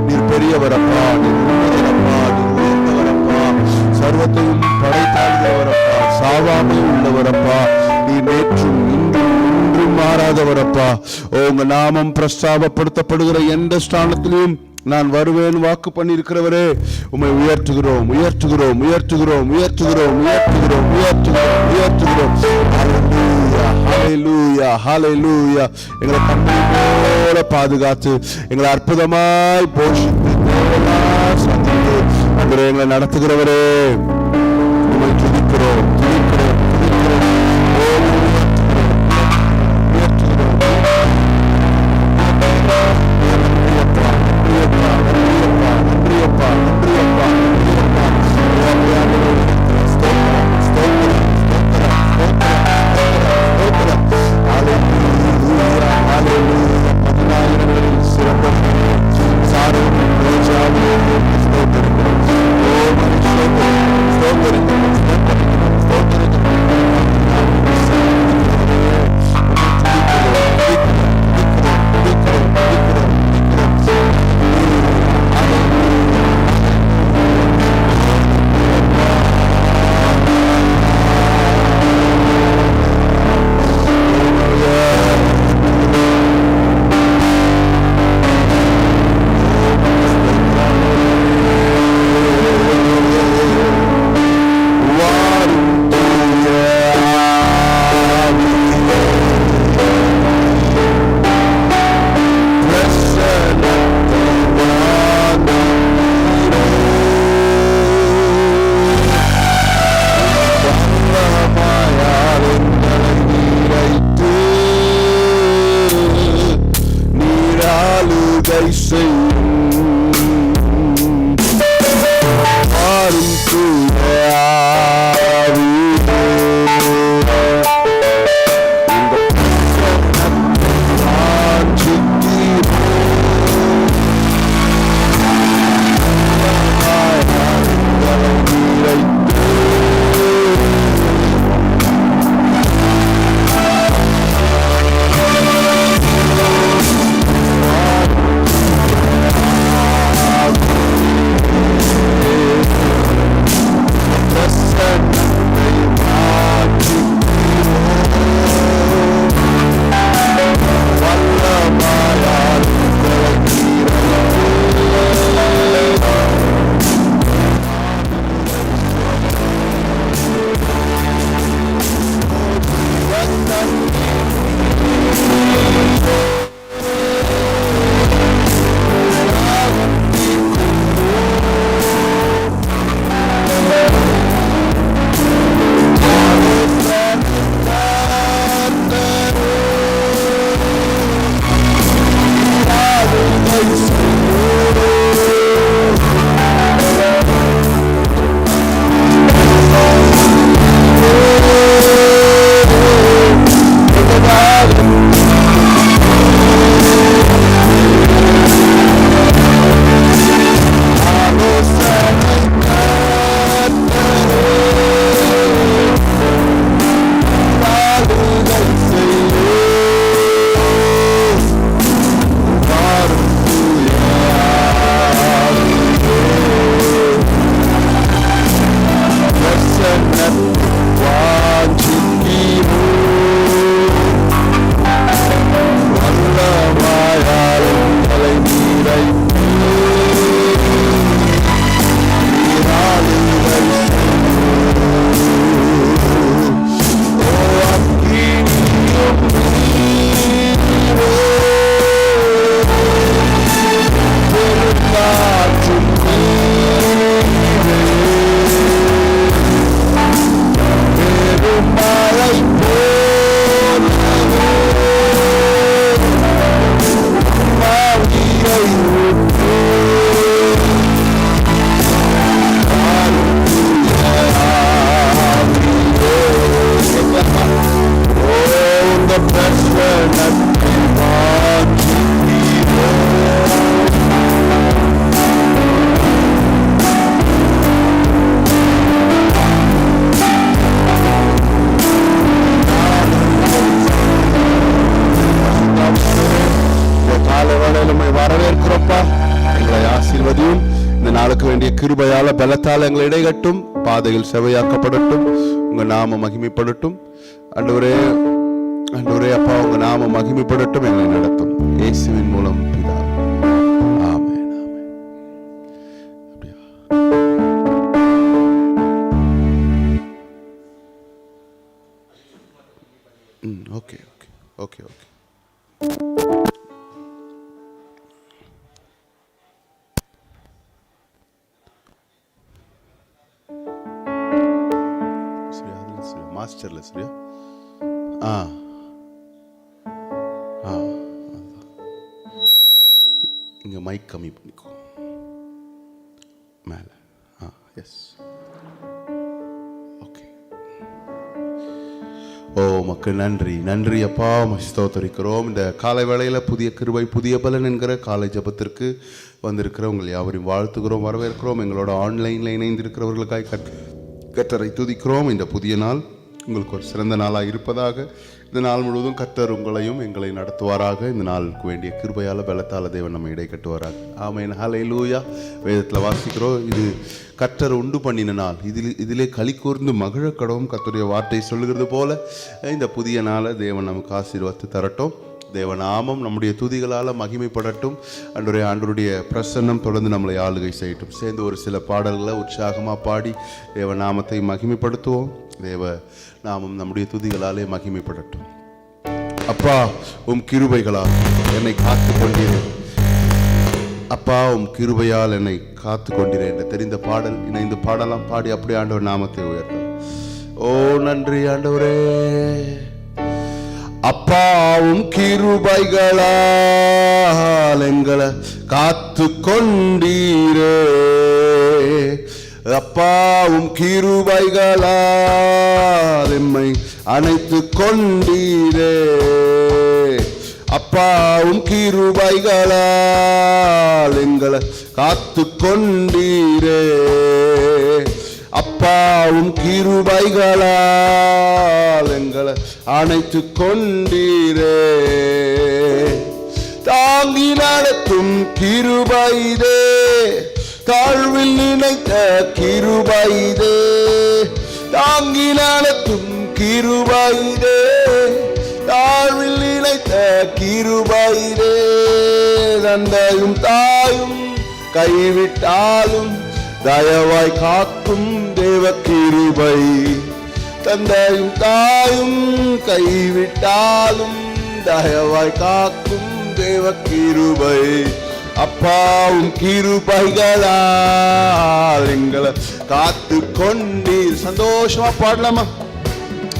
நீர் பெரியவரப்பா, நீர் உன்னதரப்பா, நீர் உயர்ந்தவரப்பா, சர்வத்தையும் படைத்தாழ்கிறவரப்பா, சாவாமை உள்ளவரப்பா, நீர் நேற்றும் இன்றும் மாறாதவரப்பா. உங்க நாமம் பிரஸ்தாபப்படுத்தப்படுகிற எந்த ஸ்தானத்திலையும் நான் வருவேன் வாக்கு பண்ணியிருக்கிறவரே, உம்மை உயர்த்துகிறோம் உயர்த்துகிறோம் உயர்த்துகிறோம் உயர்த்துகிறோம் உயர்த்துகிறோம் உயர்த்துகிறோம் உயர்த்துகிறோம். ஹல்லேலூயா ஹல்லேலூயா ஹல்லேலூயா. எங்களை கண்ணை போல பாதுகாத்து, எங்களை அற்புதமாய் போஷித்து, சந்தித்து எங்களை நடத்துகிறவரே, உம்மை துதிக்கிறோம் துதிக்கிறோம் துதிக்கிறோம். நாளுக்கு வேண்டிய கிருபையால பலத்தால எங்களை இடைகட்டும், பாதையில் செவையாக்கப்படட்டும், உங்க நாம மகிமைப்படட்டும். ஆண்டவரே ஆண்டவரே அப்பா, உங்க நாம மகிமைப்படட்டும், எங்களை நடத்தும் இயேசுவின் மூலம் பிதா. ஆமென் ஆமென். அப்படியா? Okay okay okay okay. மாஸ்டர்ல சரியா? இங்க மைக் கம்மி பண்ணிக்கோ மேல. S okay. ஓ மக்கள், நன்றி நன்றி அப்பா, ஸ்தோத்திரிக்கிறோம். இந்த காலை வேளையில் புதிய கிருபை புதிய பலன் என்கிற காலை ஜபத்திற்கு வந்திருக்கிற உங்கள் யாவரையும் வாழ்த்துகிறோம், வரவேற்கிறோம். எங்களோட ஆன்லைனில் இணைந்திருக்கிறவர்களுக்காக கர்த்தரை துதிக்கிறோம். இந்த புதிய நாள் உங்களுக்கு ஒரு சிறந்த நாளாக இருப்பதாக, இந்த நாள் முழுவதும் கர்த்தர் உங்களையும் எங்களை நடத்துவாராக. இந்த நாளுக்கு வேண்டிய கிருபையால் பலத்தால தேவன் நம்ம இடை கட்டுவாராக. ஆமென் ஹல்லேலூயா. வேதத்தில் வாசிக்கிறோம், இது கர்த்தர் உண்டு பண்ணின நாள், இதிலே களி கூர்ந்து மகிழ கடவும் கர்த்தருடைய வார்த்தை சொல்லுகிறது போல இந்த புதிய நாளை தேவன் நமக்கு ஆசீர்வாதத்தை தரட்டும். தேவநாமம் நம்முடைய துதிகளால் மகிமைப்படட்டும். ஆண்டவருடைய பிரசன்னம் தொடர்ந்து நம்மளை ஆளுகை செய்யட்டும். சேர்ந்து ஒரு சில பாடல்களை உற்சாகமாக பாடி தேவநாமத்தை மகிமைப்படுத்துவோம். தேவ நாமம் நம்முடைய துதிகளாலே மகிமைப்படட்டும். அப்பா, உம் கிருபைகளால் என்னை காத்து கொண்டீரே, அப்பா உம் கிருபையால் என்னை காத்து கொண்டீரே என்று தெரிந்த பாடல் இணைந்து பாடலாம். பாடி அப்படியே ஆண்டவர் நாமத்தை உயர்த்தலாம். ஓ நன்றி ஆண்டவரே. அப்பாவும் கிருபைகளால் எங்களை காத்து கொண்டீரே, அப்பாவும் கிருபைகளால் எம்மை அணைத்து கொண்டீரே, அப்பாவும் கிருபைகளால் எங்களை காத்து கொண்டீரே, அப்பாவும் கிருபைகளால் எங்களை அணைத்து கொண்டீரே, தாங்கி நடத்தும் கிருபைதே, தாழ்வில் நினைத்த கிருபைதே, தாங்கி நடத்தும் கிருபைதே, தாழ்வில் நினைத்த கிருபைதே, தந்தையும் தாயும் கைவிட்டாலும் தயவாய் காக்கும் தேவ கிருபை, தந்தையும் தாயும் கைவிட்டாலும் தயவாய் காக்கும் தேவ கிருபை, அப்பாவும் கிருபைகளால் எங்களை காத்து கொண்டீர். சந்தோஷமா பாடலாமா?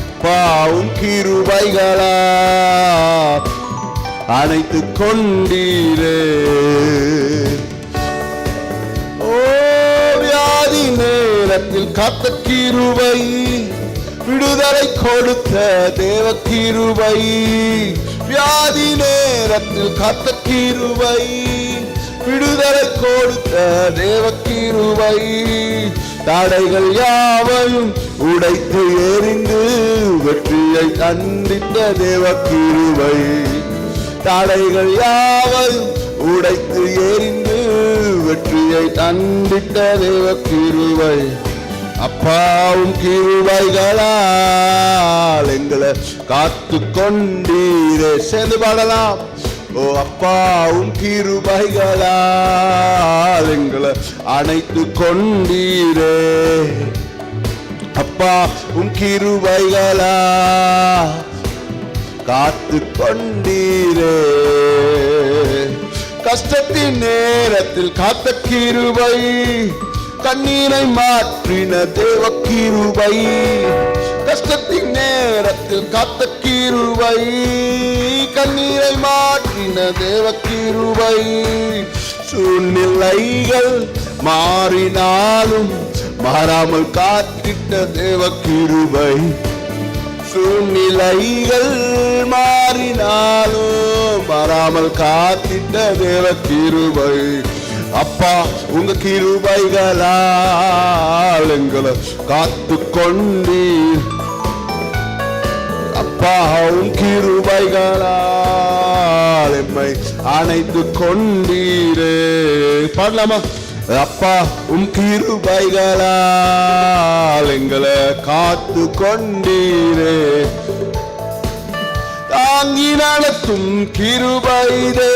அப்பாவும் கிருபைகளால் அணைத்து கொண்டீரே, நேரத்தில் காத்த கிருபை, விடுதலை கொடுத்த தேவ கிருபை, வியாதி நேரத்தில் காத்த கிருபை, விடுதலை கொடுத்த தேவ கிருபை, தடைகள் யாவையும் உடைத்து எறிந்து வெற்றியை தந்திட்ட தேவ கிருபை, தடைகள் யாவையும் உடைத்து எறிந்து வெற்றியை தந்திட்ட தேவ கிருபை, அப்பாவும் கிருபைகளால் எங்களை காத்து கொண்டீரே. சேர்ந்து பாடலாம். ஓ அப்பாவும் கிருபைகளால் எங்களை அணைத்து கொண்டீரே, அப்பாவும் கிருபைகளால் காத்து கொண்டீரே, கஷ்டத்தின் நேரத்தில் காத்த கிருபை, கண்ணீரை மாற்றின தேவ கிருபை, கஷ்டத்தின் நேரத்தில் காத்த கிருபை, கண்ணீரை மாற்றின தேவ கிருபை, சூழ்நிலைகள் மாறினாலும் மாறாமல் காத்திட்ட தேவ கிருபை, சூழ்நிலைகள் மாறினாலும் மாறாமல் காத்திட்ட தேவ கிருபை, அப்பா உங்க கிருபைகளால் எங்களை காத்து கொண்டீர், அப்பா உன் கிருபைகளால் எம்மை அணைத்து கொண்டீரே. பாடலாமா? அப்பா கிருபைகளால் எங்களை காத்து கொண்டீரே, தாங்கி நடத்தும் கிருபைதே,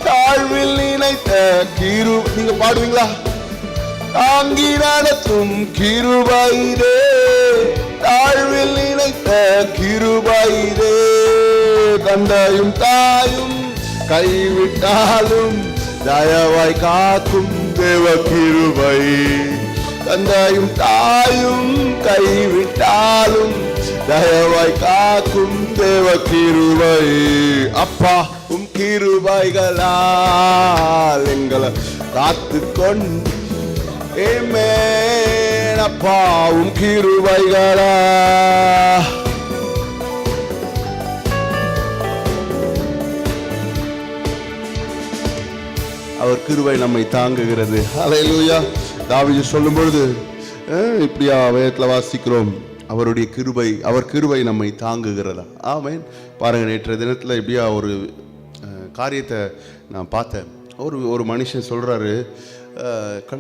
தாழ்வில் நினைத்த நீங்க பாடுவீங்களா? தாங்கி நடத்தும் கிருபைதே, தாழ்வில் நினைத்த கிருபைதே, தந்தையும் தாயும் கைவிட்டாலும் தயவாய் காக்கும் தேவ கிருபை, தந்தையும் தாயும் கைவிட்டாலும் தயவாய் காக்கும் தேவ கிருபை, அப்பா கிருபைகளால் எங்களை காத்து கொண்டு அப்பா கிருபைகளா. அவர் கிருபை நம்மை தாங்குகிறது. ஹல்லேலூயா. தாவீது சொல்லும் பொழுது இப்படியா வேதத்துல வாசிக்கிறோம், அவருடைய கிருபை, அவர் கிருபை நம்மை தாங்குகிறதா. ஆமென். பாருங்க, நேற்றைய தினத்தில் இப்படியா ஒரு காரியத்தை நான் பார்த்தேன். ஒரு மனுஷன் சொல்கிறாரு,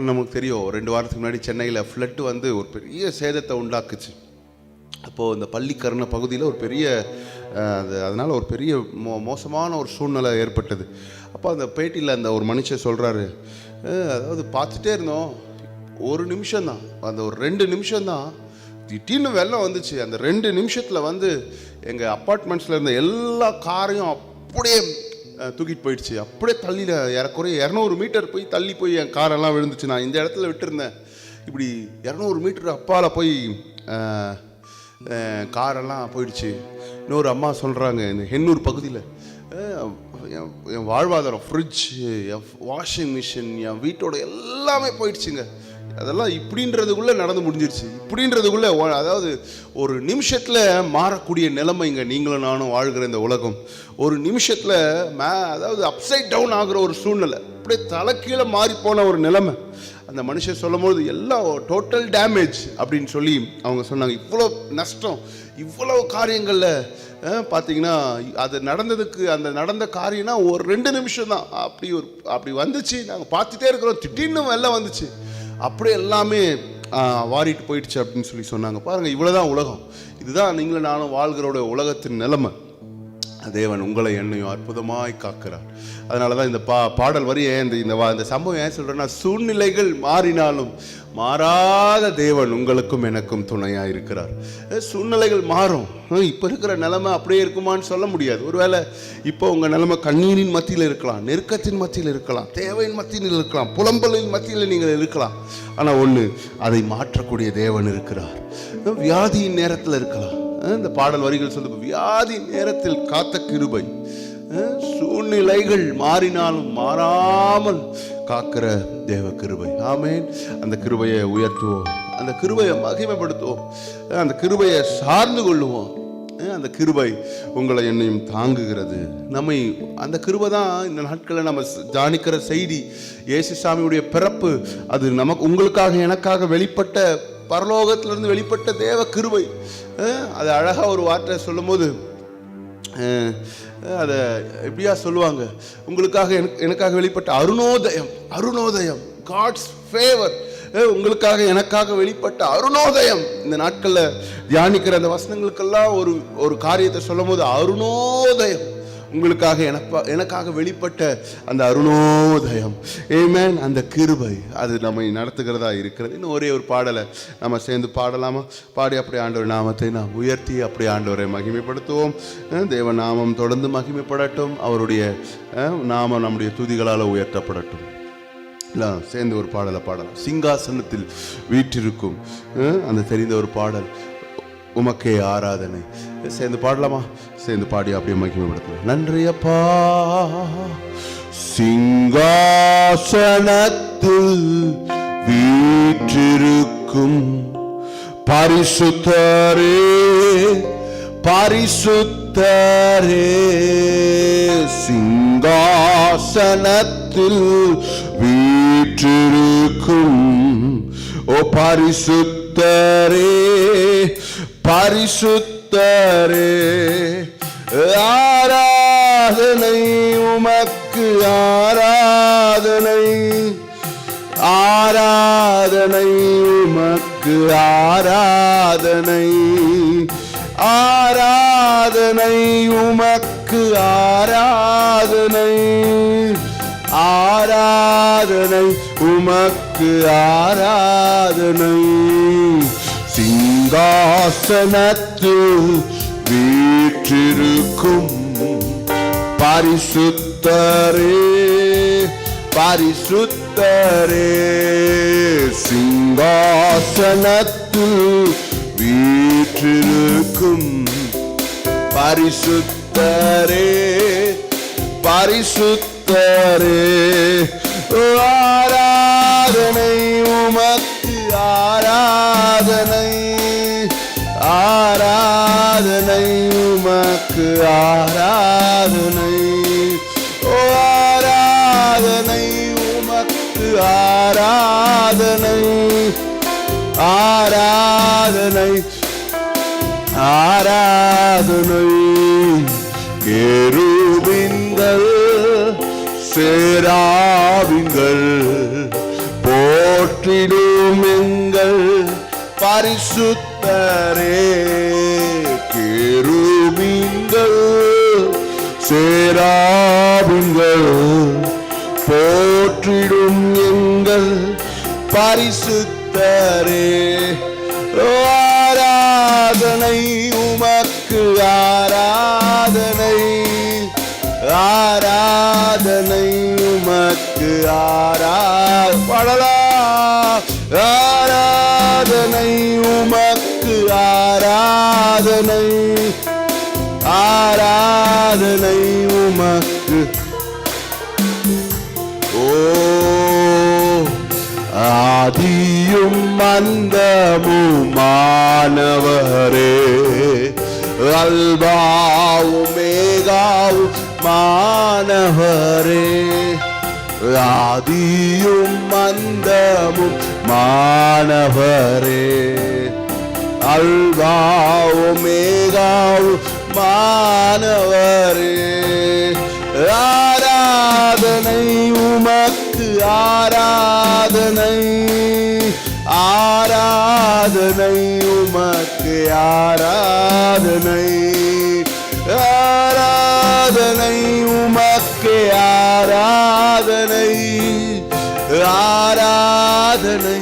நமக்கு தெரியும் 2 வாரத்துக்கு முன்னாடி சென்னையில் ஃப்ளட்டு வந்து ஒரு பெரிய சேதத்தை உண்டாக்குச்சு. அப்போது இந்த பள்ளிக்கரணை பகுதியில் ஒரு பெரிய அதனால் ஒரு பெரிய மோசமான ஒரு சூழ்நிலை ஏற்பட்டது. அப்போ அந்த பேட்டியில் அந்த ஒரு மனுஷன் சொல்கிறாரு, அதாவது பார்த்துட்டே இருந்தோம், ஒரு நிமிஷம்தான், அந்த ஒரு 2 நிமிஷம்தான் திடீர்னு வெள்ளம் வந்துச்சு. அந்த 2 நிமிஷத்தில் வந்து எங்கள் அப்பார்ட்மெண்ட்ஸில் இருந்த எல்லா காரையும் அப்படியே தூக்கிட்டு போயிடுச்சு. அப்படியே தள்ளியில் ஏறக்குறைய 200 மீட்டர் போய் தள்ளி போய் என் காரெல்லாம் விழுந்துச்சு. நான் இந்த இடத்துல விட்டுருந்தேன், இப்படி 200 மீட்டர் அப்பால் போய் காரெல்லாம் போயிடுச்சு. இன்னொரு அம்மா சொல்கிறாங்க, இந்த ஹென்னூர் பகுதியில் என் வாழ்வாதாரம், ஃப்ரிட்ஜ், என் வாஷிங் மிஷின், என் வீட்டோட எல்லாமே போயிடுச்சுங்க. அதெல்லாம் இப்படின்றதுக்குள்ளே நடந்து முடிஞ்சிருச்சு. இப்படின்றதுக்குள்ளே அதாவது ஒரு நிமிஷத்தில் மாறக்கூடிய நிலைமைங்க. நீங்களும் நானும் வாழ்கிற இந்த உலகம் ஒரு நிமிஷத்தில் அதாவது அப்சைட் டவுன் ஆகிற ஒரு சூழ்நிலை, அப்படியே தலைக்கீழே மாறி போன ஒரு நிலைமை. அந்த மனுஷன் சொல்லும் போது எல்லாம் டோட்டல் டேமேஜ் அப்படின்னு சொல்லி அவங்க சொன்னாங்க. இவ்வளோ நஷ்டம், இவ்வளோ காரியங்களில் பார்த்தீங்கன்னா அது நடந்ததுக்கு, அந்த நடந்த காரியம்னா ஒரு 2 நிமிஷம் தான். அப்படி வந்துச்சு. நாங்கள் பார்த்துட்டே இருக்கிறோம், திடீர்னு வெள்ளம் வந்துச்சு, அப்படியே எல்லாமே வாரிட்டு போயிடுச்சு அப்படின்னு சொல்லி சொன்னாங்க. பாருங்கள், இவ்வளோதான் உலகம். இதுதான் நீங்களும் நானும் வாழ்கிறோட உலகத்தின் நிலைமை. தேவன் உங்களை என்னையும் அற்புதமாய் காக்கிறார். அதனால தான் இந்த பாடல் வரி இந்த சம்பவம் ஏன் சொல்கிறேன்னா, சூழ்நிலைகள் மாறினாலும் மாறாத தேவன் உங்களுக்கும் எனக்கும் துணையாக இருக்கிறார். சூழ்நிலைகள் மாறும், இப்போ இருக்கிற நிலைமை அப்படியே இருக்குமான்னு சொல்ல முடியாது. ஒருவேளை இப்போ உங்கள் நிலைமை கண்ணீரின் மத்தியில் இருக்கலாம், நெருக்கத்தின் மத்தியில் இருக்கலாம், தேவையின் மத்தியில் இருக்கலாம், புலம்பலின் மத்தியில் நீங்கள் இருக்கலாம். ஆனால் ஒன்று, அதை மாற்றக்கூடிய தேவன் இருக்கிறார். வியாதியின் நேரத்தில் இருக்கலாம். இந்த பாடல் வரிகள் சொல்லு, வியாதி நேரத்தில் காத்த கிருபை, சூழ்நிலைகள் மாறினாலும் மாறாமல் காக்கிற தேவ கிருபை. ஆமென். அந்த கிருபையை உயர்த்துவோம், அந்த கிருபையை மகிமைப்படுத்துவோம், அந்த கிருபையை சார்ந்து கொள்ளுவோம். அந்த கிருபை உங்களை என்னையும் தாங்குகிறது. நம்மை அந்த கிருபை தான் இந்த நாட்களில் நம்ம தியானிக்கிற செய்தி. இயேசு சாமியுடைய பிறப்பு, அது நமக்கு உங்களுக்காக எனக்காக வெளிப்பட்ட, பரலோகத்திலிருந்து வெளிப்பட்ட தேவ கிருபை. அது அழகாக ஒரு வார்த்தை சொல்லும் போது அதை எப்படியா சொல்லுவாங்க, உங்களுக்காக எனக்காக வெளிப்பட்ட அருணோதயம். அருணோதயம், காட்ஸ் ஃபேவர். உங்களுக்காக எனக்காக வெளிப்பட்ட அருணோதயம். இந்த நாட்களில் தியானிக்கிற அந்த வசனங்களுக்கெல்லாம் ஒரு காரியத்தை சொல்லும் போது, அருணோதயம், உங்களுக்காக எனக்காக வெளிப்பட்ட அந்த அருணோதயம். ஆமென். அந்த கிருபை அது நம்மை நடத்துகிறதா இருக்கிறது. இன்னும் ஒரே ஒரு பாடலை நம்ம சேர்ந்து பாடலாமா? பாடி அப்படி ஆண்டவர் நாமத்தை நாம் உயர்த்தி அப்படி ஆண்டவரை மகிமைப்படுத்துவோம். தேவ நாமம் தொடர்ந்து மகிமைப்படட்டும், அவருடைய நாமம் நம்முடைய துதிகளால் உயர்த்தப்படட்டும். எல்லாம் சேர்ந்து ஒரு பாடலை பாடலாம். சிங்காசனத்தில் வீற்றிருக்கும் அந்த தெரிந்த ஒரு பாடல், உமக்கே ஆராதனை. சேர்ந்து பாடலாமா? சேர்ந்து பாடி அப்படியே மகிமைப்படுத்தலாம். நன்றி அப்பா. சிங்காசனத்தில் வீற்றிருக்கும் பரிசுத்தரே, பரிசுத்தரே, சிங்காசனத்தில் வீற்றிருக்கும் ஓ பரிசுத்தரே, பரிசுத்தரே, ஆராதனை உமக்கு ஆராதனை, உமக்கு ஆராதனை, ஆராதனை உமக்கு ஆராதனை, ஆராதனை உமக்கு ஆராதனை. சிங்காசனத்தில் வீற்றிருக்கும் பரிசுத்தரே, பரிசுத்தரே, சிங்காசனத்தில் வீற்றிருக்கும் பரிசுத்தரே, பரிசுத்தரே, ஆராதனை உமக்கு ஆராதனை, ஆராதனை உமக்கு ஆராதனை, ஆராதனை உமக்கு ஆராதனை, ஆராதனை, ஆராதனை. கேருபீன்கள் சேராபீன்கள் போற்றிடும் எங்கள் பரிசுத்தரே, கேருபீன்கள் சேராபீன்கள் போற்றிடும் எங்கள் பரிசுத்தரே, ஆராதனை உமக்கு ஆராதனை, ஆராதனை உமக்கு ஆராதனை உமக்கு ஆராதனை, ஆராதனை உமக்கு. ஓ ஆதியும் அந்தமுமானவரே, அல்பாவும் மேகாவும் மானவரே, ஆதியும் அந்தமும் மானவரே, அல்பாவும் மேகாவும் மானவரே, ஆராதனை உமக்கு ஆராதனை, ஆராதனை உமக்கு ஆராதனை, ஆராதனை உமக்கு ஆராதனை, ஆராதனை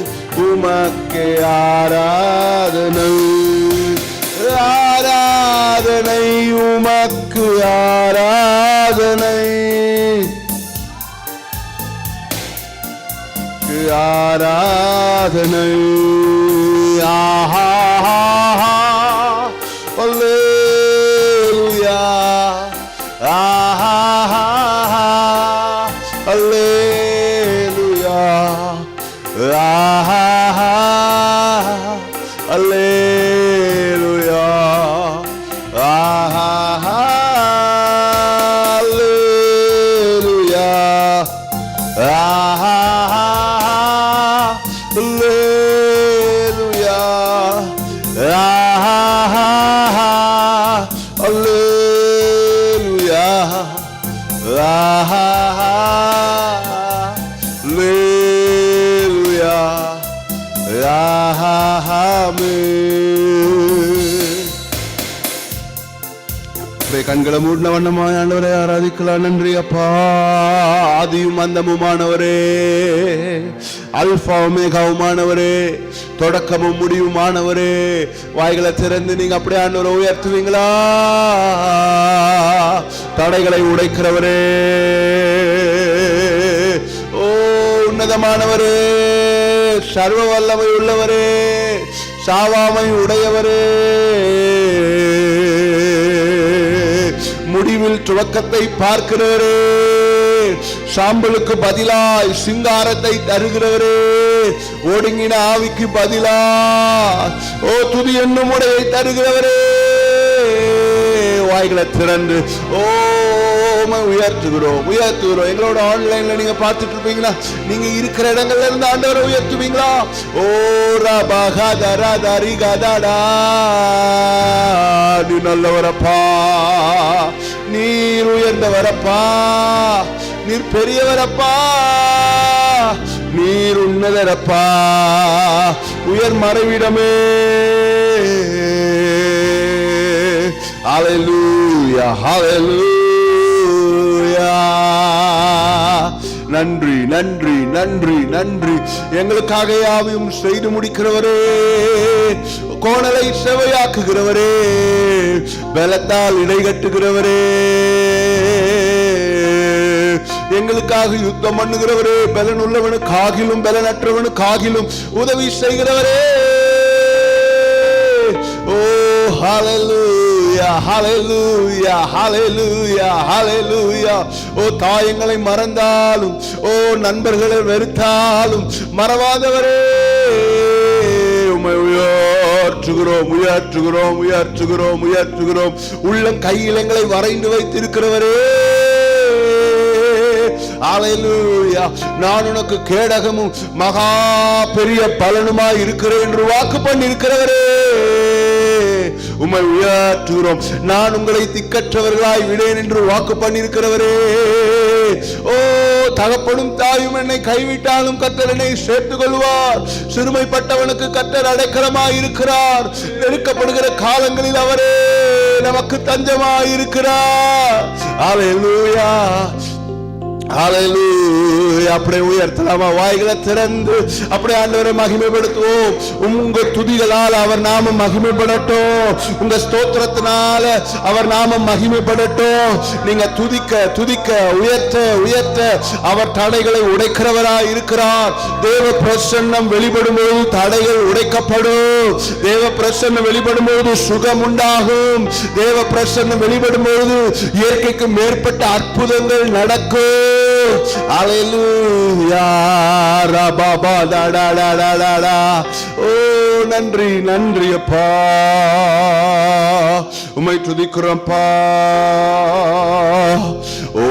உமக்கு ஆராதனை, ஆராதனை உமக்கு ஆராதனை, ஆராதனை. ஆஹா அல்லேலூயா, ஆஹா அல்லேலூயா, ஆஹா அல்லேலூயா, ஆஹா அல்லேலூயா, ஆஹா அல்லேலூயா, ஆஹா அல்லேலூயா, ஆஹா அல்லேலூயா, ஆஹா கண்களை மூடின வண்ணமாய் ஆண்டவரை ஆராதிக்கலாம். நன்றி அப்பா. ஆதியும் அந்தமுமானவரே, அல்பா ஒமேகாவுமானவரே, தொடக்கமும் முடிவுமானவரே, வாய்களை திறந்து நீங்க அப்படியே ஆண்டவரை உயர்த்துவீங்களா? தடைகளை உடைக்கிறவரே, ஓ உன்னதமானவரே, சர்வ வல்லமை உள்ளவரே, சாவாமை உடையவரே, முடிவில் துவக்கத்தை பார்க்கிறவரே, சாம்பலுக்கு பதிலாய் சிங்காரத்தை தருகிறவரே, ஒடுங்கின ஆவிக்கு பதிலா ஓ துதி என்னும் உடையை தருகிறவரே, வாய்களை திறந்து ஓ உயர்த்துகிறோம் உயர்த்துகிறோம். எங்களோட ஆன்லைன்ல நீங்க பார்த்துட்டு இருப்பீங்களா? நீங்க இருக்கிற இடங்கள்ல இருந்து ஆண்டவரை உயர்த்துவீங்களா? ஓ ரபகதரதரி கதடா, நீ நல்லவரப்பா, நீர் உயர்ந்தவரப்பா, நீர் பெரியவரப்பா, நீர் உன்னதரப்பா, உயர் மறைவிடமே. ஹல்லேலூயா, ஹல்லேலூயா. நன்றி நன்றி நன்றி நன்றி. எங்களுக்காக யாவையும் செய்து முடிக்கிறவரே, கோணலை செவையாக்குகிறவரே, பலத்தால் இடைகட்டுகிறவரே, எங்களுக்காக யுத்தம் பண்ணுகிறவரே, பலன் உள்ளவனுக்காகிலும் பலனற்றவனுக்காகிலும் உதவி செய்கிறவரே. ஓ ஹல்லேலூயா, ஹல்லேலூயா, ஹல்லேலூயா, ஹல்லேலூயா. ஓ தாயங்களை மறந்தாலும், ஓ நண்பர்களை வெறுத்தாலும் மறவாதவரே, உம்மை உயர்த்துகிறோம், உயர்த்துகிறோம், உயர்த்துகிறோம், உயர்த்துகிறோம். உள்ளம் கையில் எங்களை வரைந்து வைத்திருக்கிறவரே, ஹல்லேலூயா. நான் உனக்கு கேடகமும் மகா பெரிய பலனுமாய் இருக்கிறேன் என்று வாக்கு பண்ணி இருக்கிறவரே, உம்மை உயர்த்துகிறோம். நான் உங்களை திக்கற்றவர்களாய் விடேன் என்று வாக்கு பண்ணியிருக்கிறவரே. ஓ தகப்பனும் தாயும் என்னை கைவிட்டாலும் கர்த்தர் என்னை சேர்த்துக் கொள்வார். சிறுமைப்பட்டவனுக்கு கர்த்தர் அடைக்கலமாய் இருக்கிறார். நெருக்கப்படுகிற காலங்களில் அவரே நமக்கு தஞ்சமாய் இருக்கிறார். ஹல்லேலூயா, ஹல்லேலூயா. அப்படியே உயர்த்தலாமா? வாய்களை திறந்து அப்படியே ஆண்டவரை மகிமைப்படுத்துவோம். உங்க துதிகளால் அவர் நாமம் மகிமைப்படட்டும். உங்க ஸ்தோத்திரத்தினால அவர் நாமம் மகிமைப்படட்டும். நீங்க துதிக்க துதிக்க, உயர்த்த உயர்த்த அவர் தடைகளை உடைக்கிறவராய் இருக்கிறார். தேவ பிரசன்னம் வெளிப்படும் போது தடைகள் உடைக்கப்படும். தேவ பிரசன்னம் வெளிப்படும் போது சுகம் உண்டாகும். தேவ பிரசன்னம் வெளிப்படும் போது இயற்கைக்கு மேற்பட்ட அற்புதங்கள் நடக்கும். ஹல்லேலூயா, ரபாபா டடடடடடா. ஓ நன்றி நன்றி அப்பா, உம்மை துதிக்கிறோம்ப்பா. ஓ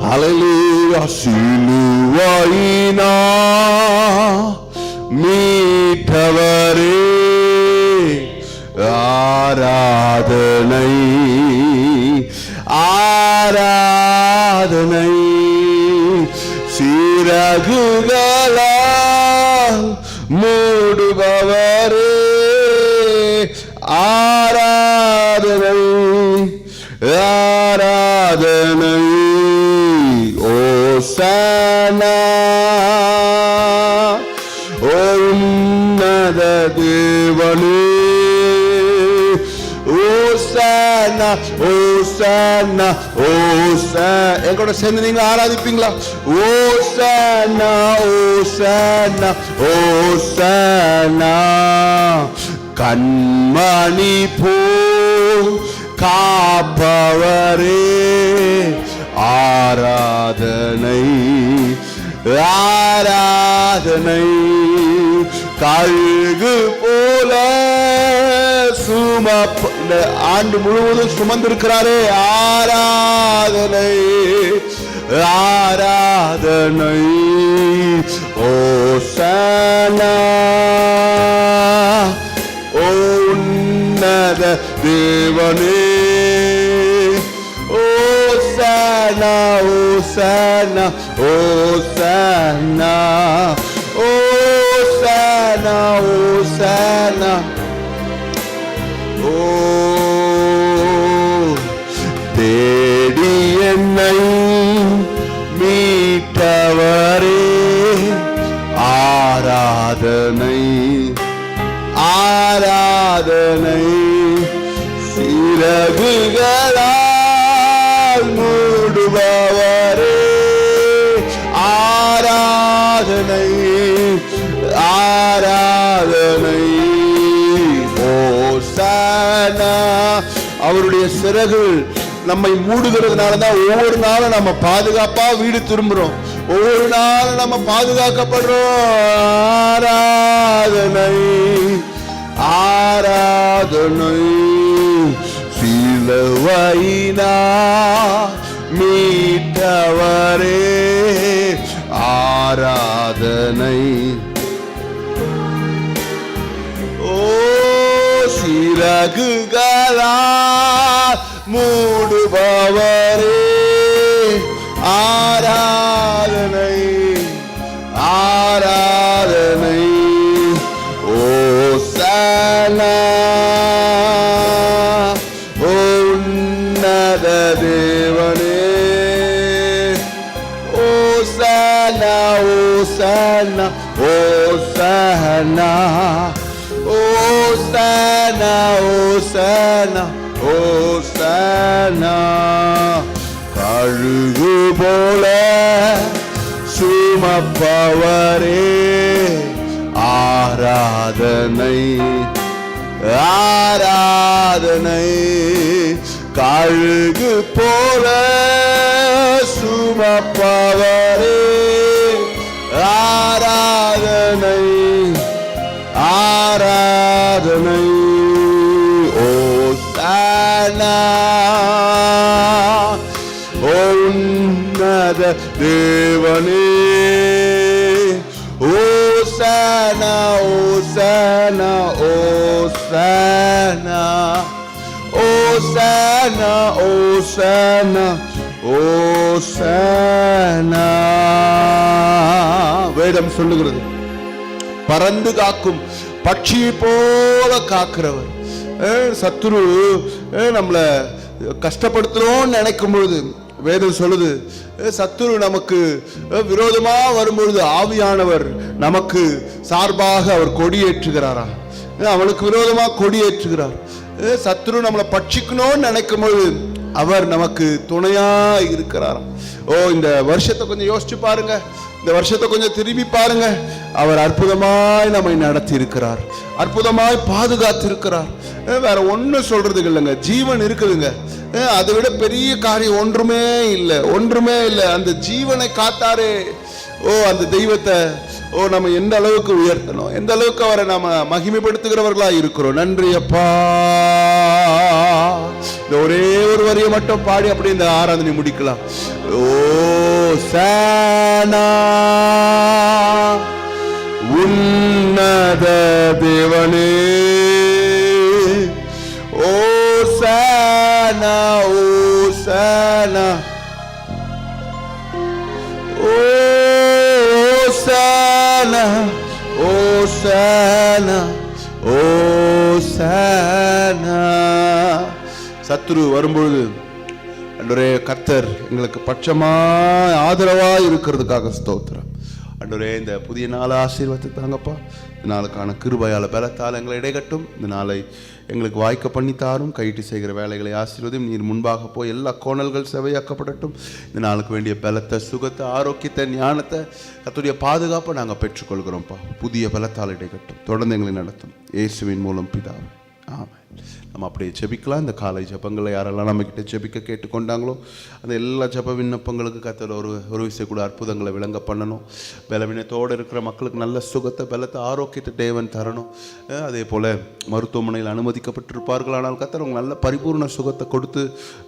ஹல்லேலூயா. சிலுவையினா மீட்டவரே ஆராதனை, ஆராதனை. சிறகுகளால் மூடுபவரே ஆராதனை, ஆராதனை. ஓசனா, ஓ உன்னத தேவனே, ஓசனா, ஓசனா, ஓசனா. எங்கூட சேர்ந்து நீங்க ஆராதிப்பீங்களா? ஓசனா, ஓசனா, ஓசனா. கண்மணி போ காப்பவரே ஆராதனை, ஆராதனை. கழுகு போல இந்த ஆண்டு முழுவதும் சுமந்திருக்கிறாரே ஆராதனை, ஆராதனை. ஓசனா, ஓ உன்னத தேவனே. ஓசனா, ஓசனா, ஓசனா, ஓசனா, ஓசனா. ஓ தேடி என்னை மீட்டவரே ஆராதனை, ஆராதனை. சிறகுகளால் மூடுபவரே ஆராதனை, ஆராதனை. ஓசனா. அவருடைய சிறகுகள் நம்மை மூடுகிறதுனால தான் ஒவ்வொரு நாளும் நம்ம பாதுகாப்பா வீடு திரும்புறோம். ஒவ்வொரு நாளும் நம்ம பாதுகாக்கப்படுறோம். ஆராதனை, ஆராதனை. சிலுவையினா மீட்டவரே ஆராதனை. ஓ சிறகுகளா மூடுபவரே ஆராதனை ஆராதனை ஓசன்னா உன்னத தேவனே ஓசன்னா ஓசன்னா ஓசன்னா ஓசன்னா ஓசன்னா ஓசன்னா கழுகு போல சுமப்பவரே ஆராதனை ஆராதனை கழுகு போல சுமப்பவரே ஆராதனை ஆராதனை ஓசன்னா உன்னத தேவனே ஓசன்னா ஓசன்னா ஓசன்னா ஓசன்னா ஓசன்னா ஓசன்னா. வேதம் சொல்லுகிறது, பறந்து காக்கும் பட்சியை போல காக்கிறவர். சத்துரு நம்மளை கஷ்டப்படுத்தணும்னு நினைக்கும் பொழுது வேதம் சொல்லுது, சத்துரு நமக்கு விரோதமா வரும்பொழுது ஆவியானவர் நமக்கு சார்பாக அவர் கொடியேற்றுகிறாரா, அவனுக்கு விரோதமா கொடியேற்றுகிறார். சத்துரு நம்மளை பட்சிக்கணும்னு நினைக்கும் பொழுது அவர் நமக்கு துணையா இருக்கிறாராம். இந்த வருஷத்தை கொஞ்சம் யோசிச்சு பாருங்க, இந்த வருஷத்தை கொஞ்சம் திரும்பி பாருங்க. அவர் அற்புதமாய் நம்மை நடத்தி இருக்கிறார், அற்புதமாய் பாதுகாத்து இருக்கிறார். வேற ஒன்னும் சொல்றதுக்கு இல்லைங்க, ஜீவன் இருக்குதுங்க, அதை விட பெரிய காரியம் ஒன்றுமே இல்லை, ஒன்றுமே இல்லை. அந்த ஜீவனை காத்தாரே, அந்த தெய்வத்தை நம்ம எந்த அளவுக்கு உயர்த்தணும், எந்த அளவுக்கு அவரை நாம மகிமைப்படுத்துகிறவர்களா இருக்கிறோம். நன்றி அப்பா. இந்த ஒரே ஒரு வரியை மட்டும் பாடி அப்படி இந்த ஆராதனை முடிக்கலாம். ஓசன்னா உன்னத தேவனே ஓசன்னா ஓசன்னா ஓசன்னா ஓசன்னா ஓசன்னா. சத்துரு வரும்பொழுது ஆண்டவரே கர்த்தர் எங்களுக்கு பட்சமாய் ஆதரவாய் இருக்கிறதுக்காக ஸ்தோத்திரம். ஆண்டவரே இந்த புதிய நாளை ஆசீர்வாதத்தை தாங்கப்பா. இந்த நாளுக்கான கிருபையால பலத்தால் எங்களை இடைகட்டும். இந்த நாளை எங்களுக்கு வாய்க்க பண்ணித்தாரும். கையிட்டு செய்கிற வேலைகளை ஆசீர்வதியும். நீர் முன்பாக போய் எல்லா கோணல்கள் செவையாக்கப்படட்டும். இந்த நாளுக்கு வேண்டிய பலத்தை, சுகத்தை, ஆரோக்கியத்தை, ஞானத்தை, கர்த்தருடைய பாதுகாப்பை நாங்கள் பெற்றுக்கொள்கிறோம்ப்பா. புதிய பலத்தால் இடைகட்டும். தொடர்ந்து எங்களை நடத்தும் இயேசுவின் மூலம் பிதாவே, ஆமென். நம்ம அப்படியே ஜெபிக்கலாம். இந்த காலை ஜெபங்களை யாரெல்லாம் நம்மக்கிட்ட ஜெபிக்க கேட்டுக்கொண்டாங்களோ அந்த எல்லா ஜெப விண்ணப்பங்களுக்கு கர்த்தர் ஒரு விஷயம் கூட அற்புதங்களை விளங்க பண்ணணும். பலவீனத்தோடு இருக்கிற மக்களுக்கு நல்ல சுகத்தை, பலத்தை, ஆரோக்கியத்தை தேவன் தரணும். அதே போல் மருத்துவமனையில் அனுமதிக்கப்பட்டிருப்பார்கள், ஆனால் கர்த்தர் அவங்க நல்ல பரிபூர்ண சுகத்தை கொடுத்து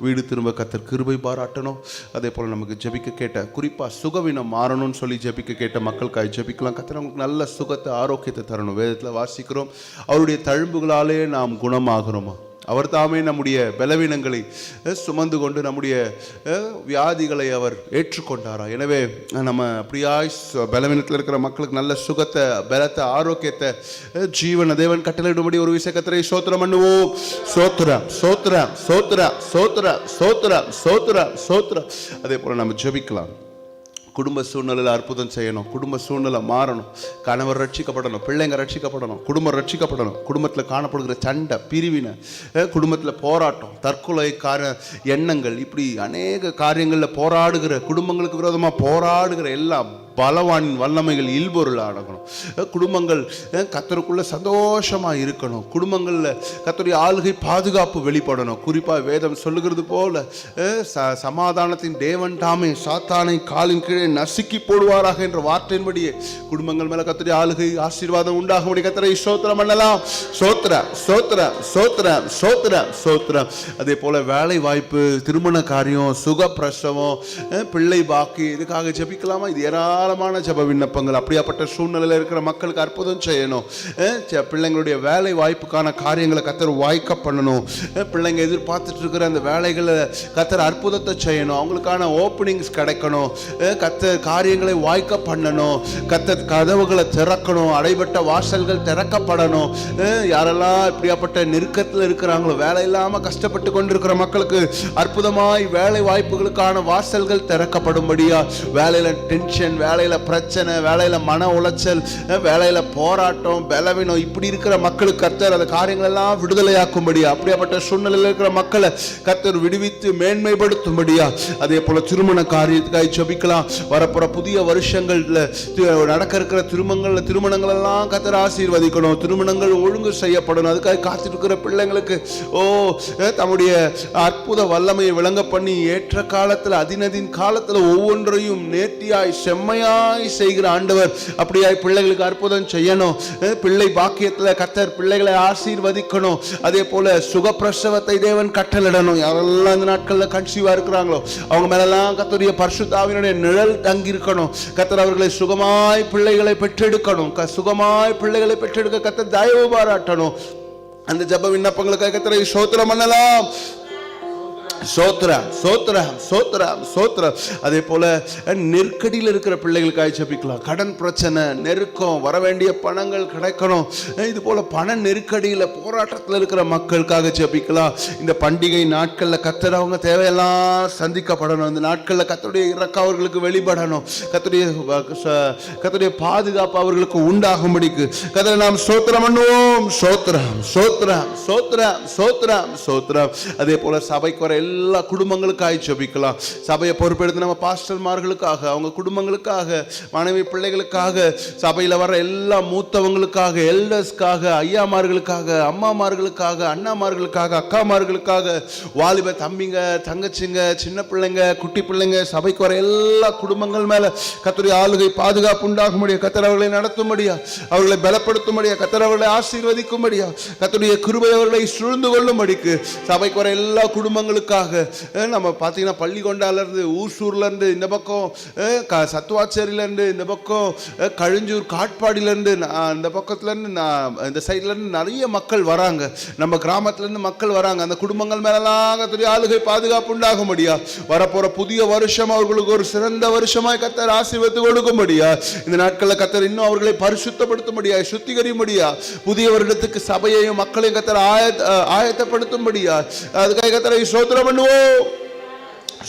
வீடு திரும்ப கர்த்தர் கிருபை பாராட்டணும். அதே போல் நமக்கு ஜெபிக்க கேட்ட, குறிப்பாக சுகவீனம் மாறணும்னு சொல்லி ஜெபிக்க கேட்ட மக்களுக்காக ஜெபிக்கலாம். கர்த்தர் அவங்களுக்கு நல்ல சுகத்தை, ஆரோக்கியத்தை தரணும். வேதத்தில் வாசிக்கிறோம், அவருடைய தழும்புகளாலே நாம் குணமாகிறோமா. அவர் தாமே நம்முடைய பலவீனங்களை சுமந்து கொண்டு நம்முடைய வியாதிகளை அவர் ஏற்றுக்கொண்டாரா. எனவே நம்ம அப்படியாய் பலவீனத்தில் இருக்கிற மக்களுக்கு நல்ல சுகத்தை, பலத்தை, ஆரோக்கியத்தை, ஜீவன தேவன் கட்டளையிடும்படி ஒரு விஷயக்கத்திரை சோத்திரம் பண்ணுவோம். சோத்திரம் சோத்திரம் சோத்திரம் சோத்திரம் சோத்திரம் சோத்திரம் சோத்திரம். அதே போல நம்ம ஜெபிக்கலாம். குடும்ப சூழ்நிலையில் அற்புதம் செய்யணும், குடும்ப சூழ்நிலை மாறணும், கணவர் ரட்சிக்கப்படணும், பிள்ளைங்க ரட்சிக்கப்படணும், குடும்பம் ரட்சிக்கப்படணும். குடும்பத்தில் காணப்படுகிற சண்டை, பிரிவினை, குடும்பத்தில் போராட்டம், தற்கொலை எண்ணங்கள், இப்படி அநேக காரியங்களில் போராடுகிற, குடும்பங்களுக்கு விரோதமாக போராடுகிற எல்லா பலவானின் வல்லமைகள் இல்பொருள் அடங்கணும். குடும்பங்கள் கர்த்தருக்குள்ள சந்தோஷமாக இருக்கணும். குடும்பங்களில் கர்த்தருடைய ஆளுகை, பாதுகாப்பு வெளிப்படணும். குறிப்பாக வேதம் சொல்லுகிறது போல சமாதானத்தின் தேவன் தாமே சாத்தானை காலின் கீழே நசுக்கி போடுவாராக என்ற வார்த்தையின்படியே குடும்பங்கள் மேலே கர்த்தருடைய ஆளுகை, ஆசீர்வாதம் உண்டாகும்படி கர்த்தரை ஸ்தோத்திரம் பண்ணலாம். சோத்திரம் சோத்திரம் சோத்திரம் சோத்திரம் சோத்திரம். அதே போல வேலை வாய்ப்பு, திருமண காரியம், சுகப்பிரசவம், பிள்ளை பாக்கி, இதுக்காக ஜெபிக்கலாமா? இது ஏராளமான ஜெப விண்ணப்பங்கள். அப்படியாப்பட்ட சூழ்நிலையில் இருக்கிற மக்களுக்கு அற்புதம் செய்யணும். பிள்ளைங்களுடைய வேலை வாய்ப்புக்கான காரியங்களை கர்த்தர் வாய்க்க பண்ணணும். பிள்ளைங்க எதிர்பார்த்துட்டு இருக்கிற அந்த வேலைகளை கர்த்தர் அற்புதத்தை செய்யணும். அவங்களுக்கான ஓப்பனிங்ஸ் கிடைக்கணும். கர்த்தர் காரியங்களை வாய்க்க பண்ணணும். கர்த்தர் கதவுகளை திறக்கணும். அடைபட்ட வாசல்கள் திறக்கப்படணும். யாரெல்லாம் இப்படியாப்பட்ட நெருக்கத்தில் இருக்கிறாங்களோ, வேலை இல்லாம கஷ்டப்பட்டு கொண்டிருக்கிற மக்களுக்கு அற்புதமாய் வேலை வாய்ப்புகளுக்கான வாசல்கள் திறக்கப்படும்படியா, வேலையில டென்ஷன், வேலையில பிரச்சனை, வேலையில மன உளைச்சல், வேலையில போராட்டம், பலவீனம் இப்படி இருக்கிற மக்களுக்கு கர்த்தர் அந்த காரியங்கள் எல்லாம் விடுதலையாக்கும்படியா, அப்படியாப்பட்ட சூழ்நிலையில் இருக்கிற மக்களை கர்த்தர் விடுவித்து மேன்மைப்படுத்தும்படியா, அதே போல திருமண காரியத்துக்காக ஜெபிக்கலாம். வரப்போற புதிய வருஷங்கள்ல நடக்க இருக்கிற திருமணங்கள் எல்லாம் கர்த்தர் ஆசீர்வதிக்கணும். திருமணங்கள் ஒழுங்கு செய்யப்படணும். அதுக்காக காத்துட்டு இருக்கிற பிள்ளைங்களுக்கு தம்முடைய அற்புத வல்லமையை விளங்க பண்ணி ஏற்ற காலத்தில் அதினதின் காலத்தில் ஒவ்வொன்றையும் நேர்த்தியாய் செம்மையாய் செய்கிற ஆண்டவர் அப்படியாய் பிள்ளைகளுக்கு அற்புதம் செய்யணும். பிள்ளை பாக்கியத்தில் கர்த்தர் பிள்ளைகளை ஆசீர்வதிக்கணும். அதே போல சுகப்பிரசவத்தை தேவன் கட்டளிடணும். யாரெல்லாம் இந்த நாட்களில் கன்சீவா இருக்கிறாங்களோ அவங்க மேலெல்லாம் கர்த்தருடைய பரிசுத்த ஆவியினுடைய நிழல் தங்கி இருக்கணும். கர்த்தர் அவர்களை சுகமாய் பிள்ளைகளை பெற்றெடுக்கணும். சுகமாய் பிள்ளைகளை பெற்றெடுக்க கர்த்தர் தயவு பாராட்டணும். அந்த ஜெப விண்ணப்பங்களுக்காக கர்த்தரை ஸ்தோத்திரம் பண்ணலாம். சோத்ரம் சோத்ரம் சோத்ரம் சோத்ரம். அதே போல நெருக்கடியில் இருக்கிற பிள்ளைகளுக்காக ஜெபிக்கலாம். கடன் பிரச்சனை, நெருக்கம், வர வேண்டிய பணங்கள் கிடைக்கணும். இது போல பண நெருக்கடியில் போராட்டத்தில் இருக்கிற மக்களுக்காக ஜெபிக்கலாம். இந்த பண்டிகை நாட்களில் கர்த்தர் அவங்க தேவையெல்லாம் சந்திக்கப்படணும். இந்த நாட்களில் கர்த்தருடைய இரக்கம் அவர்களுக்கு வெளிப்படணும். கர்த்தருடைய பாதுகாப்பு அவர்களுக்கு உண்டாகும்படிக்கு கர்த்தரை நாம் ஸ்தோத்திரம் பண்ணுவோம். சோத்ரம் சோத்ரம் சோத்ரம் சோத்ரம் சோத்ரம். அதே போல சபைக்கு வர எல்லா குடும்பங்களுக்காக ஜெபிக்கலாம். சபையை பொறுப்பெடுத்து நம்ம பாஸ்டர்மார்களுக்காக, அவங்க குடும்பங்களுக்காக, மனைவி பிள்ளைகளுக்காக, சபையில் வர எல்லா மூத்தவங்களுக்காக, எல்டர்ஸ்க்காக, ஐயாமார்களுக்காக, அம்மாமார்களுக்காக, அண்ணாமார்களுக்காக, அக்காமார்களுக்காக, வாலிப தம்பிங்க, தங்கச்சிங்க, சின்ன பிள்ளைங்க, குட்டி பிள்ளைங்க, சபைக்கு வர எல்லா குடும்பங்கள் மேல கர்த்தருடைய ஆளுகை பாதுகாப்பு உண்டாகும்படியா, கர்த்தர் அவர்களை நடத்தும்படியா, அவர்களை பலப்படுத்தும்படியா, கர்த்தர் அவர்களை ஆசீர்வதிக்கும்படியா, கர்த்தருடைய கிருபை அவர்களை சூழ்ந்து கொள்ளும்படிக்கு சபைக்கு வர எல்லா குடும்பங்களுக்காக நம்ம பார்த்தீங்கன்னா பள்ளிகொண்டால இருந்து, ஊசூர்ல இருந்து, இந்த பக்கம் சத்துவாச்சேரியில இருந்து, இந்த பக்கம் கழிஞ்சூர் காட்பாடியில இருந்து, இந்த பக்கத்துல இருந்து, இந்த சைட்ல இருந்து நிறைய மக்கள் வராங்க. நம்ம கிராமத்துல இருந்து மக்கள் வராங்க. அந்த குடும்பங்கள் மேலாம் கர்த்தருடைய ஆளுகை பாதுகாப்பு உண்டாகும்படியா, வரப்போற புதிய வருஷம் அவர்களுக்கு ஒரு சிறந்த வருஷமாய் கர்த்தர் ஆசீர்வதித்து கொடுக்கும்படியா, இந்த நாட்களில் கர்த்தர் இன்னும் அவர்களை பரிசுத்தப்படுத்தும்படியா, சுத்திகரிக்கும்படியா, புதிய வருடத்துக்கு சபையையும் மக்களையும் கர்த்தர் ஆயத்தப்படுத்தும்படியா, அதுக்காக கர்த்தரை ஸ்தோத்திரம் பண்ணுவோம்.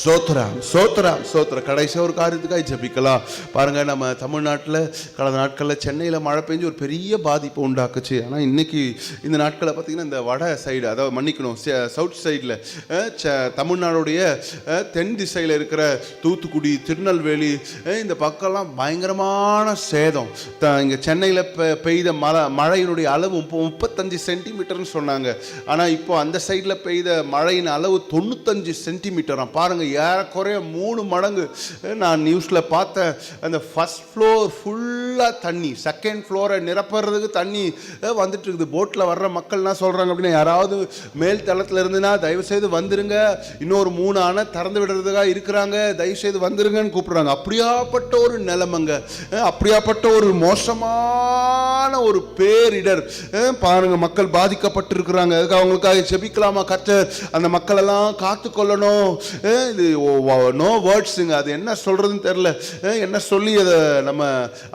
சோத்ரம் சோத்ரம் சோத்ரம். கடைசியாக ஒரு காரியத்துக்காக ஜெபிக்கலாம். பாருங்க, நம்ம தமிழ்நாட்டில் கடந்த நாட்களில் சென்னையில் மழை பெஞ்சு ஒரு பெரிய பாதிப்பை உண்டாக்குச்சு. ஆனால் இன்னைக்கு இந்த நாட்களில் பார்த்தீங்கன்னா இந்த வட சைடு, அதாவது மன்னிக்கணும், சவுத் சைடில், தமிழ்நாடுடைய தென் திசையில் இருக்கிற தூத்துக்குடி, திருநெல்வேலி, இந்த பக்கம்லாம் பயங்கரமான சேதம். இங்கே சென்னையில் பெய்த மழையினுடைய அளவு 35 சென்டிமீட்டர்னு சொன்னாங்க. ஆனால் இப்போ அந்த சைடில் பெய்த மழையின் அளவு 95 சென்டிமீட்டரா. பாருங்க, ஏறக்குறைய 3 மடங்கு. நான் நியூஸ்ல பார்த்தேன். அந்த ஃபர்ஸ்ட் ஃப்ளோர் ஃபுல்லா தண்ணி, செகண்ட் ஃப்ளோரை நிரப்புறதுக்கு தண்ணி வந்துட்டு இருக்குது. போட்டில் வர்ற மக்கள் என்ன சொல்றாங்க அப்படின்னா, யாராவது மேல் தளத்தில் இருந்துன்னா தயவு செய்து வந்துருங்க, இன்னொரு 3 அணை திறந்து விடுறதுக்காக இருக்கிறாங்க, தயவு செய்து வந்துருங்கன்னு கூப்பிடுறாங்க. அப்படியாப்பட்ட ஒரு நிலைமைங்க, அப்படியாப்பட்ட ஒரு மோசமான ஒரு பேரிடர். பாருங்க, மக்கள் பாதிக்கப்பட்டிருக்கிறாங்க. அதுக்கு அவங்களுக்காக ஜெபிக்கலாமா? கர்த்தர் அந்த மக்கள் எல்லாம் காத்து கொள்ளணும். இது நோ வேர்ட்ஸுங்க, அது என்ன சொல்றதுன்னு தெரியல, என்ன சொல்லி அதை நம்ம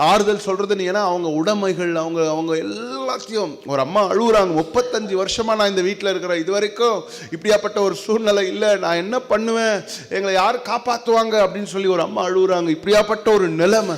ஆறுதல் சொல்றதுன்னு. ஏன்னா அவங்க உடைமைகள், அவங்க எல்லாத்தையும், ஒரு அம்மா அழுகுறாங்க, 35 வருஷமா நான் இந்த வீட்டில் இருக்கிறேன், இது வரைக்கும் இப்படியாப்பட்ட ஒரு சூழ்நிலை இல்லை, நான் என்ன பண்ணுவேன், எங்களை யார் காப்பாற்றுவாங்க அப்படின்னு சொல்லி ஒரு அம்மா அழுகுறாங்க. இப்படியாப்பட்ட ஒரு நிலைமை.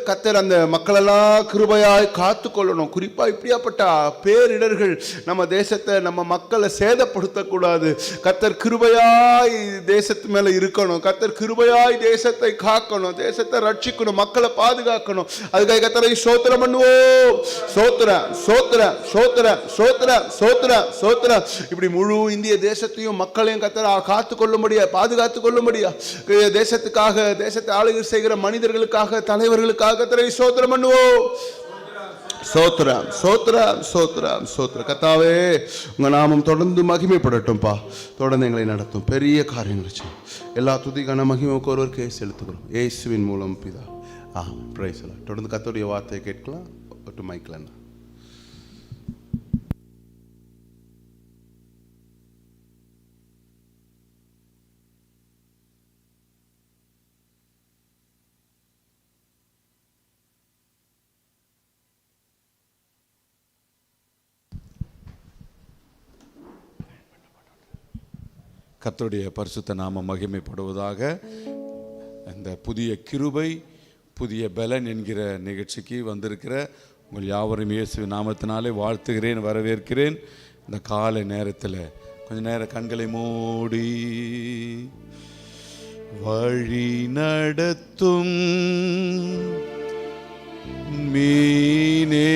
கர்த்தர் அந்த மக்களெல்லாம் கிருபையாய் காத்து கொள்ளணும். குறிப்பாக இப்படியாப்பட்ட பேரிடர்கள் நம்ம தேசத்தை, நம்ம மக்களை சேதப்படுத்தக்கூடாது. கர்த்தர் கிருபையாய் தேசத்து மேல இருக்கணும். கர்த்தர் கிருபையாய் தேசத்தை காக்கணும், தேசத்தை ரட்சிக்கணும், மக்களை பாதுகாக்கணும். அதுக்காக கர்த்தரை ஸ்தோத்திரம் பண்ணுவோம். ஸ்தோத்திரம் ஸ்தோத்திரம் ஸ்தோத்திரம் ஸ்தோத்திரம் ஸ்தோத்திரம் ஸ்தோத்திரம். இப்படி முழு இந்திய தேசத்தையும் மக்களையும் கர்த்தர் காத்து கொள்ளும்படியா, பாதுகாத்து கொள்ளும்படியா, தேசத்துக்காக, தேசத்தை ஆளுகை செய்கிற மனிதர்களுக்காக, தலைவர்களுக்காக கர்த்தரை ஸ்தோத்திரம் பண்ணுவோம். சோத்ரம் சோத்ரம் சோத்ரம் சோத்ரம். கர்த்தாவே, உங்க நாமம் தொடர்ந்து மகிமைப்படட்டும்பா. தொடர்ந்து எங்களை நடத்தும், பெரிய காரியங்கள் செய்யும். எல்லா துதிக்கான மகிமைக்கு ஒருவருக்கே செலுத்துகிறோம். இயேசுவின் மூலம் பிதா, பிரைஸ் எல்லாம். தொடர்ந்து கர்த்தருடைய வார்த்தையை கேட்கலாம். ஒரு மைக்கில் என்ன கர்த்தருடைய பரிசுத்த நாமம் மகிமைப்படுவதாக. இந்த புதிய கிருபை புதிய பலன் என்கிற நிகழ்ச்சிக்கு வந்திருக்கிற உங்கள் யாவரும் இயேசுவின் நாமத்தினாலே வாழ்த்துகிறேன், வரவேற்கிறேன். இந்த காலை நேரத்தில் கொஞ்ச நேரம் கண்களை மூடி வழி நடத்தும் மீனே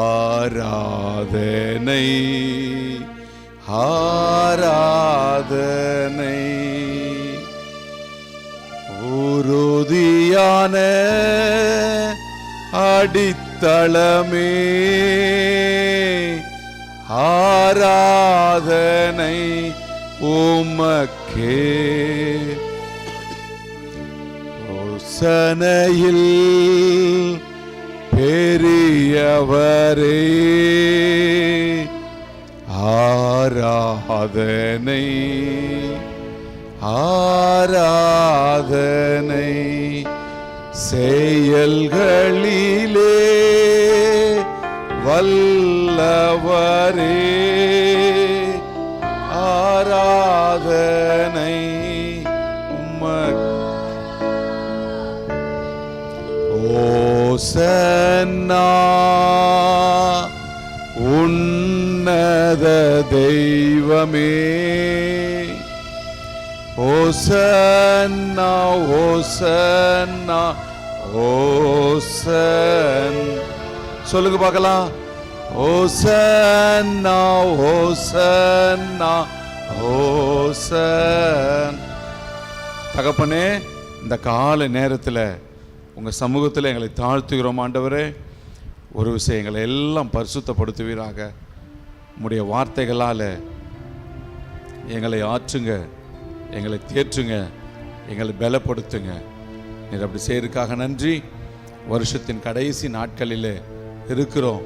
ஆராதனை ஆராதனை உறுதியான அடித்தளமே ஆராதனை உமக்கே. ஓசனையில் பெரியவரே ஆராதனை ஆராதனை செயல்களிலே வல்லவரே ஆராதனை உமக்கு. ஓசன்னா உன்னத தெய்வமே ஓசன்னா ஓசன்னா ஓசன் சொல்லுங்க பார்க்கலாம். ஓசன்னா ஓசன்னா ஓசன். தகப்பனே, இந்த காலை நேரத்தில் உங்கள் சமூகத்தில் எங்களை தாழ்த்துகிறோம் ஆண்டவரே. ஒரு விஷயம் எங்களை எல்லாம் பரிசுத்தப்படுத்துவீராக. உம்முடைய வார்த்தைகளால் எங்களை ஆற்றுங்க, எங்களை தேற்றுங்க, எங்களை பலப்படுத்துங்க. நீர் அப்படி செய்யறதுக்காக நன்றி. வருஷத்தின் கடைசி நாட்களில் இருக்கிறோம்.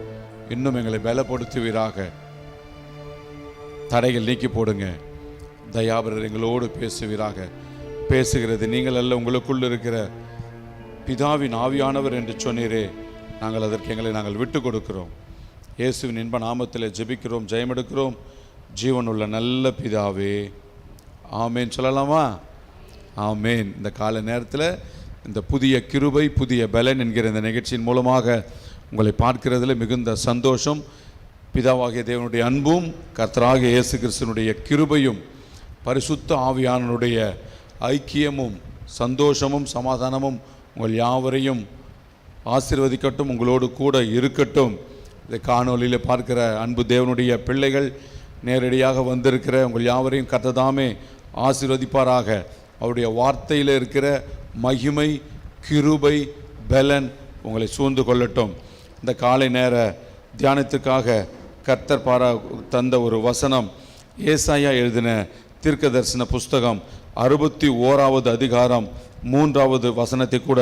இன்னும் எங்களை பலப்படுத்துவீராக. தடைகள் நீக்கி போடுங்க. தயாபரர் எங்களோடு பேசுவீராக. பேசுகிறது நீங்கள் அல்ல, உங்களுக்குள் இருக்கிற பிதாவின் ஆவியானவர் என்று சொன்னீரே. நாங்கள் அதற்கு நாங்கள் விட்டு கொடுக்கிறோம். இயேசுவின் இன்ப நாமத்தில் ஜெபிக்கிறோம், ஜெயமெடுக்கிறோம். ஜீவனுள்ள நல்ல பிதாவே, ஆமேன் சொல்லலாமா? ஆமேன். இந்த கால நேரத்தில் இந்த புதிய கிருபை புதிய பலன் என்கிற இந்த நிகழ்ச்சியின் மூலமாக உங்களை பார்க்கிறதுல மிகுந்த சந்தோஷம். பிதாவாகிய தேவனுடைய அன்பும் கர்த்தராகிய இயேசு கிறிஸ்துவினுடைய கிருபையும் பரிசுத்த ஆவியானவருடைய ஐக்கியமும் சந்தோஷமும் சமாதானமும் உங்கள் யாவரையும் ஆசீர்வதிக்கட்டும், உங்களோடு கூட இருக்கட்டும். இந்த காணொலியில் பார்க்கிற அன்பு தேவனுடைய பிள்ளைகள், நேரடியாக வந்திருக்கிற உங்கள் யாவரையும் கர்த்ததாமே ஆசீர்வதிப்பாராக. அவருடைய வார்த்தையில் இருக்கிற மகிமை கிருபை பலன் உங்களை சூழ்ந்து கொள்ளட்டும். இந்த காலை நேர தியானத்துக்காக கர்த்தர் தந்த ஒரு வசனம், ஏசாயா எழுதின தீர்க்க தரிசன புஸ்தகம் 61வது அதிகாரம் 3வது வசனத்தை கூட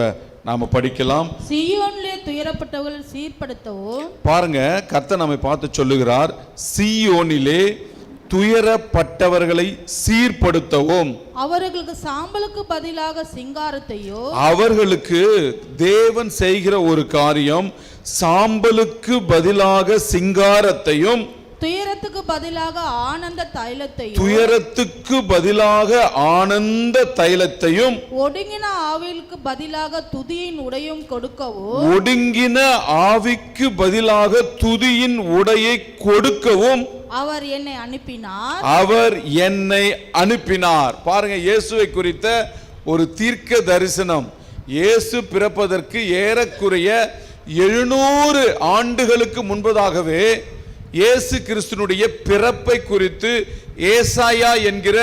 நாம படிக்கலாம். சீயோனிலே துயரப்பட்டவர்கள் சீர்படுத்தவும். பாருங்க, கர்த்தர் நம்மை பார்த்து சொல்லுகிறார், சீயோனிலே துயரப்பட்டவர்களை சீர்படுத்தவும். அவர்களுக்கு சாம்பலுக்கு பதிலாக சிங்காரத்தையோ. அவர்களுக்கு தேவன் செய்கிற ஒரு காரியம், சாம்பலுக்கு பதிலாக சிங்காரத்தையும், துயரத்துக்கு பதிலாக ஆனந்த தைலத்தையும், துயரத்துக்கு பதிலாக ஆனந்த தைலத்தையும், ஒடுங்கின ஆவிக்கு பதிலாக துதியின் உடையும் கொடுக்கவும். ஒடுங்கின ஆவிக்கு பதிலாக துதியின் உடையை கொடுக்கவும் அவர் என்னை அனுப்பினார். அவர் என்னை அனுப்பினார். பாருங்க, இயேசுவை குறித்த ஒரு தீர்க்க தரிசனம். இயேசு பிறப்பதற்கு ஏறக்குறைய 700 ஆண்டுகளுக்கு முன்பதாகவே இயேசு கிறிஸ்துனுடைய பிறப்பை குறித்து ஏசாயா என்கிற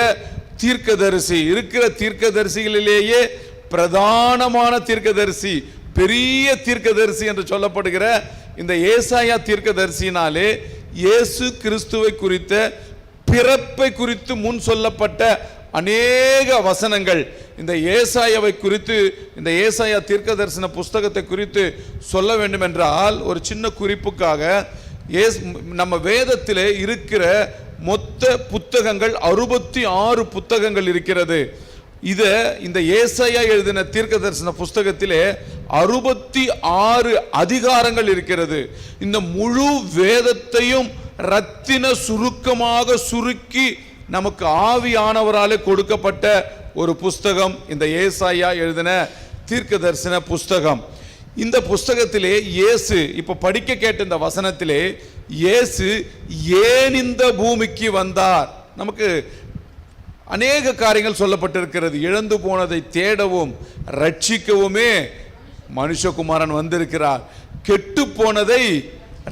தீர்க்கதரிசி, இருக்கிற தீர்க்கதரிசிகளிலேயே பிரதானமான தீர்க்கதரிசி, பெரிய தீர்க்கதரிசி என்று சொல்லப்படுகிற இந்த ஏசாயா தீர்க்கதரிசினாலே இயேசு கிறிஸ்துவை குறித்த பிறப்பை குறித்து முன் சொல்லப்பட்ட அநேக வசனங்கள் இந்த ஏசாயாவை குறித்து, இந்த ஏசாயா தீர்க்க தரிசன புஸ்தகத்தை குறித்து சொல்ல வேண்டும் என்றால் ஒரு சின்ன குறிப்புக்காக, நம்ம வேதத்திலே இருக்கிற மொத்த புத்தகங்கள் 66 புத்தகங்கள் இருக்கிறது. இந்த ஏசாயா எழுதின தீர்க்க தரிசன புஸ்தகத்திலே 66 அதிகாரங்கள் இருக்கிறது. இந்த முழு வேதத்தையும் ரத்தின சுருக்கமாக சுருக்கி நமக்கு ஆவியானவராலே கொடுக்கப்பட்ட ஒரு புஸ்தகம் இந்த ஏசாயா எழுதின தீர்க்க தரிசன புஸ்தகம். இந்த புஸ்தகத்திலே இயேசு, இப்ப படிக்க கேட்ட இந்த வசனத்திலே இயேசு ஏன் இந்த பூமிக்கு வந்தார், நமக்கு அநேக காரியங்கள் சொல்லப்பட்டிருக்கிறது. இழந்து போனதை தேடவும் ரட்சிக்கவுமே மனுஷகுமாரன் வந்திருக்கிறார். கெட்டு போனதை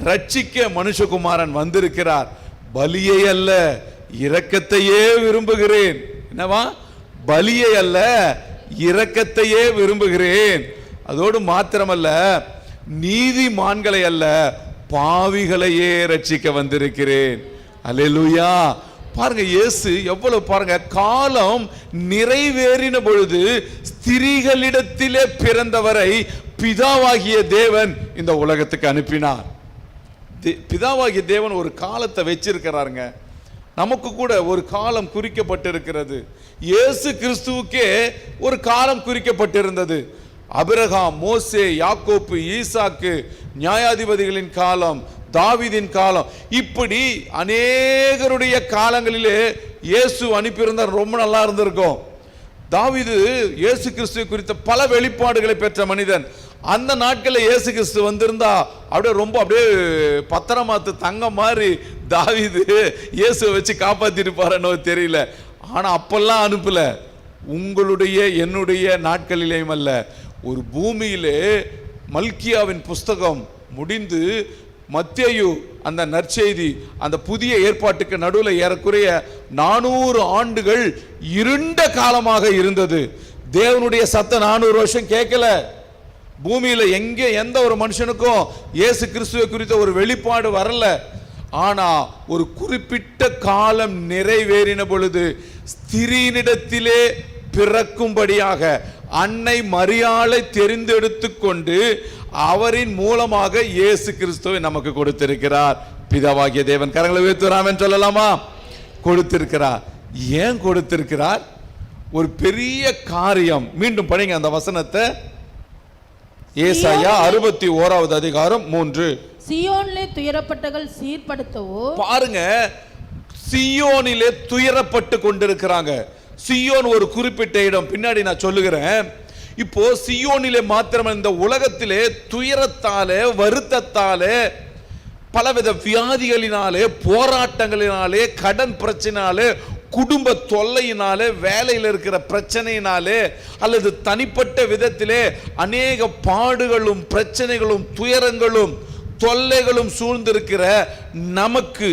ரட்சிக்க மனுஷகுமாரன் வந்திருக்கிறார். பலியை அல்ல இரக்கத்தையே விரும்புகிறேன். என்னவா? பலியை அல்ல இரக்கத்தையே விரும்புகிறேன். அதோடு மாத்திரமல்ல, நீதிமான்களை அல்ல பாவிகளையே ரட்சிக்க வந்திருக்கிறேன். அல்லேலூயா. பாருங்க, இயேசு எவ்வளவு, பாருங்க, காலம் நிறைவேறின பொழுது ஸ்திரீகளிடத்திலே பிறந்தவரை பிதாவாகிய தேவன் இந்த உலகத்துக்கு அனுப்பினார். பிதாவாகிய தேவன் ஒரு காலத்தை வச்சிருக்கிறாருங்க. நமக்கு கூட ஒரு காலம் குறிக்கப்பட்டிருக்கிறது. இயேசு கிறிஸ்துவுக்கே ஒரு காலம் குறிக்கப்பட்டிருந்தது. ஆபிரகாம், மோசே, யாக்கோப்பு, ஈசாக்கு, நியாயாதிபதிகளின் காலம், தாவீதின் காலம், இப்படி அநேகருடைய காலங்களிலே இயேசு அனுப்பியிருந்தார். ரொம்ப நல்லா இருந்திருக்கும். தாவீது இயேசு கிறிஸ்துவை குறித்த பல வெளிப்பாடுகளை பெற்ற மனிதன். அந்த நாட்களில் இயேசு கிறிஸ்து வந்திருந்தா அப்படியே பத்திரமாத்து தங்கம் மாதிரி தாவீது இயேசுவை வச்சு காப்பாத்திட்டு பாருன்னு தெரியல. ஆனா அப்பெல்லாம் அனுப்பல. உங்களுடைய என்னுடைய நாட்களிலேயும் அல்ல, ஒரு பூமியிலே மல்கியாவின் புஸ்தகம் முடிந்து மத்தேயு அந்த நற்செய்தி, அந்த புதிய ஏற்பாட்டுக்கு நடுவில் ஏறக்குறைய 400 ஆண்டுகள் இருண்ட காலமாக இருந்தது. தேவனுடைய சத்தம் 400 வருஷம் கேட்கல. பூமியில எந்த ஒரு மனுஷனுக்கும் இயேசு கிறிஸ்துவை குறித்த ஒரு வெளிப்பாடு வரல. ஆனா ஒரு குறிப்பிட்ட காலம் நிறைவேறின பொழுது ஸ்திரீனிடத்திலே பிறக்கும்படியாக அன்னை மரியாளை தெரிந்தெடுத்து கொண்டு அவரின் மூலமாக இயேசு கிறிஸ்துவை நமக்கு கொடுத்திருக்கிறார். பிதாவாகிய தேவன் கரங்களை உயர்த்துறாமன்னு சொல்லலாமா? கொடுத்திருக்கிறார். ஏன் கொடுத்திருக்கிறார்? ஒரு பெரிய காரியம். மீண்டும் படிங்க அந்த வசனத்தை. ஏசாயா 61வது அதிகாரம் 3. சீயோனிலே துயரப்பட்டவர்கள் சீர்படுத்தவோ. பாருங்க, சீயோனிலே துயரப்பட்டு கொண்டிருக்கிறாங்க. சீயோன் ஒரு குறிப்பிட்ட இடம், பின்னாடி நான் சொல்லுகிறேன். இப்போ சீயோனிலே மாத்திரம் இந்த உலகத்திலே துயரத்தாலே, வருத்தத்தாலே, பலவித வியாதிகளினாலே, போராட்டங்களினாலே, கடன் பிரச்சனையாலே, குடும்ப தொல்லையினாலே, வேலையில் இருக்கிற பிரச்சனையினாலே, அல்லது தனிப்பட்ட விதத்திலே அநேக பாடுகளும் பிரச்சனைகளும் துயரங்களும் தொல்லைகளும் சூழ்ந்திருக்கிற நமக்கு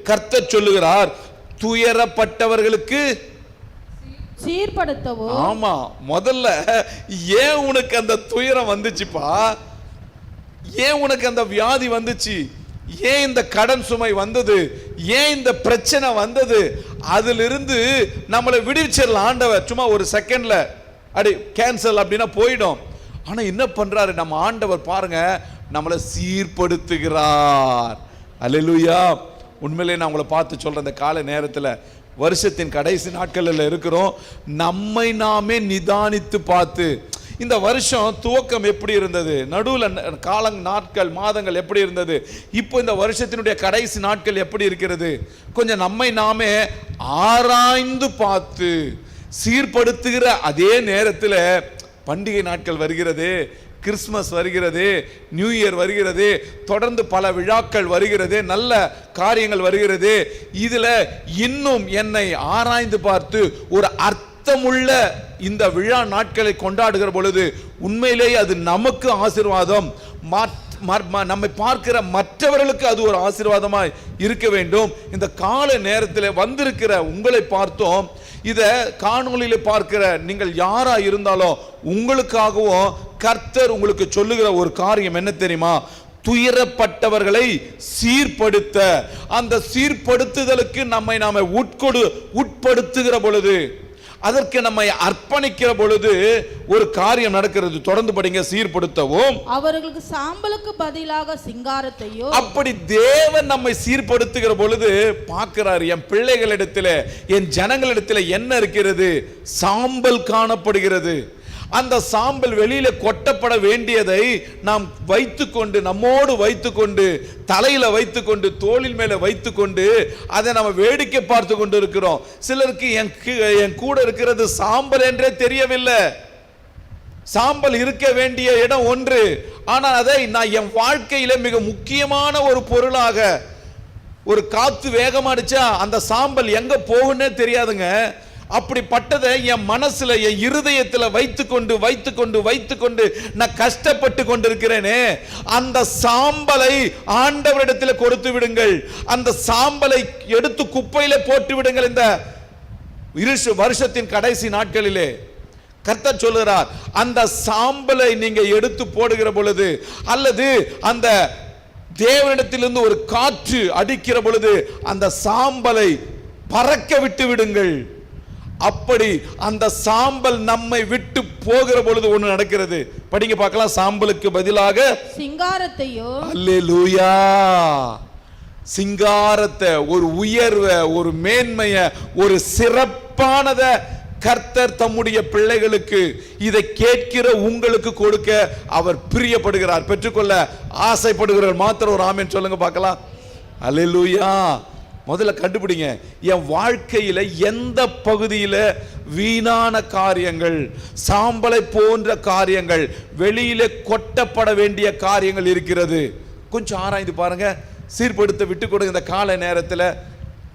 கர்த்தர் சொல்லுகிறார், துயரப்பட்டவர்களுக்கு சீர்படுத்தவோ. ஆமா, முதல்ல ஏன் உனக்கு அந்த துயரம் வந்துச்சுப்பா? ஏன் உனக்கு அந்த வியாதி வந்துச்சு? ஏன் இந்த கடன் சுமை வந்தது? ஏன் இந்த பிரச்சனை வந்தது? அதிலிருந்து நம்மளை விடுவிச்சிடலாம் ஆண்டவர். சும்மா ஒரு செகண்ட்ல அடி கேன்சல் அப்படின்னா போயிடும். ஆனா என்ன பண்றாரு நம்ம ஆண்டவர்? பாருங்க, நம்மளை சீர்படுத்துகிறார். அல்லேலூயா. உண்மையிலே நான் உங்களை பார்த்து சொல்றேன், இந்த கால நேரத்தில் வருஷத்தின் கடைசி நாட்களில் இருக்கிறோம். நம்மை நாமே நிதானித்து பார்த்து, இந்த வருஷம் துவக்கம் எப்படி இருந்தது, நடுவில் காலம், நாட்கள், மாதங்கள் எப்படி இருந்தது, இப்போ இந்த வருஷத்தினுடைய கடைசி நாட்கள் எப்படி இருக்கிறது, கொஞ்சம் நம்மை நாமே ஆராய்ந்து பார்த்து சீர்படுத்துகிற அதே நேரத்தில் பண்டிகை நாட்கள் வருகிறது, கிறிஸ்மஸ் வருகிறது, நியூ இயர் வருகிறது, தொடர்ந்து பல விழாக்கள் வருகிறது, நல்ல காரியங்கள் வருகிறது. இதுல இன்னும் என்னை ஆராய்ந்து பார்த்து ஒரு அர்த்தமுள்ள இந்த விழா நாட்களை கொண்டாடுகிற பொழுது உண்மையிலேயே அது நமக்கு ஆசீர்வாதம், நம்மை பார்க்கிற மற்றவர்களுக்கு அது ஒரு ஆசீர்வாதமாய் இருக்க வேண்டும். இந்த கால நேரத்தில் வந்திருக்கிற உங்களை பார்த்தோம், இத காணொளியில பார்க்கிற நீங்கள் யாரா இருந்தாலும் உங்களுக்காகவும் கர்த்தர் உங்களுக்கு சொல்லுகிற ஒரு காரியம் என்ன தெரியுமா? துயரப்பட்டவர்களை சீர்படுத்த, அந்த சீர்படுத்துதலுக்கு நம்மை நாம உட்படுத்துகிற பொழுது அதற்கு நம்மை அர்ப்பணிக்கிற பொழுது ஒரு காரியம் நடக்கிறது. தொடர்ந்து படிங்க. சீர்படுத்தவும் அவர்களுக்கு சாம்பலுக்கு பதிலாக சிங்காரத்தையோ. அப்படி தேவன் நம்மை சீர்படுத்துகிற பொழுது பார்க்கிறார், என் பிள்ளைகளிடத்தில், என் ஜனங்களிடத்தில் என்ன இருக்கிறது? சாம்பல் காணப்படுகிறது. அந்த சாம்பல் வெளியில கொட்டப்பட வேண்டியதை நாம் வைத்துக்கொண்டு, நம்மோடு வைத்துக்கொண்டு, தலையில வைத்துக்கொண்டு, தோளில் மேல வைத்துக்கொண்டு அதை நம்ம வேடிக்கை பார்த்து கொண்டு இருக்கிறோம். சிலருக்கு என் கூட இருக்கிறது சாம்பல் என்றே தெரியவில்லை. சாம்பல் இருக்க வேண்டிய இடம் ஒன்று, ஆனால் அதை நான் என் வாழ்க்கையில மிக முக்கியமான ஒரு பொருளாக, ஒரு காத்து வேகமா அடிச்சா அந்த சாம்பல் எங்க போகுன்னே தெரியாதுங்க. அப்படிப்பட்டதை என் மனசுல, என் இருதயத்துல வைத்துக்கொண்டு வைத்துக்கொண்டு வைத்துக்கொண்டு நான் கஷ்டப்பட்டு கொண்டிருக்கிறேனே, அந்த சாம்பலை ஆண்டவரிடத்தில் கொடுத்து விடுங்கள். அந்த சாம்பலை எடுத்து குப்பையில போட்டு விடுங்கள். இந்த வருஷத்தின் கடைசி நாட்களிலே கர்த்தர் சொல்லுகிறார், அந்த சாம்பலை நீங்க எடுத்து போடுகிற பொழுது, அல்லது அந்த தேவனிடத்திலிருந்து ஒரு காற்று அடிக்கிற பொழுது அந்த சாம்பலை பறக்க விட்டு விடுங்கள். அப்படி அந்த சாம்பல் நம்மை விட்டு போகிற பொழுது ஒன்று நடக்கிறது. படிங்க பார்க்கலாம். சாம்பலுக்கு பதிலாக சிங்காரத்தையோ. அல்லேலூயா. சிங்காரத்தை, ஒரு உயர்வை, ஒரு மேன்மையை, ஒரு சிறப்பானத கர்த்தர் தம்முடைய பிள்ளைகளுக்கு, இதை கேட்கிற உங்களுக்கு கொடுக்க அவர் பிரியப்படுகிறார், பெற்றுக்கொள்ள ஆசைப்படுகிறார். மாத்திரம் ஒரு ஆமென் சொல்லுங்க பார்க்கலாம். அல்லேலூயா. முதல்ல கண்டுபிடிங்க, என் வாழ்க்கையில எந்த பகுதியில வீணான காரியங்கள், சாம்பலை போன்ற காரியங்கள், வெளியில கொட்டப்பட வேண்டிய காரியங்கள் இருக்கிறது. கொஞ்சம் ஆராய்ந்து பாருங்க. சீர்படுத்த விட்டு கொடுங்க. இந்த காலை நேரத்தில்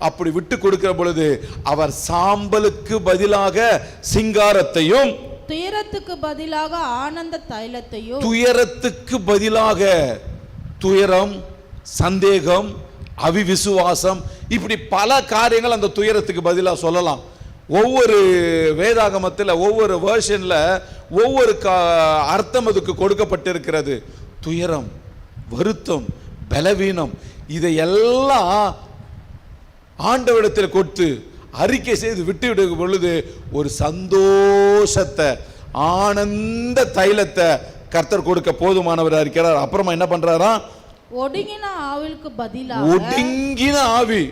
அப்படி விட்டு கொடுக்கிற பொழுது அவர் சாம்பலுக்கு பதிலாக சிங்காரத்தையும், துயரத்துக்கு பதிலாக ஆனந்த தைலத்தையும். துயரத்துக்கு பதிலாக துயரம், சந்தேகம், அவிவிசுவாசம், இப்படி பல காரியங்கள் அந்த துயரத்துக்கு பதிலாக சொல்லலாம். ஒவ்வொரு வேதாகமத்தில், ஒவ்வொரு வேர்ஷன்ல ஒவ்வொரு அர்த்தம் அதுக்கு கொடுக்கப்பட்டிருக்கிறது. துயரம், வருத்தம், பலவீனம், இதையெல்லாம் ஆண்டவரிடத்தில் கொடுத்து அறிக்கை செய்து விட்டு விடும் பொழுது ஒரு சந்தோஷத்தை, ஆனந்த தைலத்தை கர்த்தர் கொடுக்க போதுமானவராக இருக்கிறார். அப்புறமா என்ன பண்றாரா? ஒடுங்கின ஆவிக்கு பதிலாக. ஒடுங்கின ஆவி.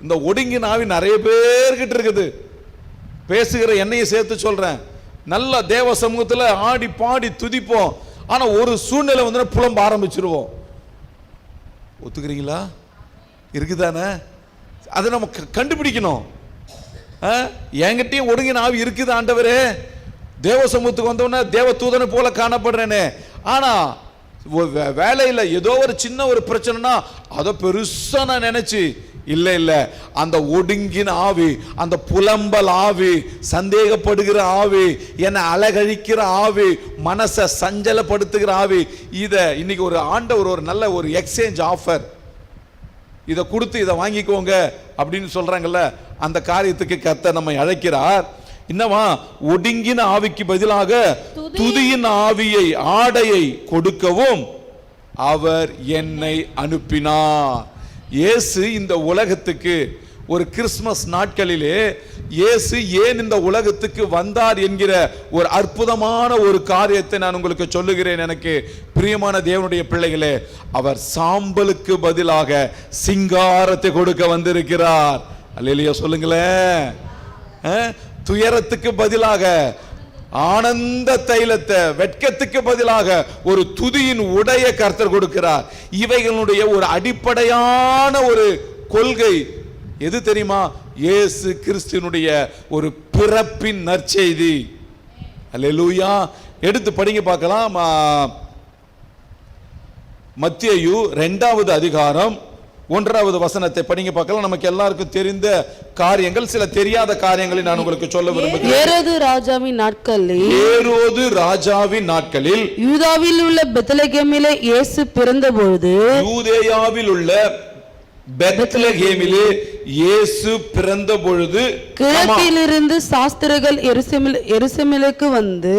இந்த ஒடுங்கின ஆவி நிறைய பேர்கிட்ட இருக்குது. பேசுகிற என்னையும் சேர்த்து சொல்றேன். நல்ல தேவ சமூகத்தில் ஆடி பாடி துதிப்போம். ஆனா ஒரு சூழ்நிலை வந்து புலம்ப ஆரம்பிச்சிருவோம். ஒத்துக்கிறீங்களா? இருக்குதானே? அதை நம்ம கண்டுபிடிக்கணும். என்கிட்டயும் ஒடுங்கின ஆவி இருக்குது ஆண்டவரே. தேவ சமூகத்துக்கு வந்தோடனே தேவ தூதனை போல காணப்படுறேனே. ஆனா வேலையில் ஏதோ ஒரு சின்ன ஒரு பிரச்சனைனா அதை பெருசா நான் நினைச்சு, இல்ல இல்ல, அந்த ஒடுங்கின ஆவி, அந்த புலம்பல் ஆவி, சந்தேகப்படுகிற ஆவி, என்னை அலகழிக்கிற ஆவி, மனசை சஞ்சலப்படுத்துகிற ஆவி, இத இன்னைக்கு ஒரு ஆண்டவர் ஒரு நல்ல ஒரு எக்ஸ்சேஞ்ச் ஆஃபர், இதை கொடுத்து இதை வாங்கிக்கோங்க அப்படின்னு சொல்றாங்கல்ல, அந்த காரியத்துக்கு கர்த்தர் நம்மை அழைக்கிறார். என்னவா? ஒடுங்கின ஆவிக்கு பதிலாக துதியின் ஆவியை, ஆடையை கொடுக்கவும் அவர் என்னை அனுப்பினார். இயேசு இந்த உலகத்துக்கு ஒரு கிறிஸ்துமஸ் நாட்களிலே இயேசு ஏன் இந்த உலகத்துக்கு வந்தார் என்கிற ஒரு அற்புதமான ஒரு காரியத்தை நான் உங்களுக்கு சொல்லுகிறேன். எனக்கு பிரியமான தேவனுடைய பிள்ளைகளே, அவர் சாம்பலுக்கு பதிலாக சிங்காரத்தை கொடுக்க வந்திருக்கிறார். அல்லேலூயா சொல்லுங்களேன். துயரத்துக்கு பதிலாக ஆனந்த தைலத்தை, வெட்கத்துக்கு பதிலாக ஒரு துதியின் உடைய கர்த்தர் கொடுக்கிறார். இவைகளுடைய ஒரு அடிப்படையான ஒரு கொள்கை எது தெரியுமா? இயேசு கிறிஸ்துவினுடைய ஒரு பிறப்பின் நற்செய்தி. அல்லேலூயா. எடுத்து படிங்க பார்க்கலாம். மத்தேயு 2வது அதிகாரம் 1வது வசனத்தை படிங்க பார்க்கலாம். நமக்கு எல்லாருக்கும் தெரிந்த காரியங்கள், சில தெரியாத காரியங்களை நான் உங்களுக்கு சொல்ல விரும்புகிறேன். ஏரோது ராஜாவின் நாட்களில் யூதாவில் உள்ள பெத்லகேமிலே இயேசு பிறந்தபொழுது, யூதேயாவில் உள்ள பெத்லகேமிலே இயேசு பிறந்த பொழுது கிழக்கிலிருந்து சாஸ்திரிகள் எருசலேமுக்கு வந்து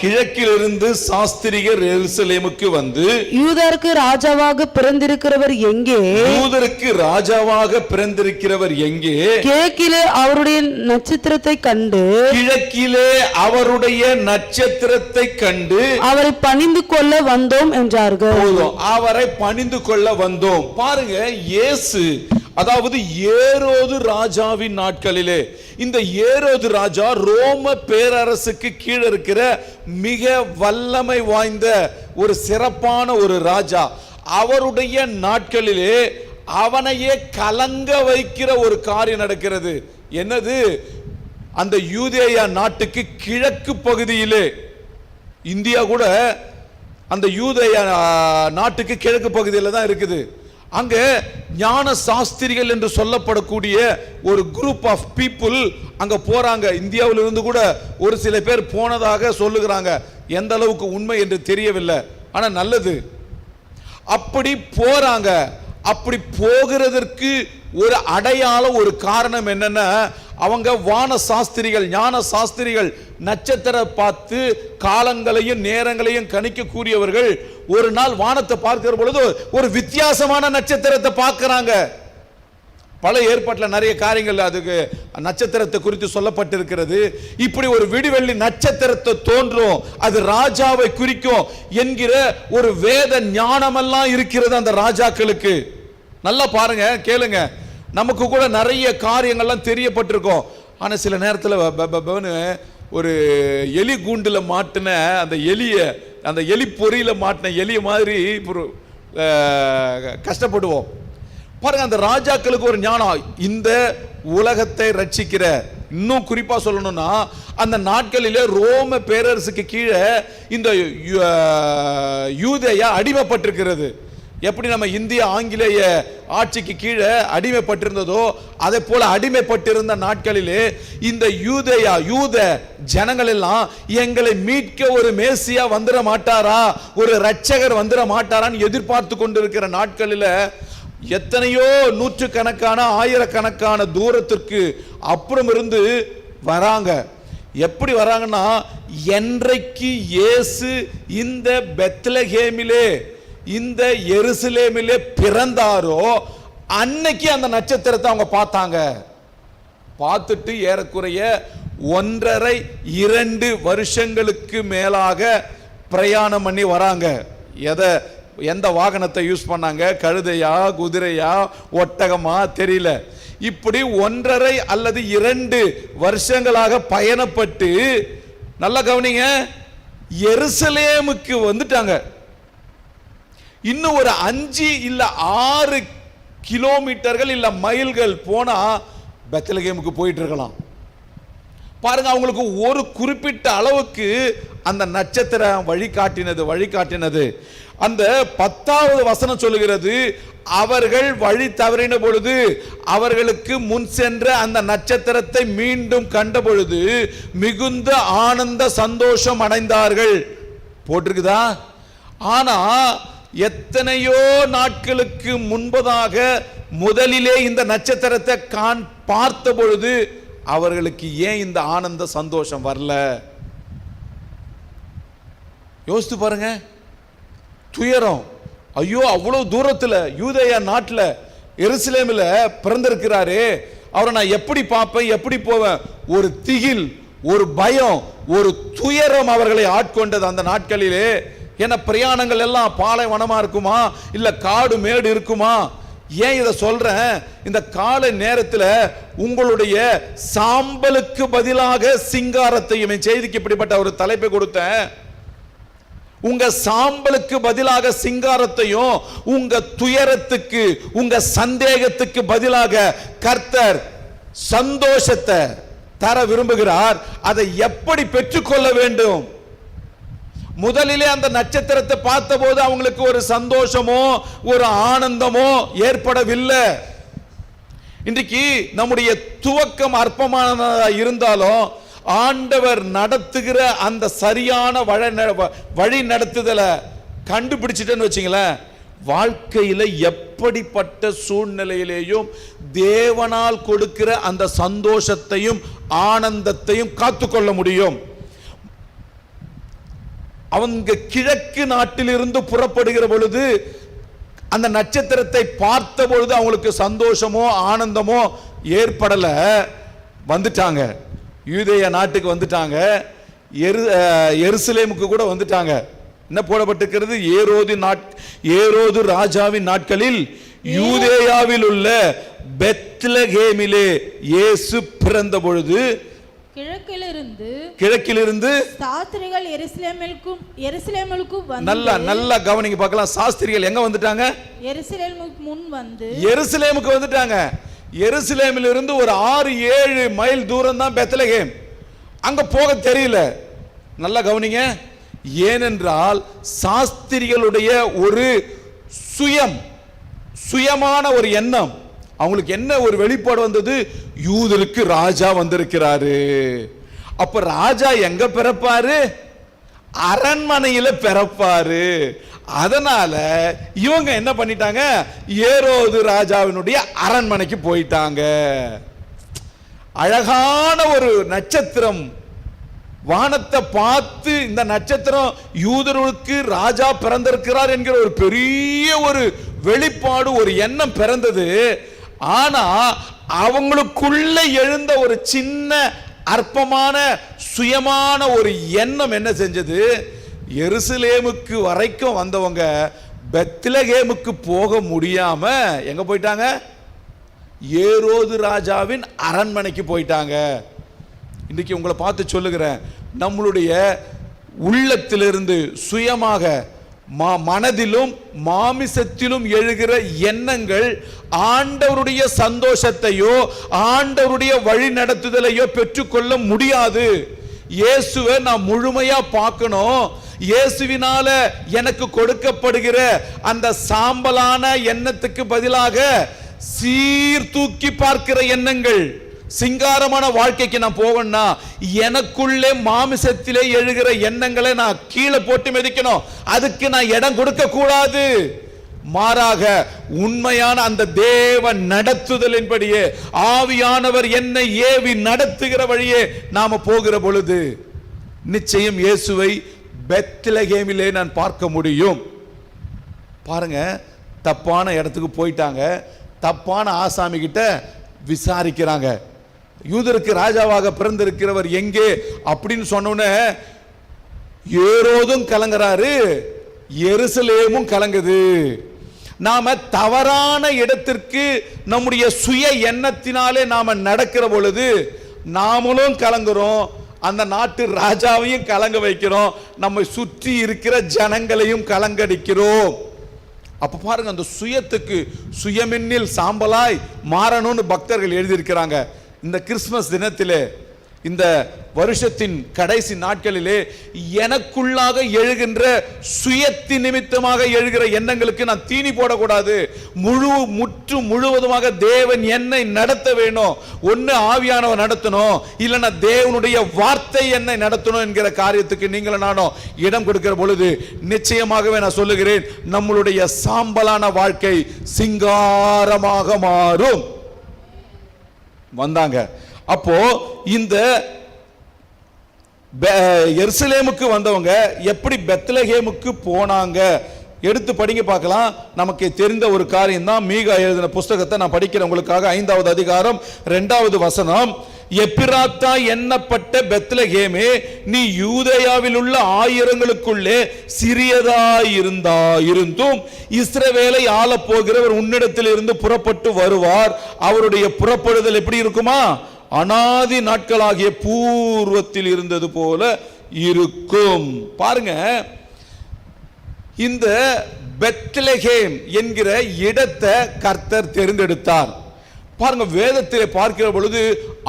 கிழக்கிலிருந்து சாஸ்திரிகர் எருசலேமுக்கு வந்து யூதருக்கு ராஜாவாக பிறந்திருக்கிறவர் எங்கே, யூதருக்கு ராஜாவாக பிறந்திருக்கிறவர் எங்கே, கிழக்கிலே அவருடைய நட்சத்திரத்தை கண்டு கிழக்கிலே அவருடைய நட்சத்திரத்தை கண்டு அவரை பணிந்து கொள்ள வந்தோம் என்றார்கள். அவரை பணிந்து கொள்ள வந்தோம். பாருங்க, இயேசு அதாவது ஏரோது ராஜாவின் நாட்களிலே, இந்த ஏரோது ராஜா ரோம பேரரசுக்கு கீழே இருக்கிற மிக வல்லமை வாய்ந்த ஒரு சிறப்பான ஒரு ராஜா. அவருடைய நாட்களிலே அவனையே கலங்க வைக்கிற ஒரு காரியம் நடக்கிறது. என்னது? அந்த யூதேயா நாட்டுக்கு கிழக்கு பகுதியிலே, இந்தியா கூட அந்த யூதேயா நாட்டுக்கு கிழக்கு பகுதியில் தான் இருக்குது. அங்க ஞான சாஸ்திரிகள் என்று சொல்லப்படக்கூடிய ஒரு குரூப் ஆஃப் பீப்புள் அங்க போறாங்க. இந்தியாவில் இருந்து கூட ஒரு சில பேர் போனதாக சொல்லுகிறாங்க. எந்த அளவுக்கு உண்மை என்று தெரியவில்லை, ஆனா நல்லது. அப்படி போறாங்க. அப்படி போகிறதற்கு ஒரு அடையாளம், ஒரு காரணம் என்னன்னா, அவங்க வான சாஸ்திரிகள், ஞான சாஸ்திரிகள், நட்சத்திர பார்த்து காலங்களையும் நேரங்களையும் கணிக்க கூடியவர்கள். ஒரு நாள் வானத்தை பார்க்கிற பொழுது ஒரு வித்தியாசமான நட்சத்திரத்தை பார்க்கிறாங்க. பல ஏற்பாட்டில் நிறைய காரியங்கள் அதுக்கு நட்சத்திரத்தை குறித்து சொல்லப்பட்டிருக்கிறது. இப்படி ஒரு விடிவெள்ளி நட்சத்திரத்தை தோன்றும், அது ராஜாவை குறிக்கும் என்கிற ஒரு வேத ஞானமெல்லாம் இருக்கிறது அந்த ராஜாக்களுக்கு. நல்லா பாருங்க, கேளுங்க. நமக்கு கூட நிறைய காரியங்கள்லாம் தெரியப்பட்டிருக்கும். ஆனா சில நேரத்தில் ஒரு எலி கூண்டுல மாட்டின அந்த எலிய, அந்த எலி பொறியில மாட்டின எலிய மாதிரி கஷ்டப்படுவோம். பாருங்க, அந்த ராஜாக்களுக்கு ஒரு ஞானம், இந்த உலகத்தை ரட்சிக்கிற, இன்னும் குறிப்பா சொல்லணும்னா அந்த நாட்களிலே ரோம பேரரசுக்கு கீழே இந்த யூதேயா அடிமைப்பட்டிருக்கிறது. எப்படி நம்ம இந்திய ஆங்கிலேய ஆட்சிக்கு கீழே அடிமைப்பட்டிருந்ததோ அதே போல அடிமைப்பட்டிருந்த நாட்களிலே இந்த யூத ஜனங்கள் எல்லாம் எங்களை மீட்க ஒரு மேசியா வந்துட மாட்டாரா, ஒரு இரட்சகர் வந்துட மாட்டாரான்னு எதிர்பார்த்து கொண்டிருக்கிற நாட்களில் எத்தனையோ நூற்றுக்கணக்கான ஆயிரக்கணக்கான தூரத்திற்கு அப்புறம் இருந்து வராங்க. எப்படி வராங்கன்னா, என்றைக்கு இயேசு இந்த பெத்லகேமிலே, இந்த எருசலேமிலே பிறந்தாரோ அன்னைக்கு அந்த நட்சத்திரத்தை அவங்க பார்த்தாங்க. பார்த்துட்டு ஏறக்குறைய 1.5-2 வருஷங்களுக்கு மேலாக பிரயாணம் பண்ணி வராங்க. எந்த வாகனத்தை யூஸ் பண்ணாங்க? கழுதையா, குதிரையா, ஒட்டகமா தெரியல. இப்படி 1.5 அல்லது 2 வருஷங்களாக பயணப்பட்டு, நல்லா கவனிங்க, எருசலேமுக்கு வந்துட்டாங்க. இன்னும் ஒரு 5 இல்ல 6 கிலோமீட்டர்கள் இல்ல மைல்கள் போனா பெத்லகேமுக்கு போயிட்டு இருக்கலாம். பாருங்க, அவங்களுக்கு ஒரு குறிப்பிட்ட அளவுக்கு அந்த நட்சத்திரம் வழிகாட்டினது. அந்த 10வது வசனம் சொல்லுகிறது, அவர்கள் வழி தவறின பொழுது அவர்களுக்கு முன் சென்ற அந்த நட்சத்திரத்தை மீண்டும் கண்ட பொழுது மிகுந்த ஆனந்த சந்தோஷம் அடைந்தார்கள் போட்டிருக்குதா? ஆனா எத்தனையோ நாட்களுக்கு முன்பதாக முதலிலே இந்த நட்சத்திரத்தை பார்த்த பொழுது அவர்களுக்கு ஏன் இந்த ஆனந்த சந்தோஷம் வரல? யோசித்து பாருங்க. துயரம். ஐயோ, அவ்வளவு தூரத்துல யூதேயா நாட்டில் எருசலேமில் பிறந்திருக்கிறாரே, அவரை நான் எப்படி பார்ப்பேன், எப்படி போவேன்? ஒரு திகில், ஒரு பயம், ஒரு துயரம் அவர்களை ஆட்கொண்டது அந்த நாட்களிலே. ஏன்னா பிரயாணங்கள் எல்லாம் பாலைவனமா இருக்குமா, இல்ல காடு மேடு இருக்குமா? ஏன் இதை சொல்றேன்? இந்த காலை நேரத்தில் உங்களுடைய சாம்பலுக்கு பதிலாக சிங்காரத்தையும், செய்திக்கு இப்படிப்பட்ட ஒரு தலைப்பை கொடுத்தேன். உங்க சாம்பலுக்கு பதிலாக சிங்காரத்தையும், உங்க துயரத்துக்கு, உங்க சந்தேகத்துக்கு பதிலாக கர்த்தர் சந்தோஷத்தை தர விரும்புகிறார். அதை எப்படி பெற்றுக்கொள்ள வேண்டும்? முதலிலே அந்த நட்சத்திரத்தை பார்த்தபோது அவங்களுக்கு ஒரு சந்தோஷமோ ஒரு ஆனந்தமோ ஏற்படவில்லை. இன்றைக்கு நம்முடைய துவக்கம் அற்பமானதா இருந்தாலும் ஆண்டவர் நடத்துகிற அந்த சரியான வழி நடத்துதலை கண்டுபிடிச்சிட்டேன்னு வச்சுங்களேன், வாழ்க்கையில எப்படிப்பட்ட சூழ்நிலையிலேயும் தேவனால் கொடுக்கிற அந்த சந்தோஷத்தையும் ஆனந்தத்தையும் காத்துக்கொள்ள முடியும். அவங்க கிழக்கு நாட்டிலிருந்து புறப்படுகிற பொழுது அந்த நட்சத்திரத்தை பார்த்த பொழுது அவங்களுக்கு சந்தோஷமோ ஆனந்தமோ ஏற்படல. வந்துட்டாங்க, யூதேய நாட்டுக்கு வந்துட்டாங்க, எருசலேமுக்கு கூட வந்துட்டாங்க. என்ன போடப்பட்டிருக்கிறது? ஏரோது ராஜாவின் நாட்களில் யூதேயாவில் உள்ள பெத்லகேமிலே இயேசு பிறந்த பொழுது கிழக்கிலிருந்து சாஸ்திரிகள் எருசலேமுக்கு வந்து. நல்லா கவனிங்க பார்க்கலாம். சாஸ்திரிகள் எங்க வந்துட்டாங்க? எருசலேமுக்கு வந்துட்டாங்க. எருசலேமிலிருந்து ஒரு 6-7 மைல் தூரம் தான் பெத்லகேம். அங்க போக தெரியல. நல்லா கவனிங்க. ஏனென்றால் சாஸ்திரிகளுடைய ஒரு சுயமான ஒரு எண்ணம், அவங்களுக்கு என்ன ஒரு வெளிப்பாடு வந்தது? யூதருக்கு ராஜா வந்திருக்கிறாரு. அப்ப ராஜா எங்க பிறப்பாரு? அரண்மனையில பிறப்பாரு. அதனால இவங்க என்ன பண்ணிட்டாங்க? ஏரோது ராஜாவினுடைய அரண்மனைக்கு போயிட்டாங்க. அழகான ஒரு நட்சத்திரம், வானத்தை பார்த்து இந்த நட்சத்திரம் யூதர்களுக்கு ராஜா பிறந்திருக்கிறார் என்கிற ஒரு பெரிய ஒரு வெளிப்பாடு, ஒரு எண்ணம் பிறந்தது. ஆனா அவங்களுக்குள்ள எழுந்த ஒரு சின்ன அற்பமான சுயமான ஒரு எண்ணம் என்ன செஞ்சது? எருசலேமுக்கு வரைக்கும் வந்தவங்க பெத்லகேமுக்கு போக முடியாம எங்க போயிட்டாங்க? ஏரோது ராஜாவின் அரண்மனைக்கு போயிட்டாங்க. இன்னைக்கு உங்களை பார்த்து சொல்லுகிறேன், நம்மளுடைய உள்ளத்திலிருந்து சுயமாக மனதிலும் மாமிசத்திலும் எழுகிற எண்ணங்கள் ஆண்டவருடைய சந்தோஷத்தையோ ஆண்டவருடைய வழி நடத்துதலையோ பெற்றுக்கொள்ள முடியாது. இயேசுவை நான் முழுமையா பார்க்கணும். இயேசுவினால எனக்கு கொடுக்கப்படுகிற அந்த சாம்பலான எண்ணத்துக்கு பதிலாக சீர்தூக்கி பார்க்கிற எண்ணங்கள், சிங்காரமான வாழ்க்கைக்கு நான் போவேன்னா எனக்குள்ளே மாமிசத்திலே எழுகிற எண்ணங்களை நான் கீழே போட்டு மிதிக்கணும். அதுக்கு நான் இடம் கொடுக்க கூடாது. மாறாக உண்மையான அந்த தேவ நடத்துதலின்படியே ஆவியானவர் என்னை ஏவி நடத்துகிற வழியே நாம போகிற பொழுது நிச்சயம் இயேசுவை பெத்லகேமிலே நான் பார்க்க முடியும். பாருங்க, தப்பான இடத்துக்கு போயிட்டாங்க. தப்பான ஆசாமி கிட்ட விசாரிக்கிறாங்க. யூதருக்கு ராஜாவாக பிறந்திருக்கிறவர் எங்கே அப்படின்னு சொன்னோன்னே ஏரோதும் கலங்குறாரு, எருசலேமும் கலங்குது. நாம தவறான இடத்திற்கு நம்முடைய சுய எண்ணத்தினாலே நாம நடக்கிற பொழுது நாமளும் கலங்குறோம், அந்த நாட்டு ராஜாவையும் கலங்க வைக்கிறோம், நம்மை சுற்றி இருக்கிற ஜனங்களையும் கலங்கடிக்கிறோம். அப்ப பாருங்க, அந்த சுயத்துக்கு சுயமின்னில் சாம்பலாய் மாறணும்னு பக்தர்கள் எழுதியிருக்கிறாங்க. இந்த கிறிஸ்துமஸ் தினத்திலே, இந்த வருஷத்தின் கடைசி நாட்களிலே எனக்குள்ளாக எழுகின்ற சுயத்தின் நிமித்தமாக எழுகிற எண்ணங்களுக்கு நான் தீனி போடக்கூடாது. முழுவதுமாக தேவன் என்னை நடத்த வேணும். ஒன்னு ஆவியானவர் நடத்தணும், இல்லைன்னா தேவனுடைய வார்த்தை என்னை நடத்தணும் என்கிற காரியத்துக்கு நீங்களும் நானும் இடம் கொடுக்கிற பொழுது நிச்சயமாகவே நான் சொல்லுகிறேன், நம்மளுடைய சாம்பலான வாழ்க்கை சிங்காரமாக மாறும். வந்தாங்க. அப்போ இந்த எருசலேமுக்கு வந்தவங்க எப்படி பெத்லகேமுக்கு போனாங்க? எடுத்து படிங்க பார்க்கலாம். நமக்கு தெரிந்த ஒரு காரியம் தான். மீகா எழுதின புஸ்தகத்தை நான் படிக்கிறேன் உங்களுக்காக. 5வது அதிகாரம் 2வது வசனம். எப்பிராத்தா எண்ணப்பட்ட பெத்லகேமே, நீ யூதேயாவில் உள்ள ஆயிரங்களுக்குள்ளே சிறியதாயிருந்தும் இஸ்ரவேலை ஆளப் போகிறவர் உன்னிடத்தில் இருந்து புறப்பட்டு வருவார். அவருடைய புறப்படுதல் எப்படி இருக்குமா? அனாதி நாட்களாகிய பூர்வத்தில் இருந்தது போல இருக்கும். பாருங்க, இந்த பெத்லகேம் என்கிற இடத்தை கர்த்தர் தேர்ந்தெடுத்தார். பாருங்க, வேதத்திலே பார்க்கிற பொழுது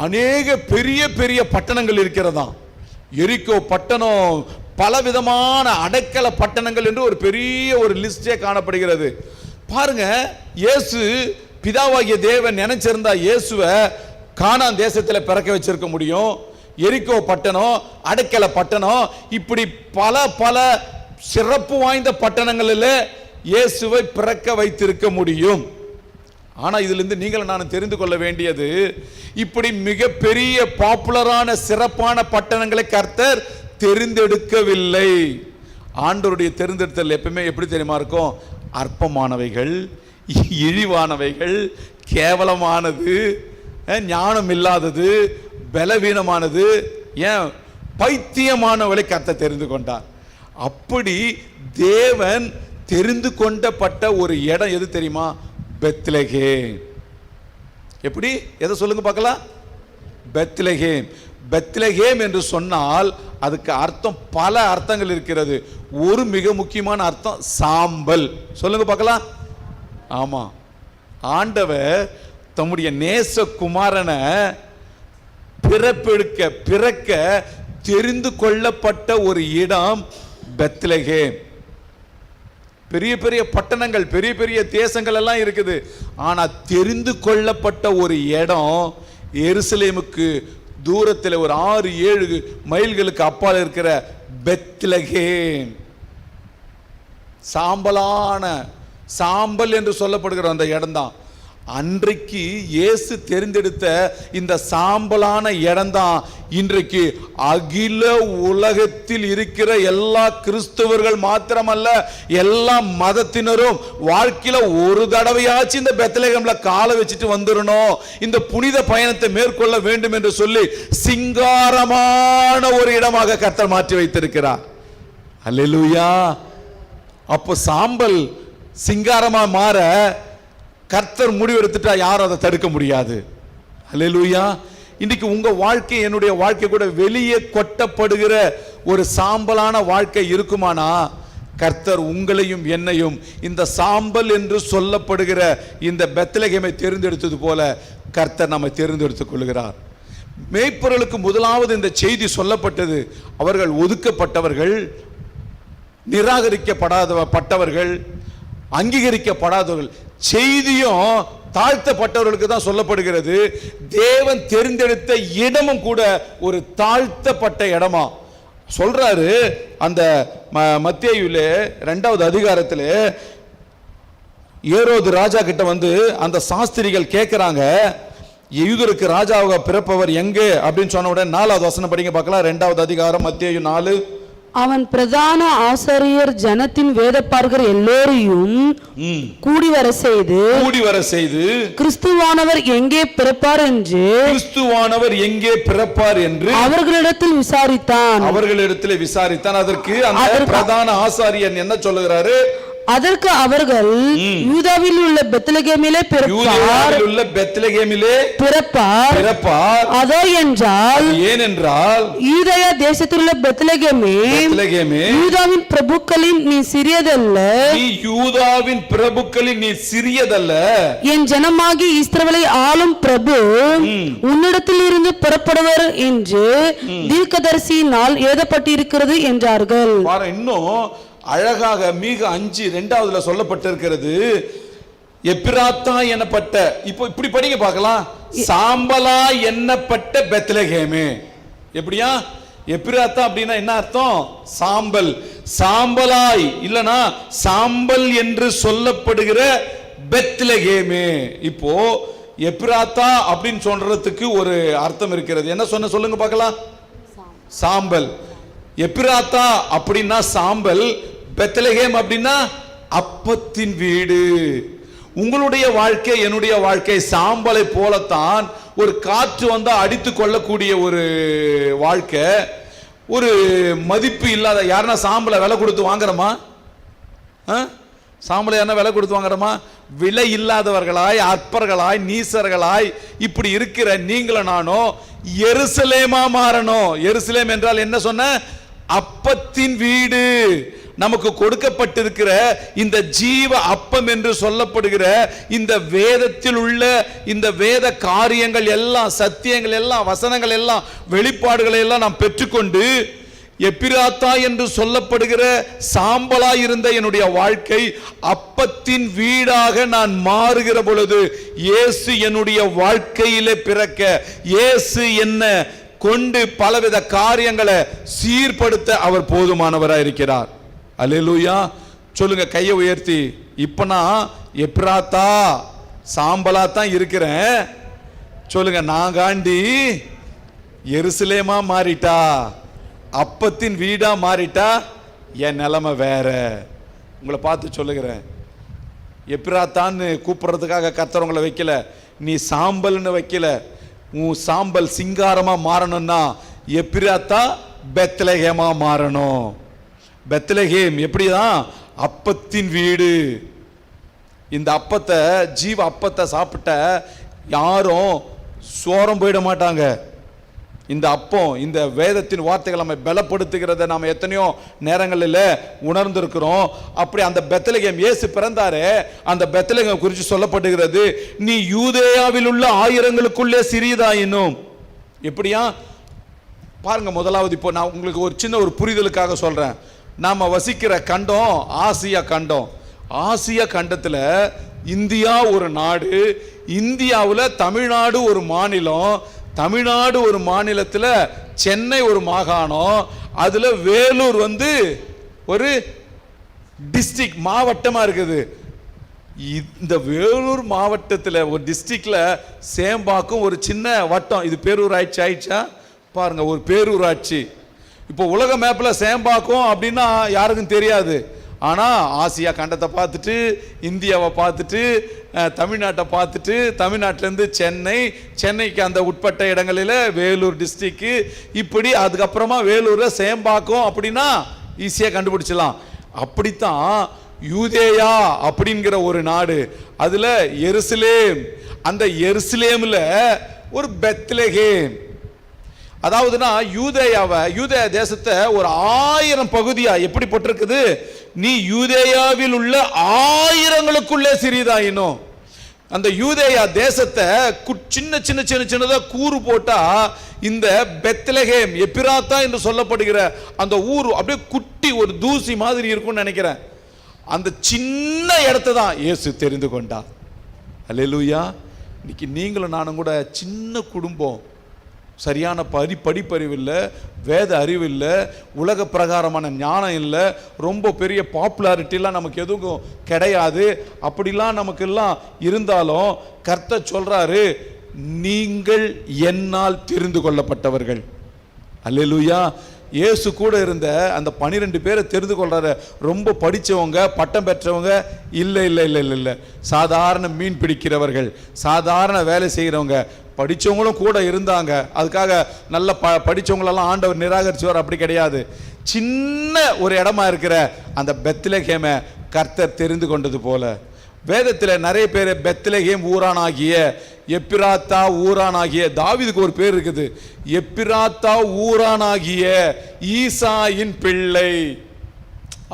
அநேக பெரிய பெரிய பட்டணங்கள் இருக்கிறதா. எரிகோ பட்டணம், பலவிதமான அடைக்கல பட்டணங்கள் என்று ஒரு பெரிய ஒரு லிஸ்டே காணப்படுகிறது. பாருங்க, இயேசு பிதாவாகிய தேவன் நினைச்சிருந்தா இயேசுவை கானான் தேசத்தில் பிறக்க வச்சிருக்க முடியும். எரிகோ பட்டணம், அடைக்கல பட்டணம், இப்படி பல பல சிறப்பு வாய்ந்த பட்டணங்களில் இயேசுவை பிறக்க வைத்திருக்க முடியும். ஆனா இதிலிருந்து நீங்கள் நான் தெரிந்து கொள்ள வேண்டியது, இப்படி மிகப்பெரிய பாப்புலரான சிறப்பான பட்டணங்களை கர்த்தர் தெரிந்தெடுக்கவில்லை. ஆண்டவருடைய தெரிந்தெடுத்தல் எப்பவுமே எப்படி தெரியுமா இருக்கும்? அற்பமானவைகள், இழிவானவைகள், கேவலமானது, ஞானம் இல்லாதது, பலவீனமானது, ஏன் பைத்தியமானவளை கர்த்தர் தெரிந்து கொண்டார். அப்படி தேவன் தெரிந்து கொண்டப்பட்ட ஒரு இடம் எது தெரியுமா? பெத்லகேம். எப்படி? எதை சொல்லுங்க பார்க்கலாம்? பெத்லகேம். பெத்லகேம் என்று சொன்னால் அதுக்கு அர்த்தம் பல அர்த்தங்கள் இருக்கிறது. ஒரு மிக முக்கியமான அர்த்தம் சாம்பல். சொல்லுங்க பார்க்கலாம். ஆமா, ஆண்டவர் தம்முடைய நேசகுமாரனை பிறக்க தெரிந்து கொள்ளப்பட்ட ஒரு இடம் பெத்லகேம். பெரிய பெரிய பட்டணங்கள், பெரிய பெரிய தேசங்கள் எல்லாம் இருக்குது. ஆனா தெரிந்து கொள்ளப்பட்ட ஒரு இடம் எருசலேமுக்கு தூரத்தில் ஒரு 6-7 மைல்களுக்கு அப்பால் இருக்கிற பெத்லகேம். சாம்பல் என்று சொல்லப்படுகிற அந்த இடம்தான். அன்றைக்கு இயேசு தெரிந்தெடுத்த இந்த சாம்பலான இடம்தான் இன்றைக்கு அகில உலகத்தில் இருக்கிற எல்லா கிறிஸ்தவர்கள் மாத்திரமல்ல, எல்லா மதத்தினரும் வாழ்க்கையில ஒரு தடவையாச்சும் இந்த பெத்லகேம்ல காலை வச்சுட்டு வந்துடணும், இந்த புனித பயணத்தை மேற்கொள்ள வேண்டும் என்று சொல்லி சிங்காரமான ஒரு இடமாக கர்த்தர் மாற்றி வைத்திருக்கிறார். அல்லேலூயா. அப்போ சாம்பல் சிங்காரமா மாற கர்த்தர் முடிவெடுத்துட்டா யாரும் அதை தடுக்க முடியாது. அல்லேலூயா. இன்னைக்கு உங்க வாழ்க்கை, என்னுடைய வாழ்க்கை கூட வெளியே கொட்டப்படுகிற ஒரு சாம்பலான வாழ்க்கை இருக்குமானா, கர்த்தர் உங்களையும் என்னையும் இந்த சாம்பல் என்று சொல்லப்படுகிற இந்த பெத்லகேமை தேர்ந்தெடுத்தது போல கர்த்தர் நம்மை தேர்ந்தெடுத்துக் கொள்கிறார். மேய்ப்பொருளுக்கு முதலாவது இந்த செய்தி சொல்லப்பட்டது. அவர்கள் ஒதுக்கப்பட்டவர்கள், நிராகரிக்கப்படாதவர்கள், அங்கீகரிக்கப்படாதவர்கள். செய்தியும் தாழ்த்தப்பட்டவர்களுக்கு தான் சொல்லப்படுகிறது. தேவன் தெரிந்தெடுத்த இடமும் கூட ஒரு தாழ்த்தப்பட்ட இடமா சொல்றாரு. அந்த மத்தேயுல 2வது அதிகாரத்தில் ஏரோது ராஜா கிட்ட வந்து அந்த சாஸ்திரிகள் கேட்கிறாங்க, யூதருக்கு ராஜாவாக பிறப்பவர் எங்கே அப்படின்னு சொன்ன உடனே 4வது வசனம் படிங்க பார்க்கலாம். 2வது அதிகாரம் மத்தேயு 4. அவன் பிரதான ஆசாரியர் ஜனத்தின் வேதப்பாரகர் எல்லோரையும் கூடி வர செய்து கிறிஸ்துவானவர் எங்கே பிறப்பார் என்று அவர்களிடத்தில் விசாரித்தான். அதற்கு அந்த பிரதான ஆசாரியன் என்ன சொல்லுகிறாரு? அதற்கு அவர்கள் யூதாவில் உள்ள பெத்லகேமிலே பிறப்பார். அதோ என்றால், ஏனென்றால் யூதேயா தேசத்தில் உள்ள பெத்லகேமே, யூதாவின் பிரபுக்களின் நீ சிறியதல்ல, என் ஜனமாகி இஸ்ரவேலை ஆளும் பிரபு உன்னிடத்தில் இருந்து புறப்படுவர் என்று தீர்க்கதரிசியினால் எழுதப்பட்டிருக்கிறது என்றார்கள். இன்னும் அழகாக மீக 5:2 சொல்லப்பட்டிருக்கிறது. எப்பிராத்தா எனப்பட்ட, இப்போ இப்படி படிக்க பார்க்கலாம். சாம்பலா எண்ணப்பட்ட பெத்லகேமே. எப்படியா? எப்பிராத்தா அப்படின்னா என்ன அர்த்தம்? சாம்பல். சாம்பலாய் இல்லனா சாம்பல் என்று சொல்லப்படுகிற பெத்லகேமே. இப்போ எப்பிராத்தா அப்படின்னு சொல்றதுக்கு ஒரு அர்த்தம் இருக்கிறது. என்ன சொல்லுங்க பார்க்கலாம். சாம்பல். எப்பிராத்தா அப்படின்னா சாம்பல், பெத்லகேம் அப்படின்னா அப்பத்தின் வீடு. உங்களுடைய வாழ்க்கை, என்னுடைய வாழ்க்கை சாம்பலை போலத்தான். ஒரு காற்று வந்தா அடித்து கொள்ளக்கூடிய ஒரு வாழ்க்கை, ஒரு மதிப்பு இல்லாத. யாருன்னா சாம்பலை விலை கொடுத்து வாங்குறோமா? சாம்பலை யாருன்னா விலை கொடுத்து வாங்குறோமா? விலை இல்லாதவர்களாய், அற்பர்களாய், நீசர்களாய் இப்படி இருக்கிற நீங்களும் நானும் எருசலேமா மாறணும். எருசலேம் என்றால் என்ன சொன்ன? அப்பத்தின் வீடு. நமக்கு கொடுக்கப்பட்டிருக்கிற இந்த ஜீவ அப்பம் என்று சொல்லப்படுகிற இந்த வேதத்தில் உள்ள இந்த வேத காரியங்கள் எல்லாம், சத்தியங்கள் எல்லாம், வசனங்கள் எல்லாம், வெளிப்பாடுகளை எல்லாம் நாம் பெற்றுக்கொண்டு எப்பிராத்தா என்று சொல்லப்படுகிற சாம்பலாய் இருந்த என்னுடைய வாழ்க்கை அப்பத்தின் வீடாக நான் மாறுகிற பொழுது, இயேசு என்னுடைய வாழ்க்கையிலே பிறக்க, இயேசு என்ன கொண்டு பலவித காரியங்களை சீர்படுத்த அவர் போதுமானவராக இருக்கிறார். அல்லேலூயா. சொல்லுங்க கையை உயர்த்தி. இப்ப நான் எப்ராத்தா சாம்பலா தான் இருக்கிறேன். சொல்லுங்க, நான் காண்டி எருசலேமா மாறிட்டா, அப்பத்தின் வீடா மாறிட்டா என் நிலைமை வேற. உங்களை பார்த்து சொல்லுகிறேன், எப்ராத்தான்னு கூப்பிடுறதுக்காக கர்த்தர் உங்களை வைக்கல, நீ சாம்பல்னு வைக்கல. உன் சாம்பல் சிங்காரமா மாறணும்னா எப்ராத்தா பெத்லகேமா மாறணும். பெத்லகேம் எப்படிதான்? அப்பத்தின் வீடு. இந்த அப்பத்தை, ஜீவ அப்பத்தை சாப்பிட்ட யாரும் சோரம் போயிட மாட்டாங்க. இந்த அப்பம், இந்த வேதத்தின் வார்த்தைகள் நம்ம பலப்படுத்துகிறத நாம் எத்தனையோ நேரங்களில் உணர்ந்திருக்கிறோம். அப்படி அந்த பெத்லகேம், இயேசு பிறந்தாரே அந்த பெத்லகேம் குறித்து சொல்லப்படுகிறது, நீ யூதேயாவில் உள்ள ஆயிரங்களுக்குள்ளே சிறியதாயினும். எப்படியா பாருங்க. முதலாவது இப்போ நான் உங்களுக்கு ஒரு சின்ன ஒரு புரிதலுக்காக சொல்றேன். நாம வசிக்கிற கண்டம் ஆசியா கண்டம். ஆசியா கண்டத்துல இந்தியா ஒரு நாடு, இந்தியாவில் தமிழ்நாடு ஒரு மாநிலம், தமிழ்நாடு ஒரு மாநிலத்தில் சென்னை ஒரு மாகாணம், அதுல வேலூர் ஒரு டிஸ்ட்ரிக்ட் மாவட்டமா இருக்குது. இந்த வேலூர் மாவட்டத்தில் ஒரு டிஸ்ட்ரிக்ட்ல சேம்பாக்கும் ஒரு சின்ன வட்டம், இது பேரூராட்சி ஆயிடுச்சா பாருங்க, ஒரு பேரூராட்சி. இப்போ உலக மேப்பில் சேம்பாக்கும் அப்படின்னா யாருக்கும் தெரியாது. ஆனால் ஆசியா கண்டத்தை பார்த்துட்டு, இந்தியாவை பார்த்துட்டு, தமிழ்நாட்டை பார்த்துட்டு, தமிழ்நாட்டிலேருந்து சென்னை, சென்னைக்கு அந்த உட்பட்ட இடங்களில் வேலூர் டிஸ்ட்ரிக்ட், இப்படி அதுக்கப்புறமா வேலூரில் சேம்பாக்கும் அப்படின்னா ஈஸியாக கண்டுபிடிச்சலாம். அப்படித்தான் யூதேயா அப்படிங்கிற ஒரு நாடு, அதில் எருசலேம், அந்த எருசலேமில் ஒரு பெத்லகேம். அதாவதுனா யூதேயா தேசத்தை ஒரு 1000 பகுதியா எப்படி போட்டிருக்குது, நீ யூதேயாவில் உள்ள ஆயிரங்களுக்குள்ளே சிறியதாயினும். அந்த யூதேயா தேசத்தை சின்ன சின்ன சின்ன சின்னதா கூறு போட்டா இந்த பெத்லகேம் எப்ராத்தா என்று சொல்லப்படுகிற அந்த ஊர் அப்படியே குட்டி ஒரு தூசி மாதிரி இருக்கும்னு நினைக்கிறேன். அந்த சின்ன இடத்தை தான் இயேசு தெரிந்து கொண்டார். அல்லேலூயா. இன்னைக்கு நீங்களும் நானும் கூட சின்ன குடும்பம், சரியான படிப்பறிவு இல்லை, வேத அறிவு இல்லை, உலக பிரகாரமான ஞானம் இல்லை, ரொம்ப பெரிய பாப்புலாரிட்டிலாம் நமக்கு எதுவும் கிடையாது. அப்படிலாம் நமக்கெல்லாம் இருந்தாலும் கர்த்தர் சொல்றாரு, நீங்கள் என்னால் தெரிந்து கொள்ளப்பட்டவர்கள். அல்லேலூயா. இயேசு கூட இருந்த அந்த 12 பேரை தெரிந்து கொள்றாரு. ரொம்ப படித்தவங்க, பட்டம் பெற்றவங்க இல்லை இல்லை இல்லை இல்லை இல்லை, சாதாரண மீன் பிடிக்கிறவர்கள், சாதாரண வேலை செய்கிறவங்க. படித்தவங்களும் கூட இருந்தாங்க, அதுக்காக நல்ல படித்தவங்களெல்லாம் ஆண்டவர் நிராகரிச்சுவார், அப்படி கிடையாது. சின்ன ஒரு இடமா இருக்கிற அந்த பெத்லகேமை கர்த்தர் தெரிந்து கொண்டது போல வேதத்தில் நிறைய பேர் பெத்லகேம் ஊரானாகிய, எப்ராத்தா ஊரானாகிய, தாவீதுக்கு ஒரு பேர் இருக்குது, எப்ராத்தா ஊரானாகிய ஈசாயின் பிள்ளை.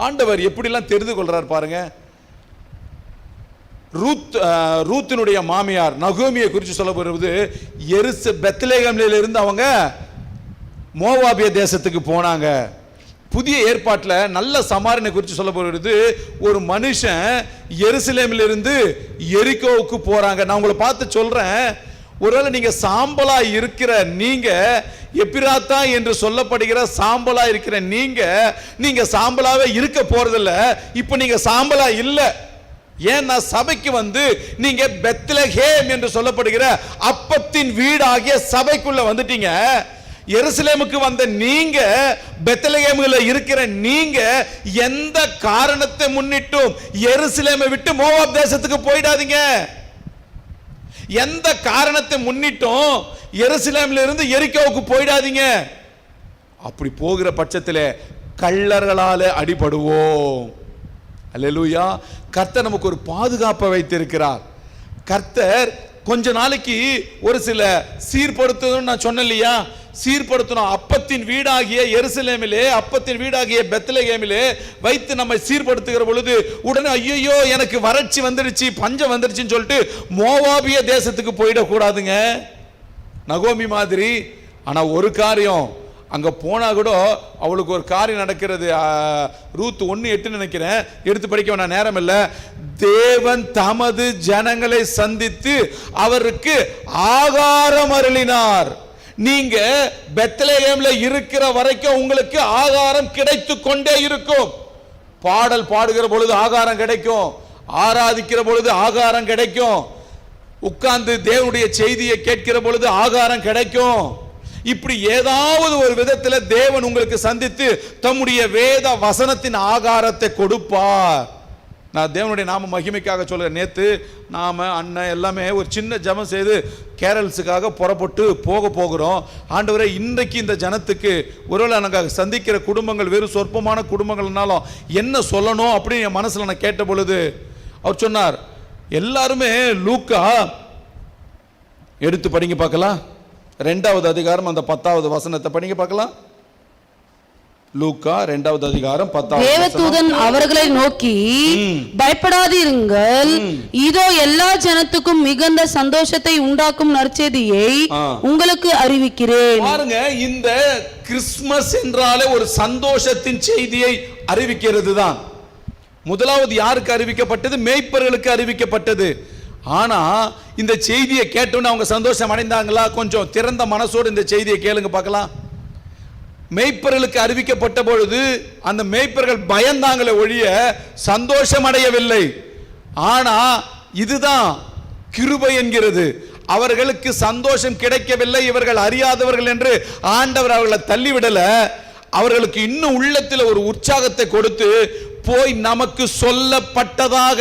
ஆண்டவர் எப்படிலாம் தெரிந்து கொள்றார் பாருங்க. ரூத்தினுடைய மாமியார் நகோமியை குறித்து சொல்லப்படுவது, பெத்லகேமில் இருந்து அவங்க மோவாபிய தேசத்துக்கு போனாங்க. புதிய ஏற்பாட்டில் நல்ல சமாரியனை குறித்து சொல்லப்படுகிறது, ஒரு மனுஷன் எருசலேமில் இருந்து எரிகோவுக்கு போறாங்க. நான் உங்களை பார்த்து சொல்றேன், ஒருவேளை நீங்க சாம்பலா இருக்கிற நீங்க, எப்ராத்தா என்று சொல்லப்படுகிற சாம்பலா இருக்கிற நீங்க சாம்பலாவே இருக்க போறதில்ல. இப்ப நீங்க சாம்பலா இல்ல. ஏன்னா சபைக்கு நீங்க பெத்லகேம் என்று சொல்லப்படுகிற அப்பத்தின் வீடாகிய சபைக்குள்ள வந்துட்டீங்க. எருசலேமுக்கு வந்த நீங்க, பெத்லகேமில் இருக்கிற நீங்க, எந்த காரணத்தை முன்னிட்டும் எருசலேமை விட்டு மோவாப் தேசத்துக்கு போயிடாதீங்க. எந்த காரணத்தை முன்னிட்டும் எருசலேமில் இருந்து எரிகோவுக்கு போயிடாதீங்க. அப்படி போகிற பட்சத்தில் கள்ளர்களால அடிபடுவோம். அல்லேலூயா. கர்த்தர் நமக்கு ஒரு பாதுகாப்பை வைத்திருக்கிறார். கர்த்தர் கொஞ்ச நாளைக்கு ஒரு சில சீர்படுத்தணும் நான் சொன்னேன் இல்லையா, சீர்படுத்தணும். அப்பத்தின் வீடாகிய எருசலேமிலே, அப்பத்தின் வீடாகிய பெத்லகேமிலே வைத்து நம்மை சீர்படுத்துகிற பொழுது உடனே ஐயோ எனக்கு வறட்சி வந்துடுச்சு, பஞ்சம் வந்துடுச்சுன்னு சொல்லிட்டு மோவாபிய தேசத்துக்கு போயிடக்கூடாதுங்க, நகோமி மாதிரி. ஆனா ஒரு காரியம், அங்க போனா கூட அவளுக்கு ஒரு காரியம் நடக்கிறது. ரூத் 1:8 நினைக்கிறேன், எடுத்து படிக்க வேணாம், நேரம் இல்லை. தேவன் தமது ஜனங்களை சந்தித்து அவருக்கு ஆகாரம் அருளினார். நீங்க பெத்லகேம்ல இருக்கிற வரைக்கும் உங்களுக்கு ஆகாரம் கிடைத்து கொண்டே இருக்கும். பாடல் பாடுகிற பொழுது ஆகாரம் கிடைக்கும், ஆராதிக்கிற பொழுது ஆகாரம் கிடைக்கும், உட்கார்ந்து தேவனுடைய செய்தியை கேட்கிற பொழுது ஆகாரம் கிடைக்கும். இப்படி ஏதாவது ஒரு விதத்தில் தேவன் உங்களுக்கு சந்தித்து தம்முடைய வேத வசனத்தின் ஆகாரத்தை கொடுப்பார். நான் தேவனுடைய நாம மகிமைக்காக சொல்கிறேன். நேற்று நாம அண்ணன் எல்லாமே ஒரு சின்ன ஜெபம் செய்து கேரல்ஸுக்காக புறப்பட்டு போகிறோம். ஆண்டவரே, இன்றைக்கு இந்த ஜனத்துக்கு ஒருவேளை நாங்கள் சந்திக்கிற குடும்பங்கள் வெறும் சொற்பமான குடும்பங்கள்னாலும் என்ன சொல்லணும் அப்படின்னு என் மனசில் நான் கேட்ட பொழுது அவர் சொன்னார், எல்லாருமே லூக்கா எடுத்து படிங்க பார்க்கலாம், 2வது அதிகாரம் அந்த 10வது வசனத்தை படிங்க பார்க்கலாம். லூக்கா 2வது அதிகாரம் 10வது தேவதூதன் அவர்களை நோக்கி, பயப்படாதிருங்கள், இதோ எல்லா ஜனத்துக்கும் மிகுந்த சந்தோஷத்தை உண்டாக்கும் நற்செய்தியை உங்களுக்கு அறிவிக்கிறேன். பாருங்க, இந்த கிறிஸ்துமஸ் என்றாலே ஒரு சந்தோஷத்தின் செய்தியை அறிவிக்கிறது தான். முதலாவது யாருக்கு அறிவிக்கப்பட்டது? மேய்ப்பர்களுக்கு அறிவிக்கப்பட்டது. ஆனா இந்த செய்தியை கேட்டோன்னு அவங்க சந்தோஷம் அடைந்தாங்களா? கொஞ்சம் திறந்த மனசோடு இந்த செய்தியை கேளுங்க பார்க்கலாம். மேய்ப்பர்களுக்கு அறிவிக்கப்பட்ட பொழுது அந்த மேய்ப்பர்கள் பயந்தாங்களே ஒழிய சந்தோஷம் அடையவில்லை. ஆனா இதுதான் கிருபை என்கிறது. அவர்களுக்கு சந்தோஷம் கிடைக்கவில்லை, இவர்கள் அறியாதவர்கள் என்று ஆண்டவர் அவர்களை தள்ளிவிடல. அவர்களுக்கு இன்னும் உள்ளத்தில் ஒரு உற்சாகத்தை கொடுத்து, போய் நமக்கு சொல்லப்பட்டதாக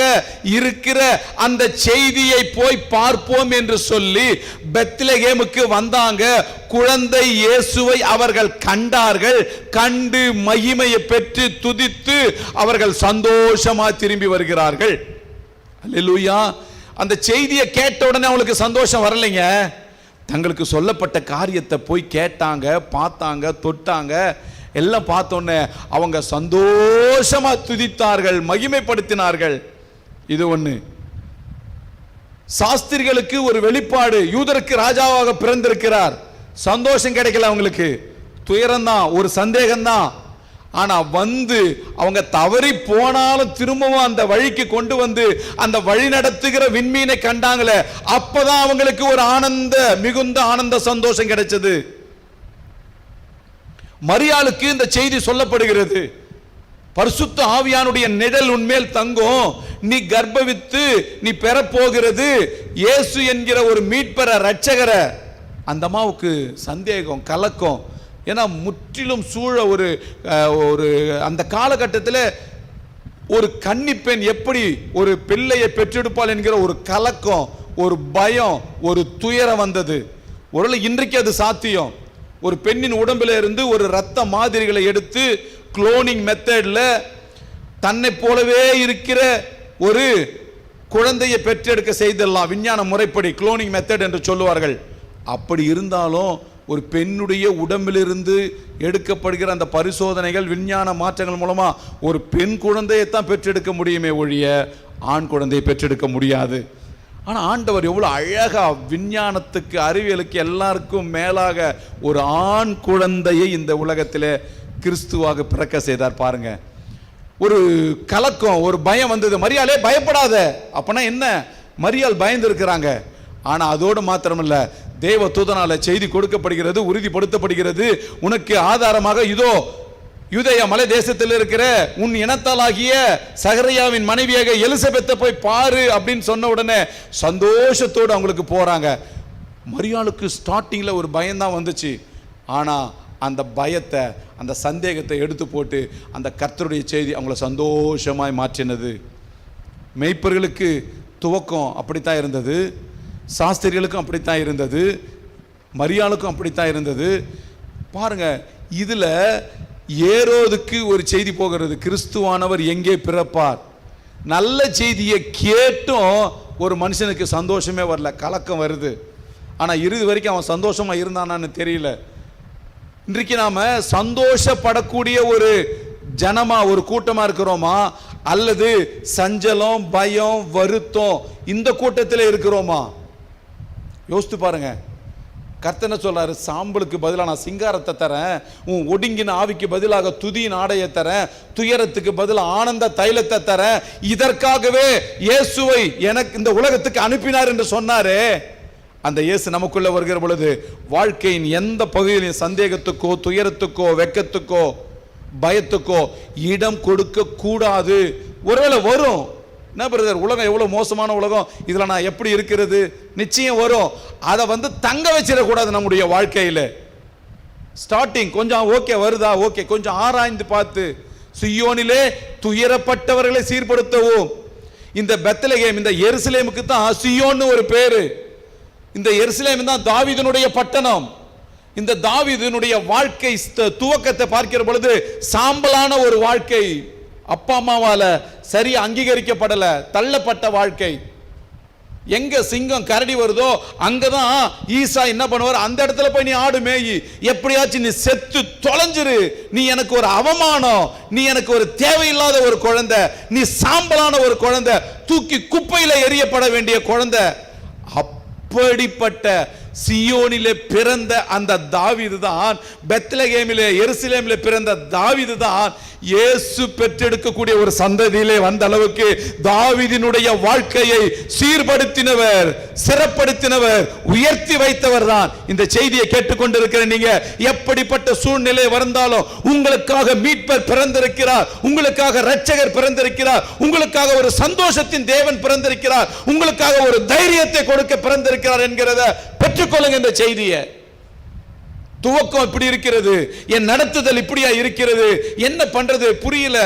இருக்கிற அந்த செய்தியை போய் பார்ப்போம் என்று சொல்லி பெத்லகேமுக்கு வந்தாங்க. குழந்தை இயேசுவை அவர்கள் கண்டார்கள். கண்டு மகிமையை பெற்று துதித்து அவர்கள் சந்தோஷமா திரும்பி வருகிறார்கள். அல்லேலூயா. அந்த செய்தியை கேட்ட உடனே அவங்களுக்கு சந்தோஷம் வரலைங்க. தங்களுக்கு சொல்லப்பட்ட காரியத்தை போய் கேட்டாங்க, பார்த்தாங்க, தொட்டாங்க. எல்லாம் பார்த்தோன்னே அவங்க சந்தோஷமா துதித்தார்கள், மகிமைப்படுத்தினார்கள். இது ஒண்ணு. சாஸ்திரிகளுக்கு ஒரு வெளிப்பாடு, யூதருக்கு ராஜாவாக பிறந்திருக்கிறார். சந்தோஷம் கிடைக்கல அவங்களுக்கு, துயரம்தான், ஒரு சந்தேகம்தான். ஆனா வந்து அவங்க தவறி போனாலும் திரும்பவும் அந்த வழிக்கு கொண்டு வந்து அந்த வழி நடத்துகிற விண்மீனை கண்டாங்களே, அப்பதான் அவங்களுக்கு ஒரு மிகுந்த ஆனந்த சந்தோஷம் கிடைச்சது. மரியாளுக்கு இந்த செய்தி சொல்லப்படுகிறது, பரிசுத்த ஆவியானுடைய நிழல் உன்மேல் தங்கும், நீ கர்ப்பவித்து நீ பெறப்போகிறது இயேசு என்கிற ஒரு மீட்பர ரட்சகர. அந்த அம்மாவுக்கு சந்தேகம், கலக்கம். ஏன்னா முற்றிலும் சூழ ஒரு அந்த காலகட்டத்தில் ஒரு கன்னிப்பெண் எப்படி ஒரு பிள்ளையை பெற்றெடுப்பாள் என்கிற ஒரு கலக்கம், ஒரு பயம், ஒரு துயரம் வந்தது. ஒருவேளை இன்றைக்கு அது சாத்தியம். ஒரு பெண்ணின் உடம்பில் இருந்து ஒரு இரத்த மாதிரிகளை எடுத்து குளோனிங் மெத்தட்ல தன்னை போலவே இருக்கிற ஒரு குழந்தையை பெற்றெடுக்க செய்திடலாம். விஞ்ஞான முறைப்படி குளோனிங் மெத்தட் என்று சொல்லுவார்கள். அப்படி இருந்தாலும் ஒரு பெண்ணுடைய உடம்பிலிருந்து எடுக்கப்படுகிற அந்த பரிசோதனைகள், விஞ்ஞான மாற்றங்கள் மூலமா ஒரு பெண் குழந்தையைத்தான் பெற்றெடுக்க முடியுமே ஒழிய ஆண் குழந்தையை பெற்றெடுக்க முடியாது. ஆனால் ஆண்டவர் எவ்வளோ அழகா விஞ்ஞானத்துக்கு, அறிவியலுக்கு எல்லாருக்கும் மேலாக ஒரு ஆண் குழந்தையை இந்த உலகத்தில் கிறிஸ்துவாக பிறக்க செய்தார். பாருங்க, ஒரு கலக்கம், ஒரு பயம் வந்தது. மரியாளே பயப்படாத. அப்பனா என்ன? மரியாள் பயந்து இருக்கிறாங்க. ஆனா அதோடு மாத்திரமல்ல, தேவ தூதனால செய்தி கொடுக்கப்படுகிறது, உறுதிப்படுத்தப்படுகிறது. உனக்கு ஆதாரமாக இதோ யூதேயா மலை தேசத்தில் இருக்கிற உன் இனத்தாலாகிய சகரியாவின் மனைவியாக எலிசபெத்தை போய் பாரு அப்படின்னு சொன்ன உடனே சந்தோஷத்தோடு அவங்களுக்கு போறாங்க. மரியாளுக்கு ஸ்டார்டிங்ல ஒரு பயம்தான் வந்துச்சு. ஆனா அந்த பயத்தை, அந்த சந்தேகத்தை எடுத்து போட்டு அந்த கர்த்தருடைய செய்தி அவங்கள சந்தோஷமாய் மாற்றினது. மேய்ப்பர்களுக்கு துவக்கம் அப்படித்தான் இருந்தது, சாஸ்திரிகளுக்கும் அப்படித்தான் இருந்தது, மரியாளுக்கும் அப்படித்தான் இருந்தது. பாருங்க, இதுல ஏரோதுக்கு ஒரு செய்தி போகிறது, கிறிஸ்துவானவர் எங்கே பிறப்பார். நல்ல செய்தியை கேட்டும் ஒரு மனுஷனுக்கு சந்தோஷமே வரல, கலக்கம் வருது. ஆனா இறுதி வரைக்கும் அவன் சந்தோஷமா இருந்தானான்னு தெரியல. இன்றைக்கு நாம சந்தோஷப்படக்கூடிய ஒரு ஜனமா, ஒரு கூட்டமா இருக்கிறோமா, அல்லது சஞ்சலம், பயம், வருத்தம் இந்த கூட்டத்தில் இருக்கிறோமா? யோசித்து பாருங்க. கர்த்தனை சொல்றாரு, சாம்பலுக்கு பதிலாக நான் சிங்காரத்தை தரேன், உன் ஒடுங்கின ஆவிக்கு பதிலாக துதியின் ஆடையை தரேன், துயரத்துக்கு பதிலாக ஆனந்த தைலத்தை தரேன். இதற்காகவே இயேசுவை எனக்கு இந்த உலகத்துக்கு அனுப்பினார் என்று சொன்னாரே. அந்த இயேசு நமக்குள்ள வருகிற பொழுது வாழ்க்கையின் எந்த பகுதியிலும் சந்தேகத்துக்கோ, துயரத்துக்கோ, வெக்கத்துக்கோ, பயத்துக்கோ இடம் கொடுக்க கூடாது. ஒருவேளை வரும், என்ன பிரதர் உலகம் எவ்வளவு மோசமான உலகம், இதுல நான் எப்படி இருக்கிறது, நிச்சயம் வரும். அதை தங்க வச்சிடக்கூடாது நம்முடைய வாழ்க்கையில. ஸ்டார்டிங் கொஞ்சம் ஓகே வருதா, ஓகே கொஞ்சம் ஆராய்ந்து பார்த்து, சியோனிலே துயரப்பட்டவர்களை சீர்படுத்தவும். இந்த பெத்லகேம், இந்த எருசலேமுக்கு தான் சியோன்னு ஒரு பேரு. இந்த எருசலேம் தான் தாவீதினுடைய பட்டணம். இந்த தாவீதினுடைய வாழ்க்கை துவக்கத்தை பார்க்கிற பொழுது சாம்பலான ஒரு வாழ்க்கை, அப்பா அம்மாவால சரி அங்கீகரிக்கப்படல, தள்ளப்பட்ட வாழ்க்கை. எங்க சிங்கம் கரடி வருதோ அங்கதான் ஈசா என்ன பண்ணுவார், அந்த இடத்துல போய் நீ ஆடு மேயி, எப்படியாச்சும் நீ செத்து தொலைஞ்சிரு, நீ எனக்கு ஒரு அவமானம், நீ எனக்கு ஒரு தேவையில்லாத ஒரு குழந்தை, நீ சாம்பலான ஒரு குழந்தை, தூக்கி குப்பையில எரியப்பட வேண்டிய குழந்தை. அப்படிப்பட்ட சியோனிலே பிறந்த அந்த தாவீது தான், பெத்லகேமிலே எருசலேமிலே பிறந்த தாவீது தான் இயேசு பெற்றெடுக்கக்கூடிய ஒரு சந்ததியிலே வந்த அளவுக்கு தாவீதினுடைய வாழ்க்கையை சீர்படுத்தினவர், சிறப்படுத்தினவர், உயர்த்தி வைத்தவர் தான். இந்த செய்தியை கேட்டுக்கொண்டிருக்கிற நீங்க எப்படிப்பட்ட சூழ்நிலை வந்தாலும் உங்களுக்காக மீட்பர் பிறந்திருக்கிறார், உங்களுக்காக இரட்சகர் பிறந்திருக்கிறார், உங்களுக்காக ஒரு சந்தோஷத்தின் தேவன் பிறந்திருக்கிறார், உங்களுக்காக ஒரு தைரியத்தை கொடுக்க பிறந்திருக்கிறார் என்கிறத பெற்றுக்கொள்ளுங்க. இந்த செய்தியை துவக்கம் இப்படி இருக்கிறது, என் நடத்துதல் இப்படியா இருக்கிறது, என்ன பண்றது புரியல,